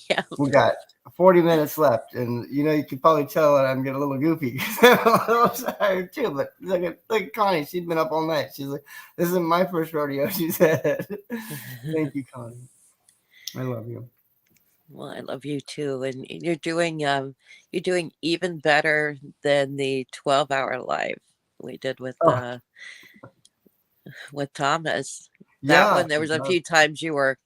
S5: Yeah.
S1: We got 40 minutes left, and you know you can probably tell that I'm getting a little goofy. I'm a little tired too. But like Connie, she's been up all night. She's like, "This isn't my first rodeo," she said. Thank you, Connie. I love you.
S5: Well, I love you too, and you're doing even better than the 12-hour live we did with Thomas. That one, there was a few times you were.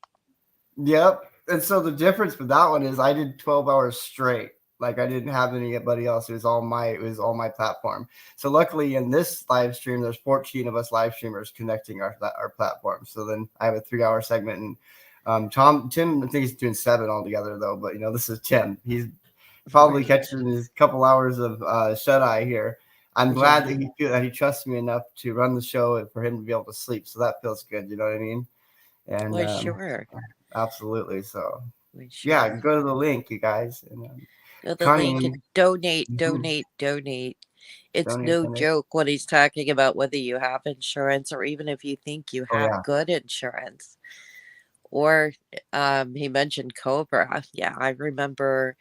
S1: Yep. And so the difference with that one is I did 12 hours straight. Like I didn't have anybody else. It was all my platform. So luckily in this live stream, there's 14 of us live streamers connecting our platform. So then I have a 3-hour segment, and Tim, I think he's doing 7 altogether though. But you know, this is Tim. He's probably catching his couple hours of shut eye here. I'm glad that he trusts me enough to run the show and for him to be able to sleep. So that feels good. You know what I mean? And
S5: well, sure.
S1: Absolutely. So yeah, go to the link, you guys. And,
S5: go to the link and donate. It's no joke what he's talking about, whether you have insurance or even if you think you have good insurance. Or he mentioned Cobra. Yeah, I remember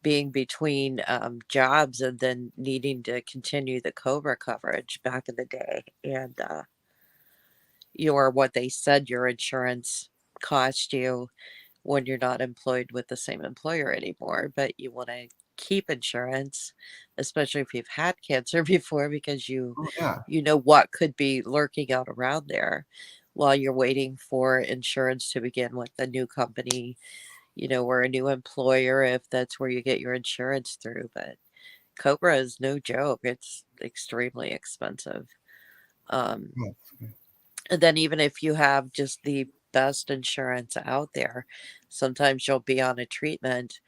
S5: being between jobs and then needing to continue the Cobra coverage back in the day. And what they said your insurance cost you when you're not employed with the same employer anymore. But you want to keep insurance, especially if you've had cancer before, because you know what could be lurking out around there while you're waiting for insurance to begin with the new company, you know, or a new employer, if that's where you get your insurance through. But Cobra is no joke. It's extremely expensive. And then even if you have just the best insurance out there, sometimes you'll be on a treatment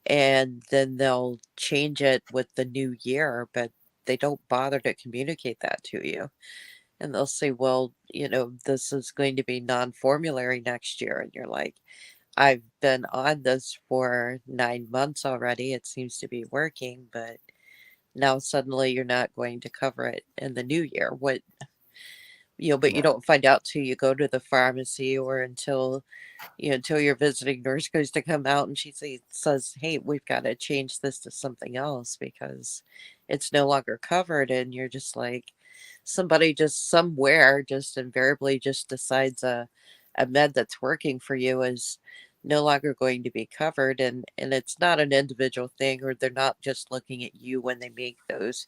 S5: and then they'll change it with the new year, but they don't bother to communicate that to you. And they'll say, well, you know, this is going to be non-formulary next year. And you're like, I've been on this for 9 months already. It seems to be working, but now suddenly you're not going to cover it in the new year. What, you know, but you don't find out till you go to the pharmacy or until your visiting nurse goes to come out and she says, hey, we've got to change this to something else because it's no longer covered. And you're just like, somebody just somewhere just invariably just decides a med that's working for you is no longer going to be covered, and it's not an individual thing, or they're not just looking at you when they make those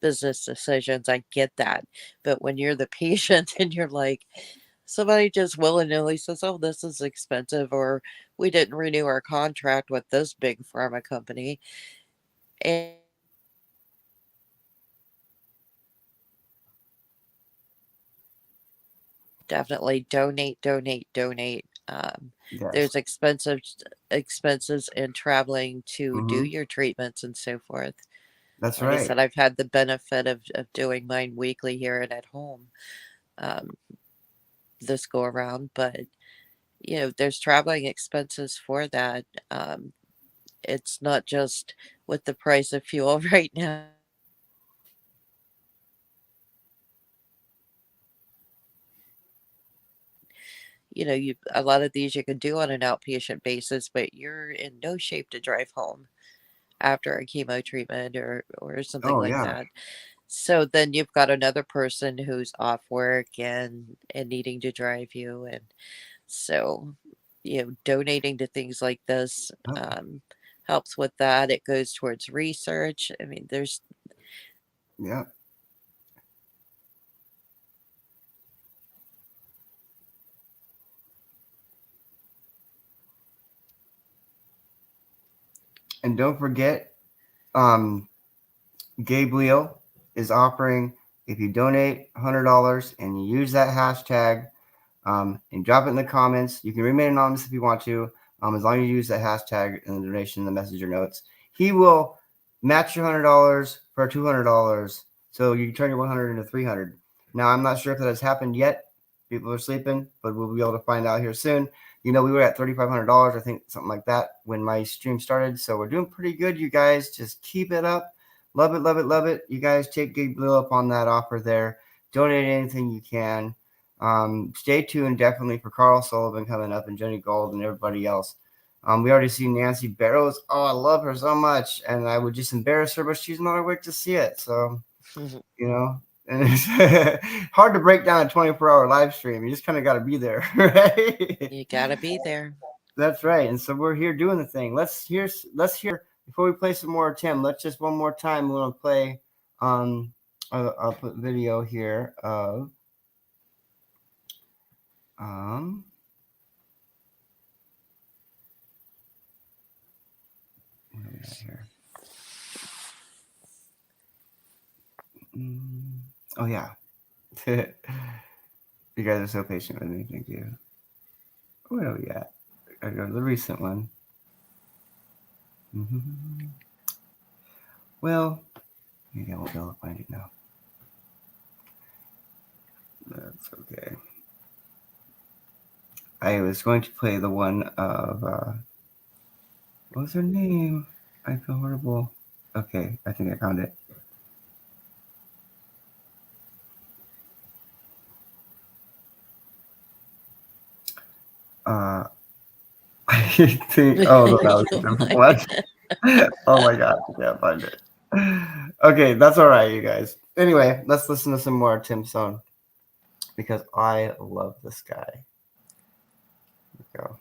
S5: business decisions. I get that. But when you're the patient and you're like, somebody just willy-nilly says, oh, this is expensive, or we didn't renew our contract with this big pharma company, and definitely donate. There's expenses in traveling to do your treatments and so forth.
S1: That's
S5: like
S1: right.
S5: I said, I've had the benefit of doing mine weekly here and at home. this go around, but there's traveling expenses for that. It's not just with the price of fuel right now. You a lot of these you can do on an outpatient basis, but you're in no shape to drive home after a chemo treatment or something
S1: Oh
S5: like
S1: yeah.
S5: that. So then you've got another person who's off work and needing to drive you, and so donating to things like this helps with that. It goes towards research. I mean, there's
S1: Yeah. And don't forget, Gabe Leo is offering, if you donate $100 and you use that hashtag and drop it in the comments, you can remain anonymous if you want to, as long as you use that hashtag in the donation in the messenger notes. He will match your $100 for $200, so you can turn your 100 into 300. Now, I'm not sure if that has happened yet. People are sleeping, but we'll be able to find out here soon. We were at $3,500, I think, something like that, when my stream started. So we're doing pretty good, you guys. Just keep it up. Love it, love it, love it. You guys take Gabe Blue up on that offer there. Donate anything you can. Stay tuned definitely for Carl Sullivan coming up and Jenny Gold and everybody else. We already see Nancy Barrows. Oh, I love her so much. And I would just embarrass her, but she's not awake to see it. So, and it's hard to break down a 24-hour live stream. You just kind of got to be there, right?
S5: You got to be there.
S1: That's right. And so we're here doing the thing. Let's hear before we play some more, Tim, let's just one more time, we're going to play, I'll put video here of, what do we got here? Oh yeah. You guys are so patient with me. Thank you. What are we at? I go to the recent one. Well, maybe I won't be able to find it now. That's okay. I was going to play the one of what was her name? I feel horrible. Okay, I think I found it. I think. Oh, no, that was a different one. Oh my God, I can't find it. Okay, that's all right, you guys. Anyway, let's listen to some more Tim Sohn because I love this guy. Here we go.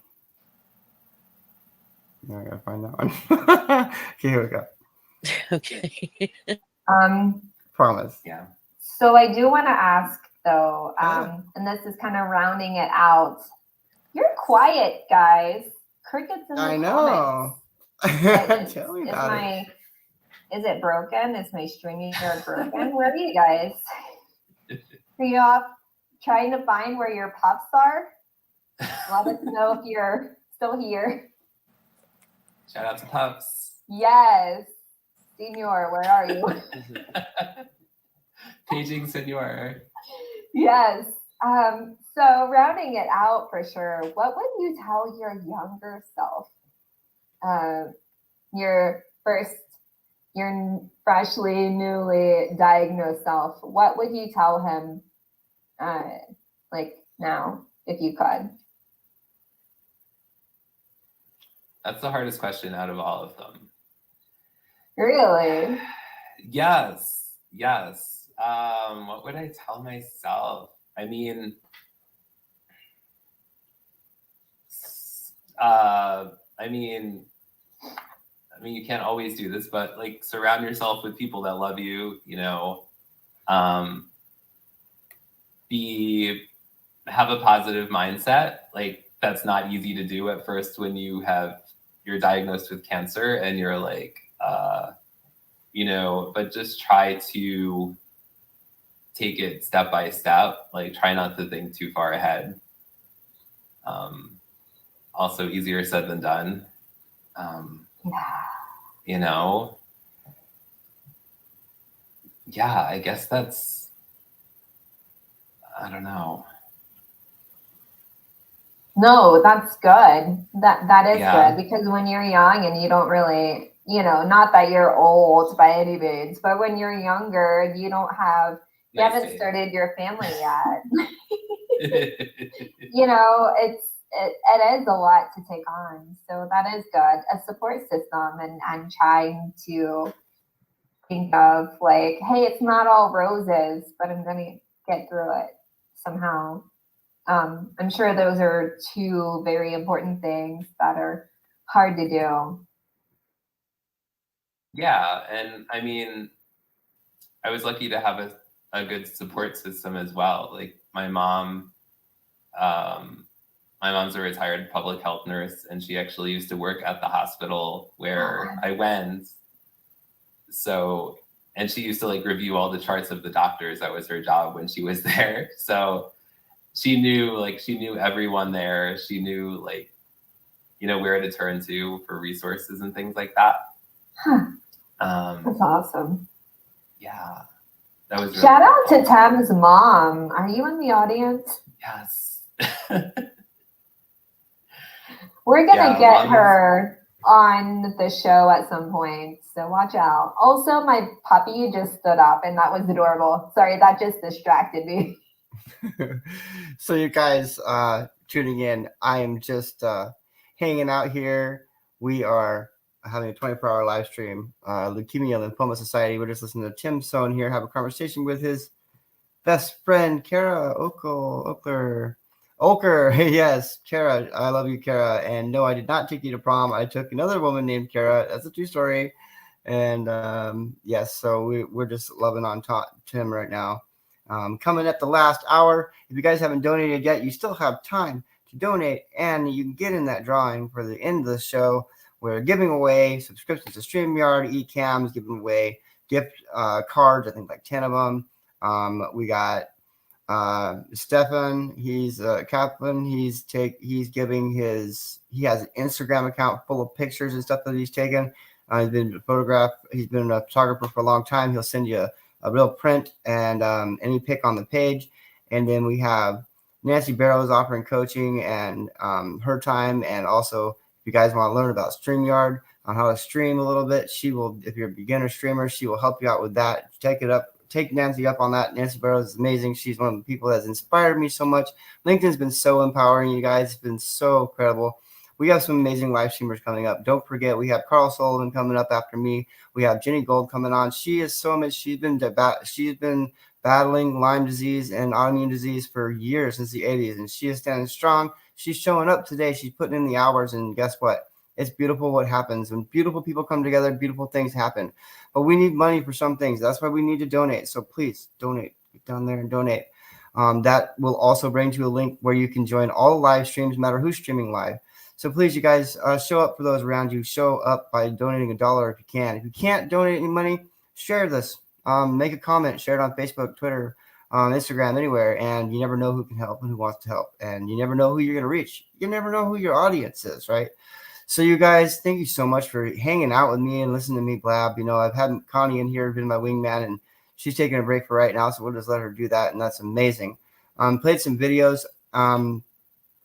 S1: Now I gotta find that one. Okay, here we go.
S5: Okay.
S1: Promise.
S16: Yeah. So I do want to ask though, and this is kind of rounding it out. You're quiet, guys. Crickets in the
S1: I know.
S16: Tell me about it. Is it broken? Is my streaming yard broken? Where are you guys? Are you off trying to find where your pups are? Let us know if you're still here.
S15: Shout out to pups.
S16: Yes. Senor, where are you?
S15: Paging Senor.
S16: Yes. So rounding it out for sure, what would you tell your younger self? Your freshly, newly diagnosed self, what would you tell him like now, if you could?
S15: That's the hardest question out of all of them.
S16: Really?
S15: Yes. What would I tell myself? I mean, you can't always do this, but like surround yourself with people that love you, have a positive mindset. Like that's not easy to do at first when you're diagnosed with cancer and you're like, but just try to take it step by step. Like try not to think too far ahead. Also easier said than done. Yeah, I guess I don't know.
S16: No, that's good. That is
S15: Yeah.
S16: good, because when you're young and you don't really, not that you're old by any means, but when you're younger, you
S15: Nice
S16: haven't
S15: day.
S16: started your family yet. It is a lot to take on. So that is good. A support system and trying to think of like, hey, it's not all roses, but I'm gonna get through it somehow. I'm sure those are two very important things that are hard to do.
S15: Yeah, and I mean, I was lucky to have a good support system as well. Like um, my mom's a retired public health nurse, and she actually used to work at the hospital where I went. So, and she used to like review all the charts of the doctors. That was her job when she was there. So she knew everyone there. She knew where to turn to for resources and things like that.
S16: Huh. That's awesome.
S15: Yeah, that was really
S16: Shout out to Tam's mom. Are you in the audience?
S15: Yes.
S16: We're gonna get
S15: Mom is-
S16: her on the show at some point, so watch out. Also, my puppy just stood up, and that was adorable. Sorry, that just distracted me.
S1: So you guys tuning in, I am just hanging out here. We are having a 24-hour live stream, Leukemia and Lymphoma Society. We're just listening to Tim Sohn here have a conversation with his best friend, Kara Oker. Yes, Kara. I love you, Kara. And no, I did not take you to prom. I took another woman named Kara. That's a true story. And yes, so we're just loving on Tim right now. Coming at the last hour. If you guys haven't donated yet, you still have time to donate, and you can get in that drawing for the end of the show. We're giving away subscriptions to StreamYard, eCams, giving away gift cards. I think like 10 of them. We got Stefan. He's Kaplan. He has an Instagram account full of pictures and stuff that he's taken. He's been a photographer for a long time. He'll send you a real print and any pic on the page. And then we have Nancy Barrows offering coaching and her time. And also, if you guys want to learn about StreamYard, on how to stream a little bit, she will, if you're a beginner streamer, she will help you out with that. Take Nancy up on that. Nancy Barrows is amazing. She's one of the people that has inspired me so much. LinkedIn's been so empowering, you guys. It's been so incredible. We have some amazing live streamers coming up. Don't forget, we have Carl Sullivan coming up after me. We have Jenny Gold coming on. She is so much. She's been battling Lyme disease and autoimmune disease for years, since the 80s, and she is standing strong. She's showing up today. She's putting in the hours, and guess what? It's beautiful what happens. When beautiful people come together, beautiful things happen. But we need money for some things. That's why we need to donate. So please donate. Get down there and donate. That will also bring you a link where you can join all live streams, no matter who's streaming live. So please, you guys, show up for those around you. Show up by donating $1 if you can. If you can't donate any money, share this. Make a comment. Share it on Facebook, Twitter, Instagram, anywhere. And you never know who can help and who wants to help. And you never know who you're going to reach. You never know who your audience is, right? So you guys, thank you so much for hanging out with me and listening to me blab. I've had Connie in here, been my wingman, and she's taking a break for right now, so we'll just let her do that, and that's amazing. Played some videos.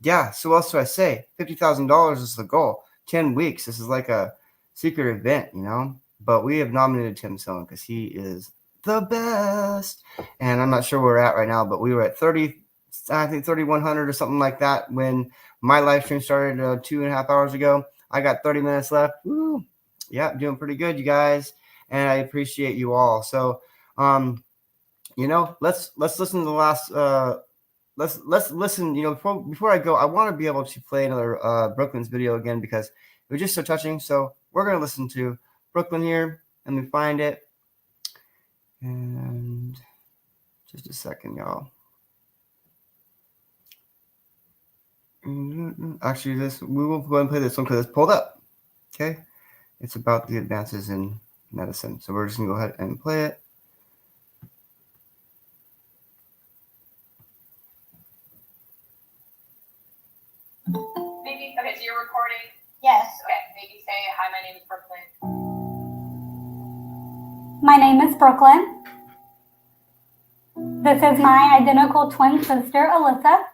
S1: Yeah, so what else do I say? $50,000 is the goal. 10 weeks. This is like a secret event, But we have nominated Tim Sohn because he is the best. And I'm not sure where we're at right now, but we were at 3,100 or something like that when my live stream started 2.5 hours ago. I got 30 minutes left. Woo. Yeah, doing pretty good, you guys. And I appreciate you all. So, let's listen to the last. Let's listen. Before I go, I want to be able to play another Brooklyn's video again because it was just so touching. So we're gonna listen to Brooklyn here. Let me find it. And just a second, y'all. Actually, we will go ahead and play this one because it's pulled up. Okay, it's about the advances in medicine. So we're just gonna go ahead and play it.
S3: Maybe, okay, so you're recording? Yes. Okay, maybe say, hi, my name is Brooklyn.
S4: My name is Brooklyn. This is my identical twin sister, Alyssa.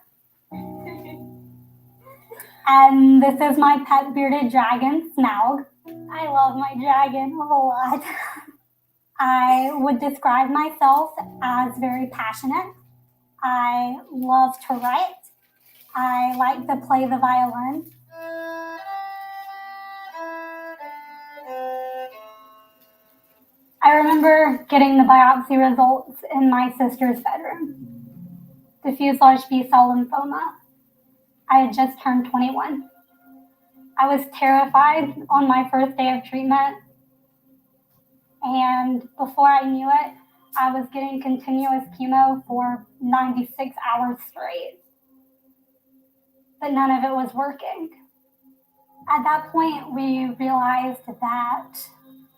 S4: And this is my pet bearded dragon, Smaug. I love my dragon a whole lot. I would describe myself as very passionate. I love to write. I like to play the violin. I remember getting the biopsy results in my sister's bedroom. Diffuse large B-cell lymphoma. I had just turned 21. I was terrified on my first day of treatment. And before I knew it, I was getting continuous chemo for 96 hours straight. But none of it was working. At that point, we realized that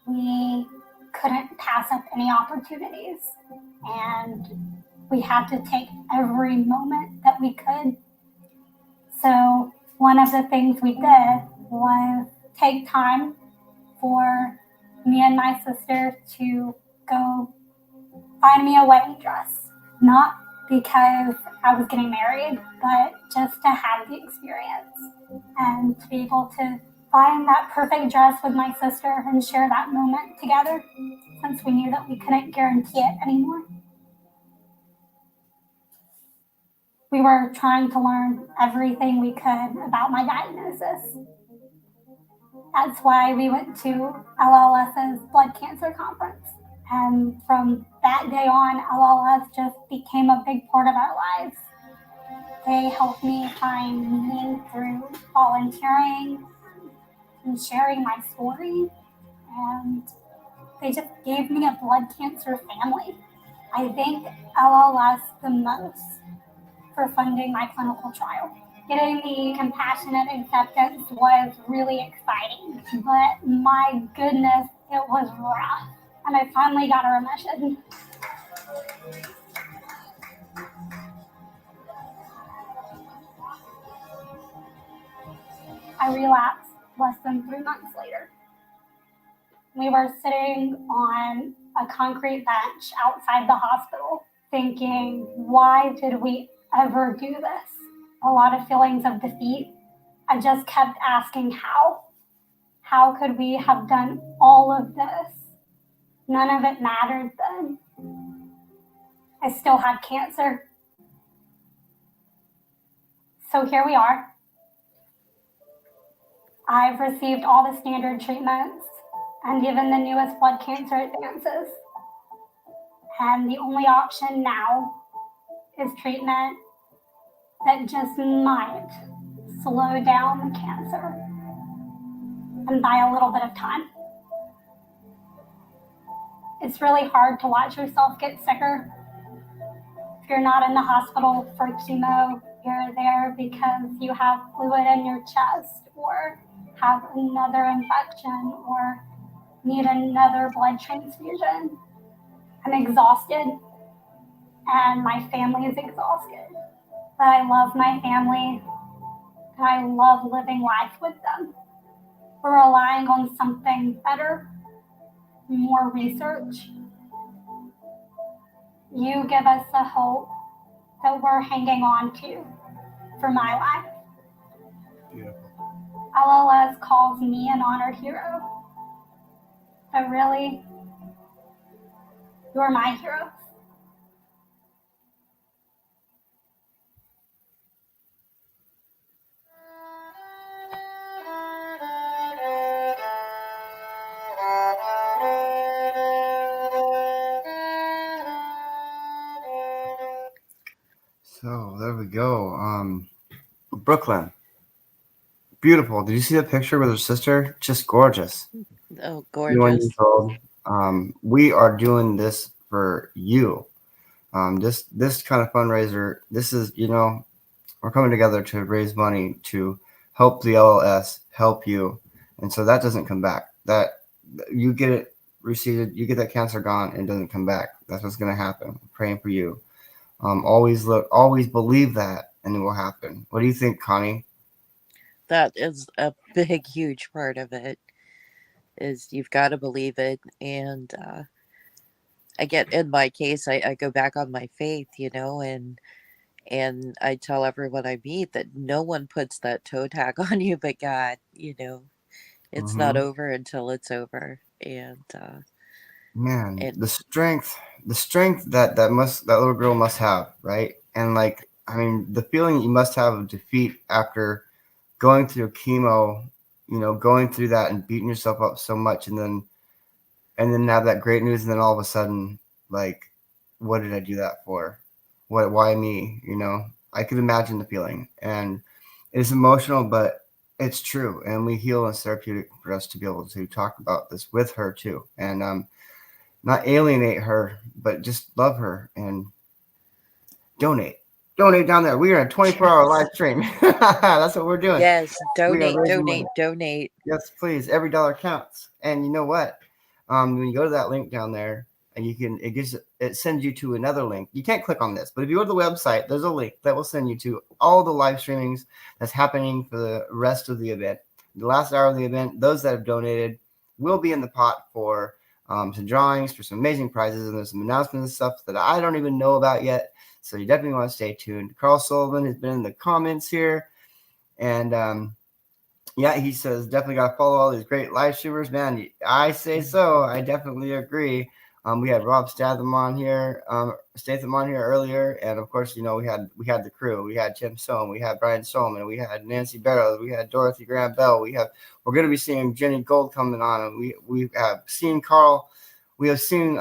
S4: we couldn't pass up any opportunities. And we had to take every moment that we could. So one of the things we did was take time for me and my sister to go find me a wedding dress. Not because I was getting married, but just to have the experience and to be able to find that perfect dress with my sister and share that moment together, since we knew that we couldn't guarantee it anymore. We were trying to learn everything we could about my diagnosis. That's why we went to LLS's blood cancer conference. And from that day on, LLS just became a big part of our lives. They helped me find meaning through volunteering and sharing my story. And they just gave me a blood cancer family. I thank LLS the most for funding my clinical trial. Getting the compassionate acceptance was really exciting, but my goodness, it was rough. And I finally got a remission. I relapsed less than 3 months later. We were sitting on a concrete bench outside the hospital thinking, why did we ever do this? A lot of feelings of defeat. I just kept asking how. How could we have done all of this? None of it mattered then. I still had cancer. So here we are. I've received all the standard treatments and even the newest blood cancer advances. And the only option now is treatment that just might slow down the cancer and buy a little bit of time. It's really hard to watch yourself get sicker. If you're not in the hospital for chemo, you're there because you have fluid in your chest or have another infection or need another blood transfusion. I'm exhausted and my family is exhausted. But I love my family and I love living life with them. We're relying on something better, more research. You give us the hope that we're hanging on to for my life. Beautiful. LLS calls me an honored hero. But really, you're my hero.
S1: So there we go. Brooklyn. Beautiful. Did you see the picture with her sister? Just gorgeous.
S5: Oh,
S1: 21
S5: gorgeous.
S1: years old. We are doing this for you. This kind of fundraiser, this is, we're coming together to raise money to help the LLS, help you. And so that doesn't come back. That you get it receded, you get that cancer gone, and it doesn't come back. That's what's going to happen. I'm praying for you. Always believe that, and it will happen. What do you think, Connie?
S5: That is a big, huge part of it. Is you've got to believe it, and in my case, I go back on my faith, and And I tell everyone I meet that no one puts that toe tag on you but God, you know. It's not over until it's over. And
S1: Man, the strength that little girl must have, right? And like, I mean, the feeling you must have of defeat after going through chemo, you know, going through that and beating yourself up so much, and then have that great news, and then all of a sudden, like, what did I do that for? Why me? You know, I could imagine the feeling, and it's emotional, but it's true, and we heal, and it's therapeutic for us to be able to talk about this with her too, and not alienate her, but just love her and donate. Donate down there. We are a 24-hour live stream. That's what we're doing.
S5: yes, donate,
S1: money.
S5: donate, donate.
S1: Yes, please. Every dollar counts. And you know what? When you go to that link down there, and it sends you to another link. You can't click on this, but if you go to the website, there's a link that will send you to all the live streamings that's happening for the rest of the event. The last hour of the event, those that have donated will be in the pot for some drawings, for some amazing prizes, and there's some announcements and stuff that I don't even know about yet. So you definitely want to stay tuned. Carl Sullivan has been in the comments here, and yeah, he says definitely got to follow all these great live streamers, man. I say so. I definitely agree. We had Rob Statham on here, earlier, and of course, you know, we had the crew. We had Tim Sohn, we had Brian Solomon, we had Nancy Barrows, we had Dorothy Graham Bell. We're going to be seeing Jenny Gold coming on, and we have seen Carl. We have seen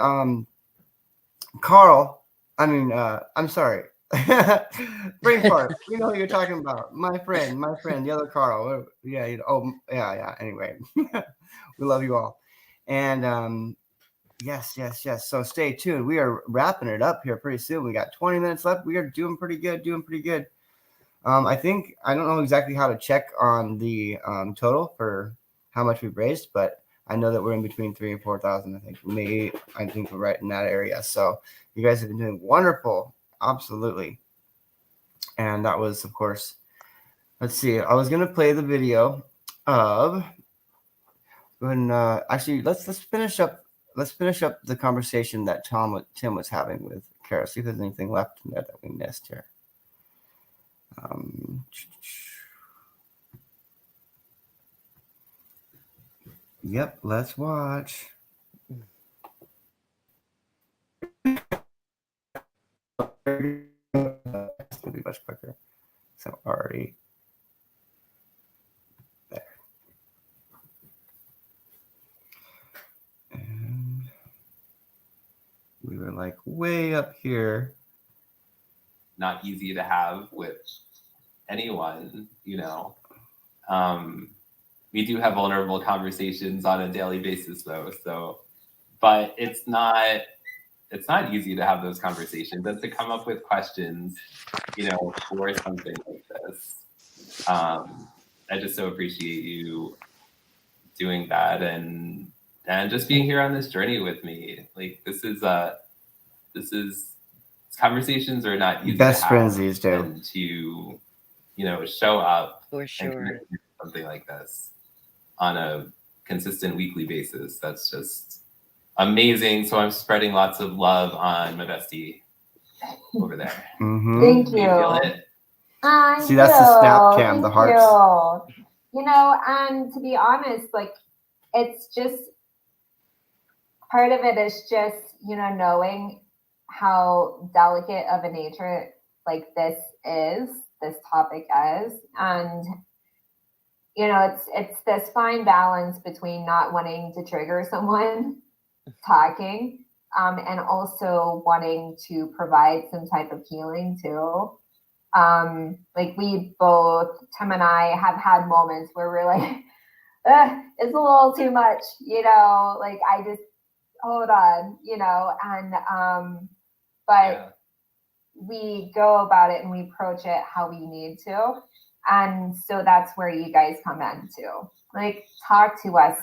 S1: Carl. I mean, I'm sorry. Brain fart. You know who you're talking about. My friend, the other Carl. Yeah, yeah. Anyway, we love you all. And yes. So stay tuned. We are wrapping it up here pretty soon. We got 20 minutes left. We are doing pretty good. I don't know exactly how to check on the total for how much we've raised, but I know that we're in between 3,000 and 4,000. I think we're right in that area. So you guys have been doing wonderful. Absolutely. And that was, of course, let's see. I was going to play the video of when actually let's finish up the conversation that Tim was having with Kara. See if there's anything left in there that we missed here. Yep, let's watch. It's gonna be much quicker. So already there. And we were like way up here.
S15: Not easy to have with anyone, you know. We do have vulnerable conversations on a daily basis though, but it's not easy to have those conversations and to come up with questions, you know, for something like this. I just so appreciate you doing that and just being here on this journey with me. Like conversations are not easy.
S1: Best
S15: to have,
S1: friends these days.
S15: And to, you know, show up
S5: for sure
S15: and something like this on a consistent weekly basis. That's just amazing. So I'm spreading lots of love on my bestie over there.
S1: Mm-hmm.
S16: Thank you.
S15: Do you feel it?
S1: See, that's the snap cam, the hearts.
S16: You know, and to be honest, like, it's just part of it is just, you know, knowing how delicate of a nature like this topic is, and you know, it's this fine balance between not wanting to trigger someone talking, and also wanting to provide some type of healing too. Like we both, Tim and I, have had moments where we're like, it's a little too much, you know, like I just hold on, you know, and but we go about it and we approach it how we need to. And so that's where you guys come in too. Like, talk to us.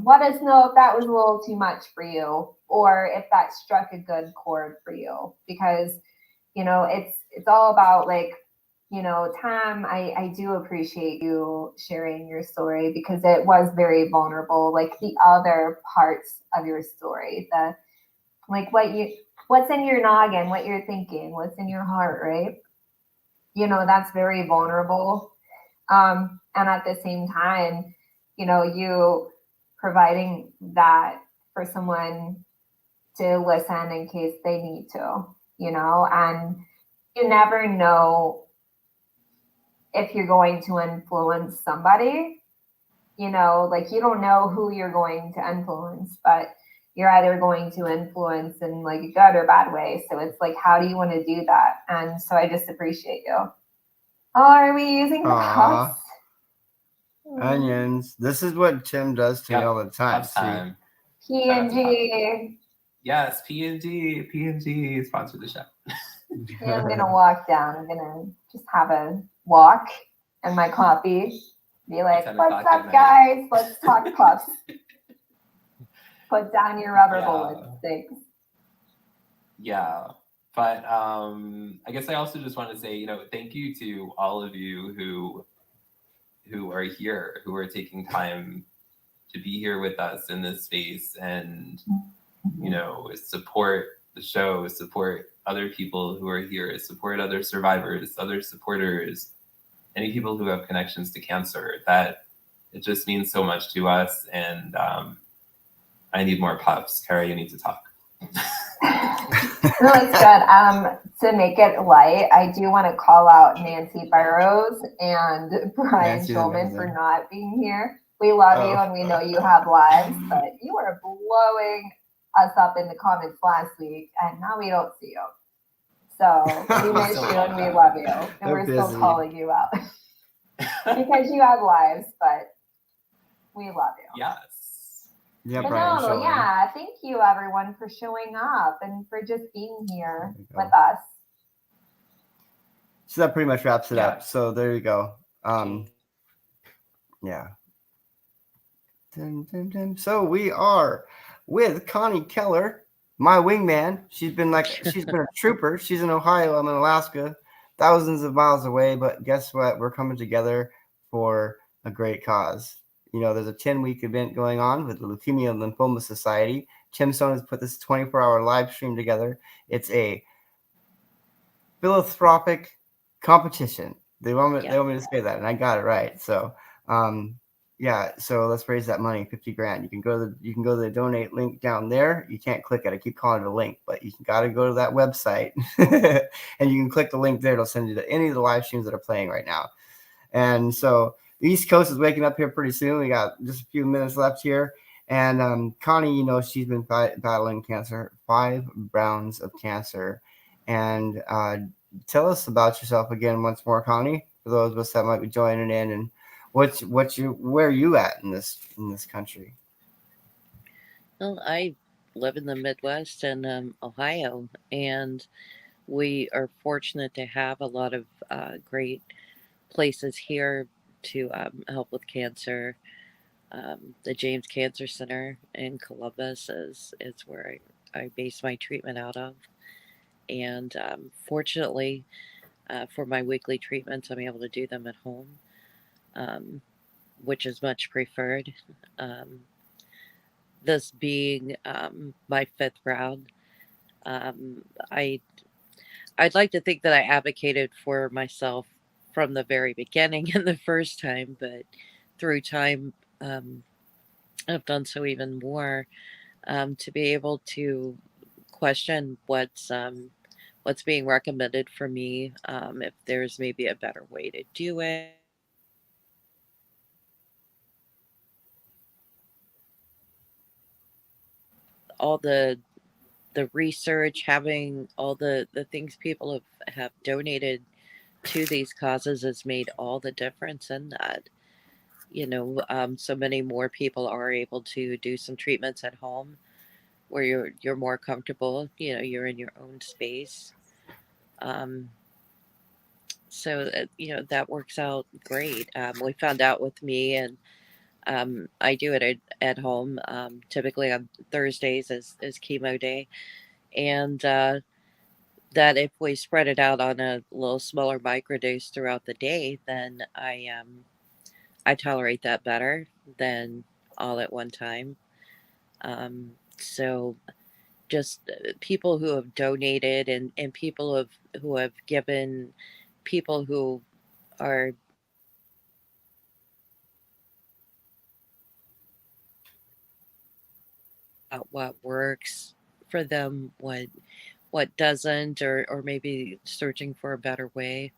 S16: Let us know if that was a little too much for you, or if that struck a good chord for you. Because, you know, it's all about, like, you know, Tam, I do appreciate you sharing your story, because it was very vulnerable. Like the other parts of your story, like what's in your noggin, what you're thinking, what's in your heart, right? that's very vulnerable. And at the same time, you providing that for someone to listen in case they need to, and you never know if you're going to influence somebody, like you don't know who you're going to influence, but you're either going to influence in like a good or bad way. So it's like, how do you want to do that? And so I just appreciate you. Oh, are we using the cups?
S1: Onions. This is what Tim does to me all the time.
S15: Time.
S16: P&G.
S15: Yes, P&G sponsored the show.
S16: Yeah, I'm gonna walk down. I'm gonna just have a walk and my coffee. Be like, what's up, guys? Let's talk puffs. Put down your rubber bullet sticks.
S15: Yeah. But I guess I also just want to say, thank you to all of you who are here, who are taking time to be here with us in this space and, support the show, support other people who are here, support other survivors, other supporters, any people who have connections to cancer. That it just means so much to us. And I need more puffs. Kara, you need to talk.
S16: No, it's good. To make it light, I do want to call out Nancy Burrows and Brian Schulman for not being here. We love you and we know you have lives, but you were blowing us up in the comments last week, and now we don't see you. So we miss you and we love you, and we're still calling you out because you have lives, but we love you.
S15: Yes.
S1: Yeah,
S16: but
S1: Brian,
S16: thank you everyone for showing up and for just being here with us.
S1: So that pretty much wraps it up. So there you go. Yeah. So we are with Connie Keller, my wingman. She's been a trooper. She's in Ohio. I'm in Alaska, thousands of miles away. But guess what? We're coming together for a great cause. There's a 10-week event going on with the Leukemia and Lymphoma Society. Tim Stone has put this 24-hour live stream together. It's a philanthropic competition. They want me to say that, and I got it right. So, so let's raise that money, $50,000. You can go to the donate link down there. You can't click it. I keep calling it a link, but you got to go to that website, and you can click the link there. It'll send you to any of the live streams that are playing right now. And so the East Coast is waking up here pretty soon. We got just a few minutes left here. And Connie, she's been battling cancer, 5 rounds of cancer. And tell us about yourself again once more, Connie, for those of us that might be joining in, and where are you at in this country?
S5: Well, I live in the Midwest in Ohio, and we are fortunate to have a lot of great places here to help with cancer. The James Cancer Center in Columbus is where I base my treatment out of. And fortunately, for my weekly treatments, I'm able to do them at home, which is much preferred. This being my 5th round, I'd like to think that I advocated for myself from the very beginning and the first time, but through time, I've done so even more to be able to question what's being recommended for me, if there's maybe a better way to do it. All the research, having all the things people have donated to these causes has made all the difference in that. So many more people are able to do some treatments at home where you're more comfortable. You're in your own space. So that works out great. We found out with me, and I do it at home. Typically on Thursdays is chemo day, and that if we spread it out on a little smaller microdose throughout the day, then I tolerate that better than all at one time. So just people who have donated and people who have given people who are what works for them, what doesn't, or maybe searching for a better way,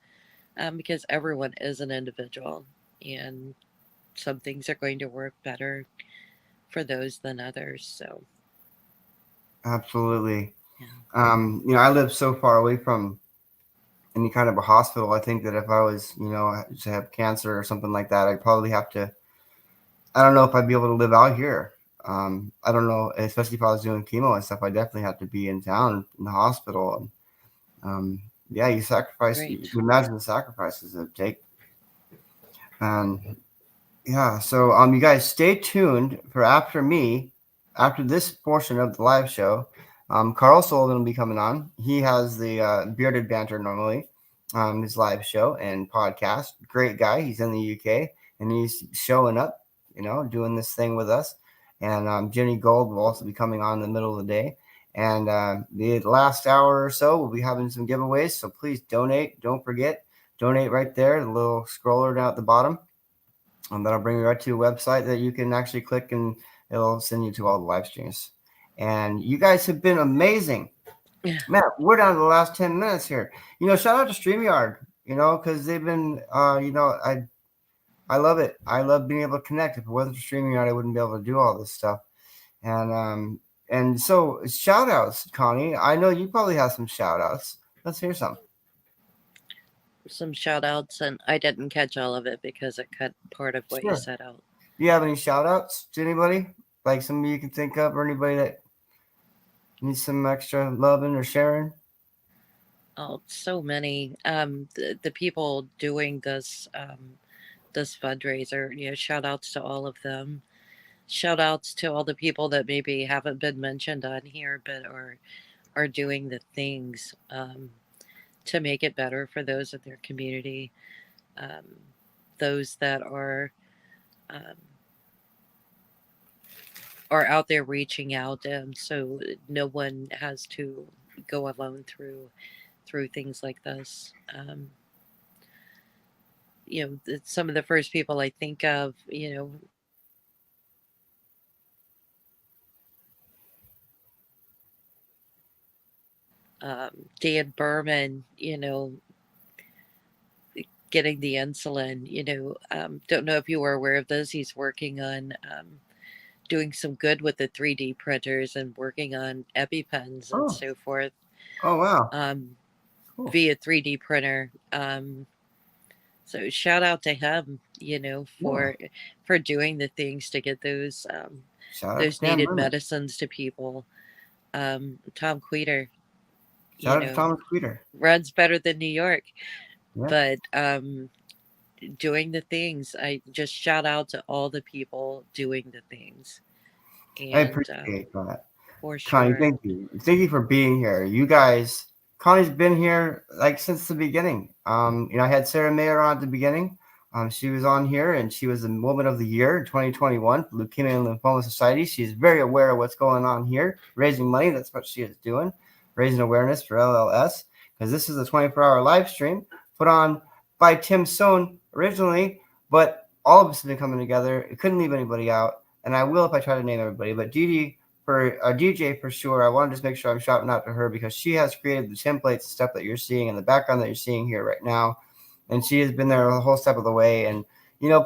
S5: because everyone is an individual, and some things are going to work better for those than others. So
S1: Absolutely.
S5: yeah.
S1: I live so far away from any kind of a hospital. I think that if I was, to have cancer or something like that, I'd probably have to. I don't know if I'd be able to live out here. I don't know, especially if I was doing chemo and stuff. I definitely have to be in town in the hospital. And yeah, you sacrifice.
S5: Right.
S1: You can imagine the sacrifices it take. And yeah, so you guys stay tuned for after this portion of the live show. Carl Sullivan will be coming on. He has the Bearded Banter normally, his live show and podcast. Great guy. He's in the UK and he's showing up, doing this thing with us. And Jenny Gold will also be coming on in the middle of the day. And the last hour or so, we'll be having some giveaways. So please donate. Don't forget, donate right there. The little scroller down at the bottom. That'll bring you right to a website that you can actually click and it'll send you to all the live streams. And you guys have been amazing.
S5: Yeah.
S1: Man, we're down to the last 10 minutes here. Shout out to StreamYard, because they've been, I love it. I love being able to connect. If it wasn't for StreamYard, I wouldn't be able to do all this stuff. And so shout outs, Connie. I know you probably have some shout outs. Let's hear some.
S5: Some shout outs, and I didn't catch all of it because it cut part of what you said out.
S1: Do you have any shout outs to anybody? Like somebody you can think of, or anybody that needs some extra loving or sharing?
S5: Oh, so many. The people doing this this fundraiser, shout outs to all of them. Shout outs to all the people that maybe haven't been mentioned on here, but are doing the things to make it better for those in their community, those that are out there reaching out, so no one has to go alone through things like this. Some of the first people I think of, Dan Berman, getting the insulin, don't know if you were aware of this. He's working on doing some good with the 3D printers and working on EpiPens and so forth.
S1: Oh, wow.
S5: Cool. Via 3D printer. So shout out to him, for doing the things to get those needed medicines to people. Tom Queter.
S1: Shout out to Thomas Queter.
S5: Runs better than New York. Yeah. But doing the things, I just shout out to all the people doing the things. And,
S1: I appreciate that.
S5: For sure.
S1: Connie, thank you. Thank you for being here. You guys, Connie's been here like since the beginning. I had Sarah Mayer on at the beginning. She was on here and she was the Woman of the Year in 2021 for Leukemia and Lymphoma Society. She's very aware of what's going on here, raising money. That's what she is doing, raising awareness for LLS, because this is a 24-hour live stream put on by Tim Sohn originally, but all of us have been coming together. It couldn't leave anybody out, and I will if I try to name everybody. But DJ for sure, I want to just make sure I'm shouting out to her because she has created the templates and stuff that you're seeing in the background that you're seeing here right now, and she has been there the whole step of the way. And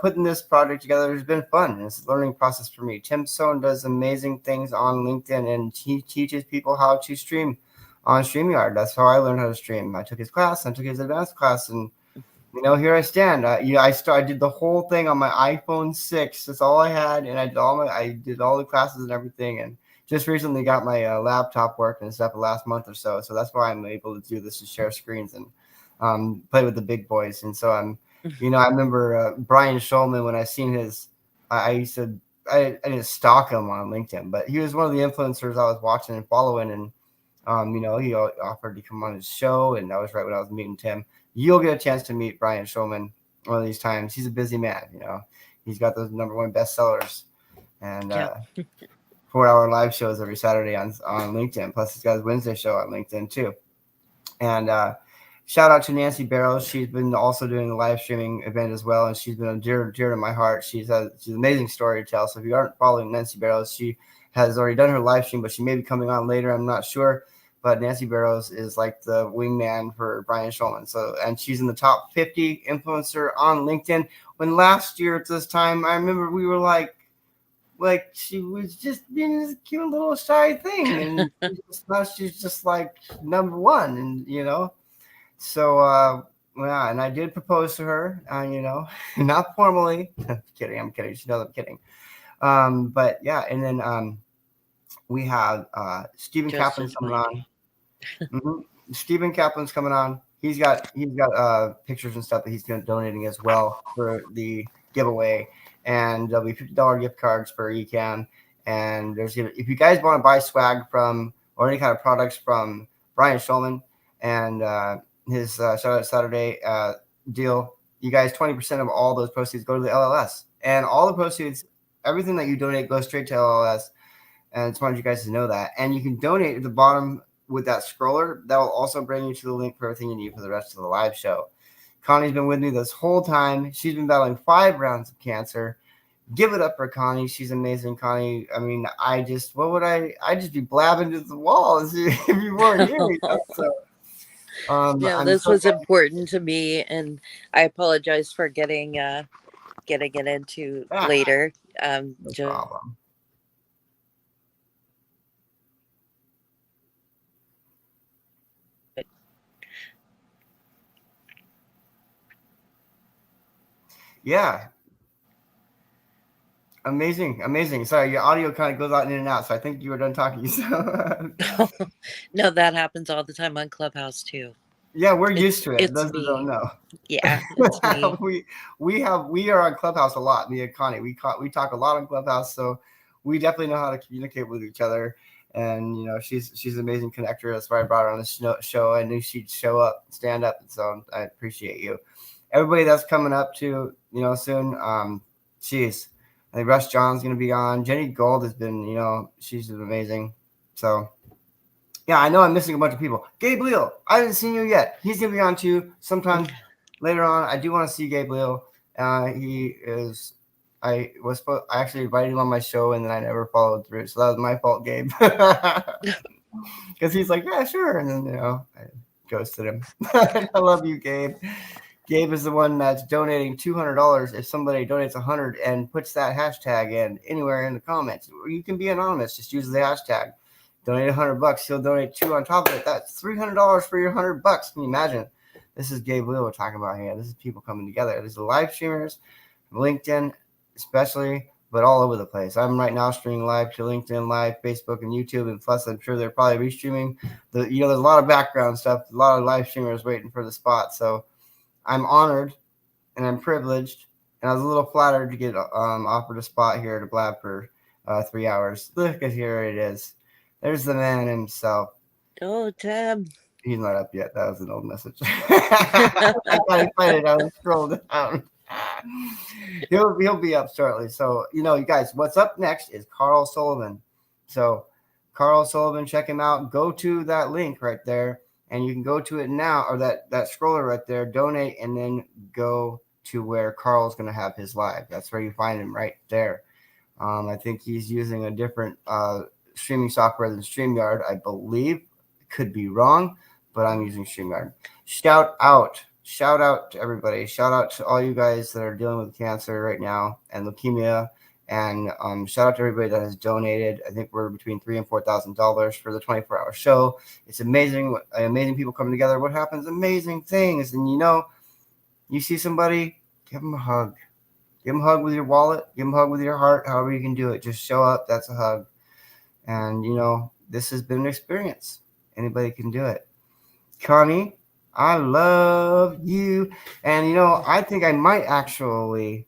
S1: putting this project together has been fun, and it's a learning process for me. Tim Sohn does amazing things on LinkedIn, and he teaches people how to stream on StreamYard. That's how I learned how to stream. I took his class, I took his advanced class, and here I stand. I did the whole thing on my iPhone 6. That's all I had, and I did all the classes and everything. And just recently got my laptop working and stuff the last month or so. So that's why I'm able to do this, to share screens and play with the big boys. And so I remember Brian Schulman, when I seen his, I didn't stalk him on LinkedIn, but he was one of the influencers I was watching and following, and he offered to come on his show, and that was right when I was meeting Tim. You'll get a chance to meet Brian Schulman one of these times. He's a busy man, He's got those #1 bestsellers, and 4-hour live shows every Saturday on LinkedIn. Plus, he's got his Wednesday show on LinkedIn too. And shout out to Nancy Barrows. She's been also doing the live streaming event as well, and she's been dear to my heart. She's an amazing story to tell. So if you aren't following Nancy Barrows, she has already done her live stream, but she may be coming on later. I'm not sure. But Nancy Barrows is like the wingman for Brian Schulman. So, and she's in the top 50 influencer on LinkedIn. When last year at this time, I remember we were like she was just being this cute little shy thing, and now she's just like number one, and you know. So yeah, and I did propose to her, you know, not formally. I'm kidding. She knows I'm kidding. But yeah, and then we have Stephen Kaplan's coming on. Stephen Kaplan's coming on. He's got pictures and stuff that he's going to donating as well for the giveaway, and there'll be $50 gift cards for ECAN. And there's if you guys want to buy swag from or any kind of products from Brian Schulman and his Shout Out Saturday deal, you guys 20% of all those proceeds go to the LLS, and all the proceeds, everything that you donate goes straight to LLS. And I just wanted you guys to know that. And you can donate at the bottom with that scroller. That will also bring you to the link for everything you need for the rest of the live show. Connie's been with me this whole time. She's been battling 5 rounds of cancer. Give it up for Connie. She's amazing, Connie. I mean, I'd just be blabbing to the walls if you weren't here. You know? So,
S5: yeah, this was important to me, and I apologize for getting it into later.
S1: No problem. Yeah. Amazing. Sorry, your audio kind of goes out in and out, so I think you were done talking. So.
S5: No, that happens all the time on Clubhouse too.
S1: Yeah, we're used to it.
S5: It's
S1: Those who don't know.
S5: Yeah, it's me.
S1: we are on Clubhouse a lot. Me and Connie, we talk a lot on Clubhouse, so we definitely know how to communicate with each other. And you know, she's an amazing connector. That's why I brought her on the show. I knew she'd show up, stand up, and so I appreciate you. Everybody that's coming up to, you know, soon. I think Russ John's going to be on. Jenny Gold has been, you know, she's amazing. So, yeah, I know I'm missing a bunch of people. Gabe Leal, I haven't seen you yet. He's going to be on too sometime later on. I do want to see Gabe Leal. I actually invited him on my show, and then I never followed through. So that was my fault, Gabe. Because he's like, yeah, sure. And then, you know, I ghosted him. I love you, Gabe. Gabe is the one that's donating $200 if somebody donates $100 and puts that hashtag in anywhere in the comments. You can be anonymous. Just use the hashtag. Donate $100. He'll donate $2 on top of it. That's $300 for your $100. Can you imagine? This is Gabe Leal we're talking about here. This is people coming together. These are live streamers, LinkedIn especially, but all over the place. I'm right now streaming live to LinkedIn Live, Facebook, and YouTube. And plus, I'm sure they're probably restreaming. There's a lot of background stuff. A lot of live streamers waiting for the spot. So I'm honored and I'm privileged, and I was a little flattered to get offered a spot here to blab for 3 hours. Look at here it is. There's the man himself.
S5: Oh, Tim.
S1: He's not up yet. That was an old message. I got excited. I was scrolling down. He'll be up shortly. So, you know, you guys, what's up next is Carl Sullivan. So, Carl Sullivan, check him out. Go to that link right there. And you can go to it now, or that scroller right there, donate, and then go to where Carl's going to have his live. That's where you find him right there. I think he's using a different streaming software than StreamYard, I believe. Could be wrong, but I'm using StreamYard. Shout out to everybody. Shout out to all you guys that are dealing with cancer right now and leukemia. And shout out to everybody that has donated. I think we're between $3,000 and $4,000 for the 24-hour show. It's amazing people coming together. What happens? Amazing things. And you know, you see somebody, give them a hug. Give them a hug with your wallet. Give them a hug with your heart. However you can do it. Just show up. That's a hug. And you know, this has been an experience. Anybody can do it. Connie, I love you. And you know, I think I might actually.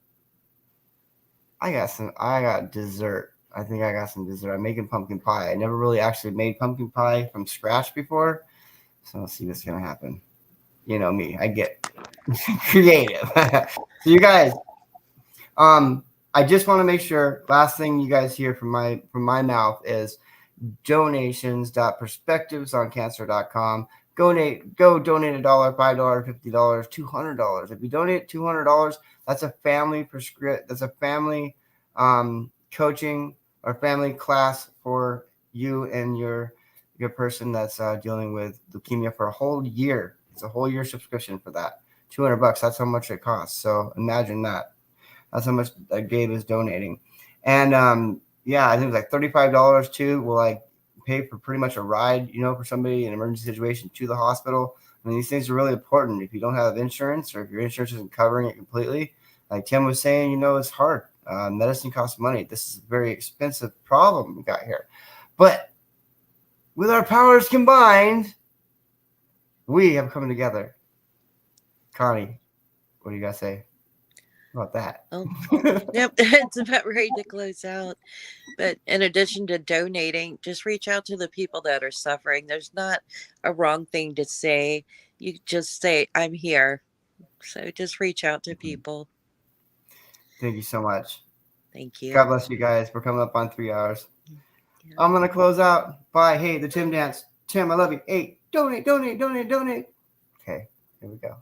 S1: I got dessert. I think I got some dessert. I'm making pumpkin pie. I never really actually made pumpkin pie from scratch before. So let's see what's going to happen. You know me. I get creative. So you guys, I just want to make sure, last thing you guys hear from my mouth is donations.perspectivesoncancer.com. Go donate $1, $5, $50, $200. If you donate $200, that's a family that's a family coaching or family class for you and your person that's dealing with leukemia for a whole year. It's a whole year subscription for that. $200. That's how much it costs. So imagine that. That's how much Gabe is donating. And yeah, I think it's like $35 too. Will like pay for pretty much a ride, for somebody in an emergency situation to the hospital. I mean, these things are really important. If you don't have insurance or if your insurance isn't covering it completely, like Tim was saying, it's hard. Medicine costs money. This is a very expensive problem we got here. But with our powers combined, we have come together. Connie, what do you got to say about that?
S5: Oh, yep, it's about ready to close out. But in addition to donating, just reach out to the people that are suffering. There's not a wrong thing to say. You just say, I'm here. So just reach out to people.
S1: Thank you so much.
S5: Thank you.
S1: God bless you guys. We're coming up on 3 hours. Yeah. I'm going to close out. Bye. Hey, the Tim dance. Tim, I love you. Hey, donate. Okay, here we go.